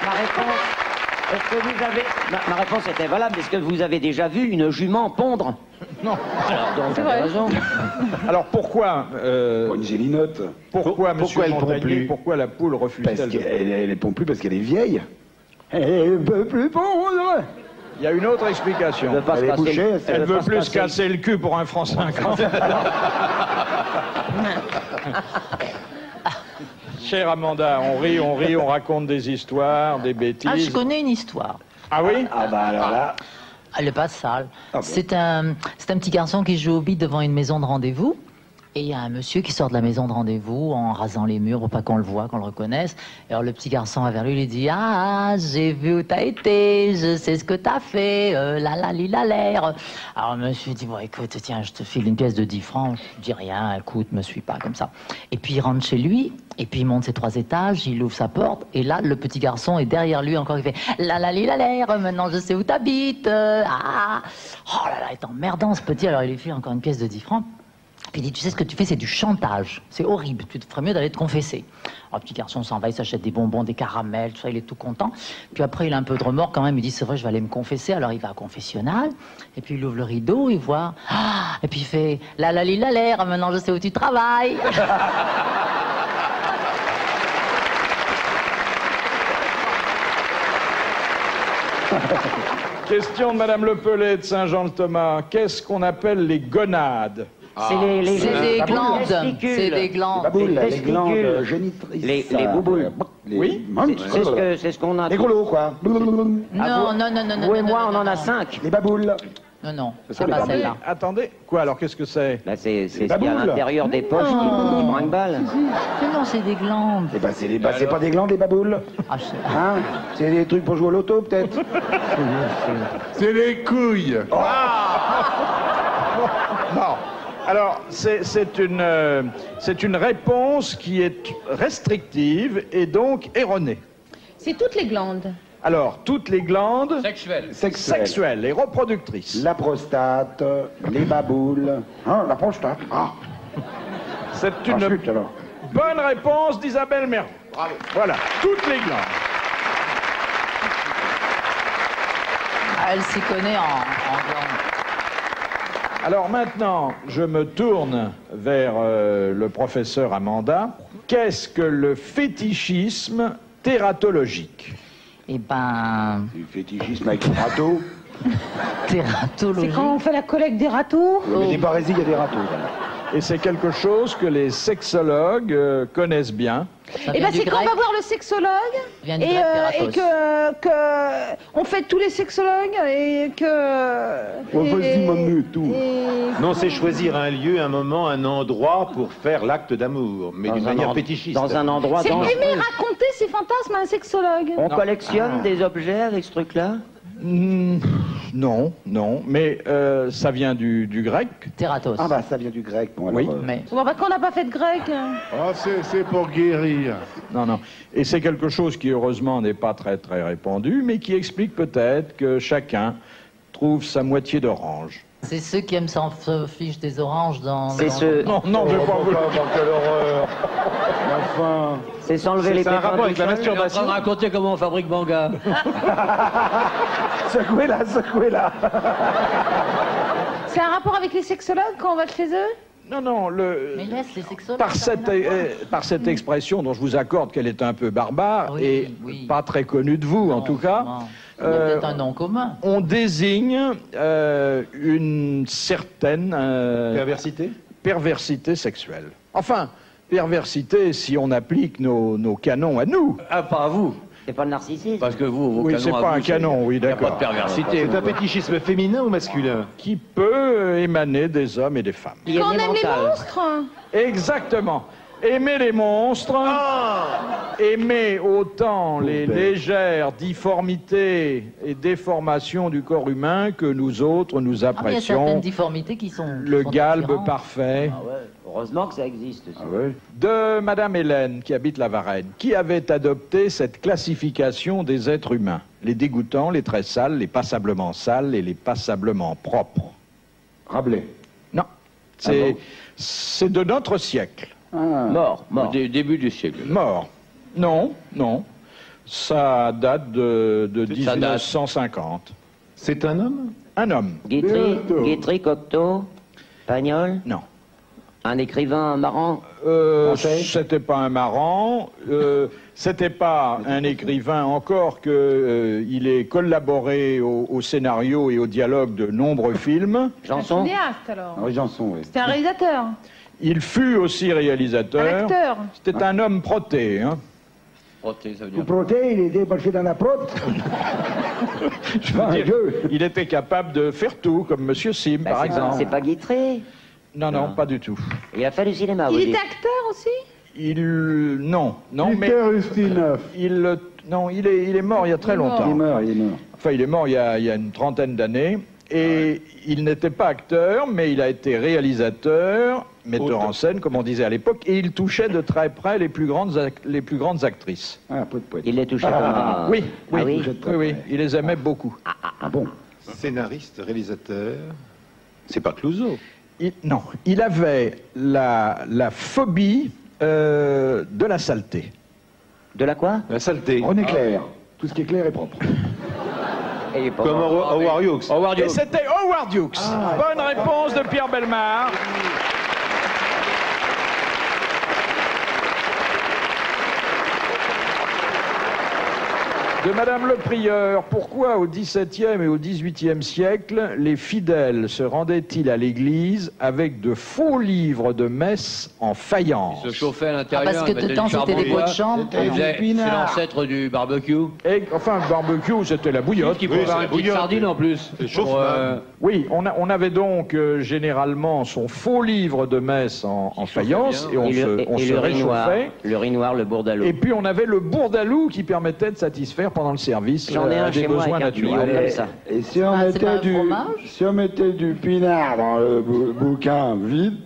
Speaker 2: ma réponse. Est-ce que vous avez... Ma réponse était valable. Est-ce que vous avez déjà vu une jument pondre?
Speaker 1: Non.
Speaker 2: Alors, donc, vous avez raison.
Speaker 1: Alors pourquoi
Speaker 8: Une gélinotte.
Speaker 1: Pourquoi, monsieur
Speaker 7: elle pond
Speaker 1: Montagnier,
Speaker 7: plus
Speaker 1: pourquoi la poule refuse-t-elle
Speaker 8: Parce
Speaker 1: de...
Speaker 8: qu'elle pond plus parce qu'elle est vieille. Elle ne peut plus pondre.
Speaker 1: Il y a une autre explication.
Speaker 3: Elle veut pas se casser-
Speaker 1: Elle veut
Speaker 3: pas se
Speaker 1: plus
Speaker 3: casser-
Speaker 1: casser le cul pour un franc 50. Chère Amanda, on rit, on raconte des histoires, des bêtises.
Speaker 6: Ah, je connais une histoire.
Speaker 1: Ah oui?
Speaker 8: Ah bah alors là...
Speaker 6: Elle n'est pas sale.
Speaker 8: Ah bon.
Speaker 6: C'est un petit garçon qui joue au beat devant une maison de rendez-vous. Et il y a un monsieur qui sort de la maison de rendez-vous en rasant les murs pour pas qu'on le voit, qu'on le reconnaisse. Et alors le petit garçon va vers lui, lui dit: ah, j'ai vu où t'as été, je sais ce que t'as fait, la l'air. Alors le monsieur dit: bon, écoute, tiens, je te file une pièce de 10 francs, je dis rien, écoute, me suis pas, comme ça. Et puis il rentre chez lui, et puis il monte ses 3 étages, il ouvre sa porte, et là, le petit garçon est derrière lui encore, il fait: la l'air, maintenant je sais où t'habites, ah. Oh là là, il est emmerdant ce petit, alors il lui file encore une pièce de 10 francs. Puis il dit: tu sais ce que tu fais, c'est du chantage. C'est horrible, tu te ferais mieux d'aller te confesser. Alors le petit garçon s'en va, il s'achète des bonbons, des caramels, tout ça, il est tout content. Puis après, il a un peu de remords quand même, il dit: c'est vrai, je vais aller me confesser. Alors il va au confessionnal, et puis il ouvre le rideau, il voit... Ah, et puis il fait: la l'air, maintenant je sais où tu travailles.
Speaker 1: Question de Madame Le Pellet de Saint-Jean-le-Thomas. Qu'est-ce qu'on appelle les gonades?
Speaker 6: C'est des glandes. C'est des glandes.
Speaker 8: Les glandes génitrices.
Speaker 2: Les bouboules.
Speaker 1: Oui.
Speaker 2: C'est ce qu'on a.
Speaker 8: Les grelots, quoi.
Speaker 6: Non.
Speaker 2: Vous et moi, on en a 5.
Speaker 8: Les baboules.
Speaker 6: Non, c'est pas celle-là.
Speaker 1: Attendez, quoi alors, qu'est-ce que c'est?
Speaker 2: Bah, c'est ce qu'il y a à l'intérieur des poches qui brinque-balle.
Speaker 6: Mais non, c'est des glandes.
Speaker 8: Eh ben, c'est pas des glandes, les baboules.
Speaker 6: Ah, je sais.
Speaker 8: Hein? C'est des trucs pour jouer au loto, peut-être.
Speaker 10: C'est les couilles.
Speaker 1: Non. Alors, c'est une réponse qui est restrictive et donc erronée.
Speaker 4: C'est toutes les glandes.
Speaker 1: Alors, toutes les glandes
Speaker 8: Sexuelles.
Speaker 1: et reproductrices.
Speaker 8: La prostate, les baboules. Hein, la prostate. Ah.
Speaker 1: C'est une
Speaker 8: Ensuite, alors.
Speaker 1: bonne réponse d'Isabelle Mergo. Bravo. Voilà, toutes les glandes.
Speaker 6: Elle s'y connaît en glandes.
Speaker 1: Alors maintenant, je me tourne vers le professeur Amanda. Qu'est-ce que le fétichisme tératologique?
Speaker 6: Eh ben...
Speaker 8: Du fétichisme avec le râteau.
Speaker 6: Tératologie.
Speaker 4: C'est quand on fait la collecte des râteaux.
Speaker 8: Mais des barésies, il y a des râteaux.
Speaker 1: Et c'est quelque chose que les sexologues connaissent bien.
Speaker 4: Et ben c'est quand on va voir le sexologue
Speaker 6: Vient du
Speaker 4: et,
Speaker 6: grec
Speaker 4: et que on fait tous les sexologues et que.
Speaker 8: Oh, vas-y, mamie, tout.
Speaker 7: Non, c'est choisir un lieu, un moment, un endroit pour faire l'acte d'amour, mais d'une manière fétichiste.
Speaker 2: Dans un endroit
Speaker 4: C'est
Speaker 2: dangereux.
Speaker 4: aimer raconter ses fantasmes à un sexologue.
Speaker 2: On collectionne des objets avec ce truc-là?
Speaker 1: Non, mais ça vient du grec.
Speaker 6: Tératos.
Speaker 8: Ah bah ça vient du grec. Bon, alors,
Speaker 1: Oui.
Speaker 6: Mais...
Speaker 4: Bon, bah, qu'on n'a pas fait de grec.
Speaker 10: Oh, c'est pour guérir.
Speaker 1: Non. Et c'est quelque chose qui, heureusement, n'est pas très répandu, mais qui explique peut-être que chacun trouve sa moitié d'orange.
Speaker 6: C'est ceux qui aiment s'en fiche des oranges dans...
Speaker 2: C'est ceux...
Speaker 1: Non, je vais pas vous le dire.
Speaker 7: Quelle horreur.
Speaker 8: Enfin.
Speaker 2: C'est s'enlever les
Speaker 7: C'est un
Speaker 2: pépins
Speaker 7: rapport avec la
Speaker 2: tout seul.
Speaker 13: Il est en train
Speaker 7: masturbation.
Speaker 13: de raconter comment on fabrique manga.
Speaker 8: Secouez-la, secouez-la.
Speaker 4: C'est un rapport avec les sexologues quand on va chez eux?
Speaker 1: Non,
Speaker 6: Mais laisse les sexologues.
Speaker 1: par cette expression dont je vous accorde qu'elle est un peu barbare
Speaker 6: Oui,
Speaker 1: et
Speaker 6: oui.
Speaker 1: pas très connue de vous, en tout cas,
Speaker 6: Non. Il y a peut-être un nom commun.
Speaker 1: on désigne une certaine
Speaker 7: Perversité.
Speaker 1: perversité sexuelle. Enfin, perversité si on applique nos canons à nous.
Speaker 13: Ah, pas à vous.
Speaker 2: C'est pas le narcissisme.
Speaker 13: Parce que vous, vos
Speaker 1: Oui,
Speaker 13: canons
Speaker 1: c'est
Speaker 13: à
Speaker 1: pas
Speaker 13: vous,
Speaker 1: un canon, oui,
Speaker 13: Il n'y a
Speaker 1: d'accord.
Speaker 13: pas de perversité.
Speaker 7: C'est un fétichisme féminin ou masculin?
Speaker 1: Qui peut émaner des hommes et des femmes.
Speaker 2: Il y a
Speaker 4: Quand on
Speaker 2: des
Speaker 4: aime les
Speaker 2: mentales.
Speaker 4: monstres.
Speaker 1: Exactement. Aimer les monstres, aimer autant les légères difformités et déformations du corps humain que nous autres nous
Speaker 6: Ah, mais il y a certaines
Speaker 1: apprécions
Speaker 6: difformités qui sont...
Speaker 1: le
Speaker 6: sont
Speaker 1: galbe
Speaker 6: différentes.
Speaker 1: parfait.
Speaker 2: Ah ouais, heureusement que ça existe. ça.
Speaker 1: De Madame Hélène, qui habite la Varenne, qui avait adopté cette classification des êtres humains. Les dégoûtants, les très sales, les passablement sales et les passablement propres.
Speaker 8: Rabelais.
Speaker 1: Non, c'est de notre siècle.
Speaker 2: Mort.
Speaker 3: Au début du siècle.
Speaker 1: Mort. Non. Ça date de
Speaker 3: Ça date.
Speaker 1: 1950.
Speaker 7: C'est un homme?
Speaker 1: Un homme.
Speaker 2: Guitry, Cocteau, Pagnol.
Speaker 1: Non.
Speaker 2: Un écrivain marrant?
Speaker 1: C'était pas un marrant, c'était pas un écrivain encore que il ait collaboré au scénario et au dialogue de nombreux films.
Speaker 4: Un cinéaste alors.
Speaker 8: Henri Janson, oui.
Speaker 4: C'était un réalisateur.
Speaker 1: Il fut aussi réalisateur.
Speaker 4: Un acteur.
Speaker 1: C'était un homme proté. Hein.
Speaker 3: Proté, ça veut
Speaker 5: Le
Speaker 3: dire.
Speaker 5: proté, il était marché dans la prote.
Speaker 1: Je veux dire, il était capable de faire tout, comme Monsieur Sim, par exemple.
Speaker 2: C'est pas Guitry?
Speaker 1: Non, non, pas du tout.
Speaker 2: Il a fait du cinéma, vous
Speaker 4: Il
Speaker 2: dites.
Speaker 4: était acteur aussi?
Speaker 1: Non, mais...
Speaker 10: Peter Ustinov.
Speaker 1: Non, il est mort il y a très longtemps.
Speaker 8: Il est mort.
Speaker 1: Enfin, il est mort il y a une trentaine d'années. Et il n'était pas acteur, mais il a été réalisateur, metteur en scène, comme on disait à l'époque, et il touchait de très près les plus grandes actrices.
Speaker 8: Ah, peu de poète.
Speaker 2: Il les touchait comment?
Speaker 1: Oui, oui,
Speaker 2: Ah oui.
Speaker 1: oui, il les aimait beaucoup.
Speaker 8: Ah bon?
Speaker 7: Scénariste, réalisateur. C'est pas Clouseau.
Speaker 1: Non, il avait la phobie de la saleté.
Speaker 2: De la quoi?
Speaker 7: La saleté.
Speaker 8: René Clair. Tout ce qui est clair est propre.
Speaker 7: Comme Howard Hughes.
Speaker 1: Et c'était Howard Hughes. Bonne réponse de Pierre Bellemare. De Madame le Prieur, pourquoi au XVIIe et au XVIIIe siècle, les fidèles se rendaient-ils à l'église avec de faux livres de messe en faïence?
Speaker 3: Il se chauffait à l'intérieur.
Speaker 6: parce que
Speaker 3: il mettait
Speaker 6: dedans,
Speaker 3: du charbon
Speaker 6: c'était des
Speaker 3: bois.
Speaker 6: pots de chambre.
Speaker 3: C'est l'ancêtre du barbecue.
Speaker 1: Et, enfin, le barbecue, c'était la bouillotte.
Speaker 3: Qui pouvait avoir une petite sardine en plus. Pour,
Speaker 1: Oui, on avait donc généralement son faux livre de messe en faïence et on se réchauffait.
Speaker 2: Le riz noir, le bourdalou.
Speaker 1: Et puis on avait le bourdalou qui permettait de satisfaire pendant le service
Speaker 2: J'en ai un
Speaker 1: des
Speaker 2: chez moi
Speaker 1: besoins
Speaker 2: avec un
Speaker 1: naturels.
Speaker 2: comme ça.
Speaker 10: Et si on,
Speaker 6: Ah, c'est pas
Speaker 10: mettait
Speaker 6: un fromage
Speaker 10: si on mettait du pinard dans le bouquin vide,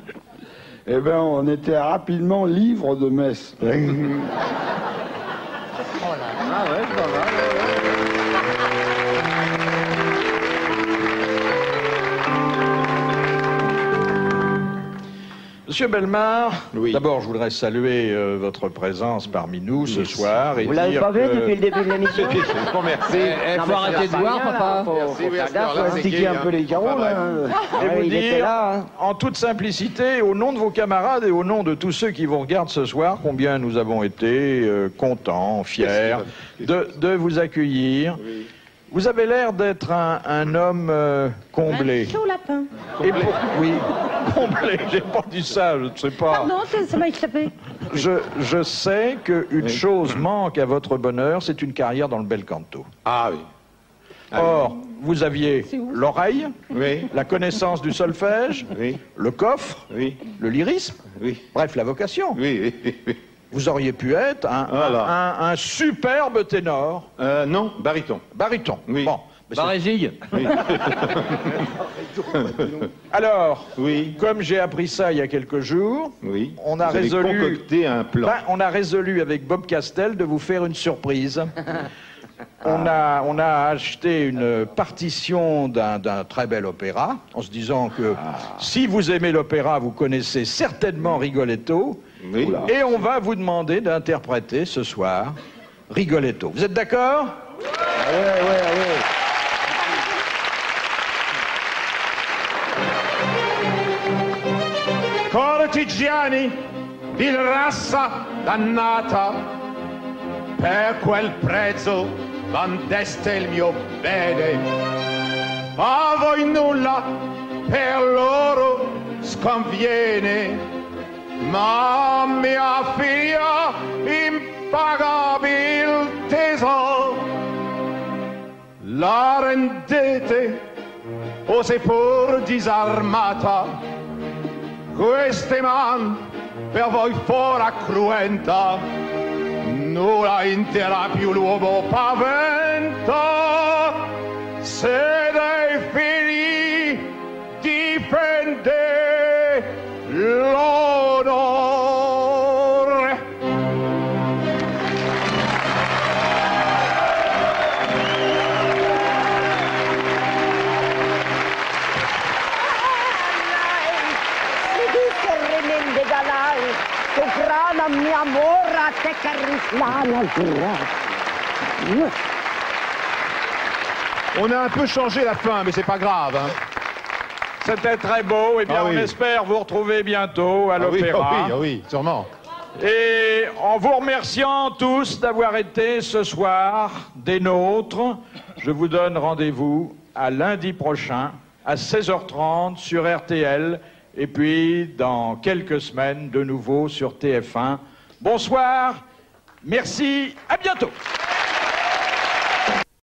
Speaker 10: eh ben on était rapidement livre de messe.
Speaker 1: Monsieur Bellemare, d'abord je voudrais saluer votre présence parmi nous ce soir. Et
Speaker 2: Vous l'avez
Speaker 1: dire
Speaker 2: pas vu
Speaker 1: que-
Speaker 2: depuis le début de l'émission?
Speaker 7: Merci.
Speaker 2: Non, mais
Speaker 3: arrêter de boire, papa.
Speaker 2: Faut faire gaffe,
Speaker 7: là,
Speaker 2: hein.
Speaker 7: c'est
Speaker 8: Sticker
Speaker 7: gay,
Speaker 8: un peu
Speaker 7: hein.
Speaker 8: les carreaux, là.
Speaker 1: Et vous
Speaker 2: il était
Speaker 1: dire,
Speaker 2: là, hein.
Speaker 1: en toute simplicité, au nom de vos camarades et au nom de tous ceux qui vous regardent ce soir, combien nous avons été contents, fiers de vous accueillir. Vous avez l'air d'être un homme comblé.
Speaker 4: Un chaud lapin.
Speaker 1: Oui, comblé, j'ai pas dit ça, je ne sais pas.
Speaker 4: Pardon, ça m'a échappé.
Speaker 1: Je sais qu'une chose manque à votre bonheur, c'est une carrière dans le bel canto.
Speaker 7: Ah oui.
Speaker 1: Or, vous aviez l'oreille,
Speaker 7: Oui.
Speaker 1: la connaissance du solfège,
Speaker 7: Oui.
Speaker 1: le coffre,
Speaker 7: Oui.
Speaker 1: le lyrisme,
Speaker 7: Oui.
Speaker 1: bref, la vocation.
Speaker 7: Oui.
Speaker 1: Vous auriez pu être un superbe ténor.
Speaker 7: Non, baryton.
Speaker 1: Baryton.
Speaker 7: Oui.
Speaker 1: Bon. mais c'est-
Speaker 3: Barésille.
Speaker 7: Oui.
Speaker 1: Alors,
Speaker 7: Oui.
Speaker 1: comme j'ai appris ça il y a quelques jours,
Speaker 7: Oui.
Speaker 1: on a
Speaker 7: Vous avez
Speaker 1: résolu.
Speaker 7: concocté un plan.
Speaker 1: Ben, on a résolu avec Bob Castel de vous faire une surprise. On a acheté une partition d'un très bel opéra, en se disant que si vous aimez l'opéra, vous connaissez certainement Rigoletto.
Speaker 7: Oui.
Speaker 1: Et on va vous demander d'interpréter ce soir Rigoletto. Vous êtes d'accord?
Speaker 14: Cortigiani, vil razza dannata, per quel prezzo vendeste il mio bene. A voi nulla per loro sconviene, ma mia figlia impagabil tesoro la rendete o seppur disarmata. Queste man per voi fora cruenta, nulla intera più l'uomo paventa, se dei figli difende l'onore.
Speaker 2: de galal, tu grana mi amor a te carrislana.
Speaker 7: On a un peu changé la fin, mais c'est pas grave. Hein.
Speaker 1: C'était très beau. Eh bien, on espère vous retrouver bientôt à l'Opéra.
Speaker 7: Oui, sûrement.
Speaker 1: Et en vous remerciant tous d'avoir été ce soir des nôtres, je vous donne rendez-vous à lundi prochain à 16h30 sur RTL et puis dans quelques semaines de nouveau sur TF1. Bonsoir, merci, à bientôt.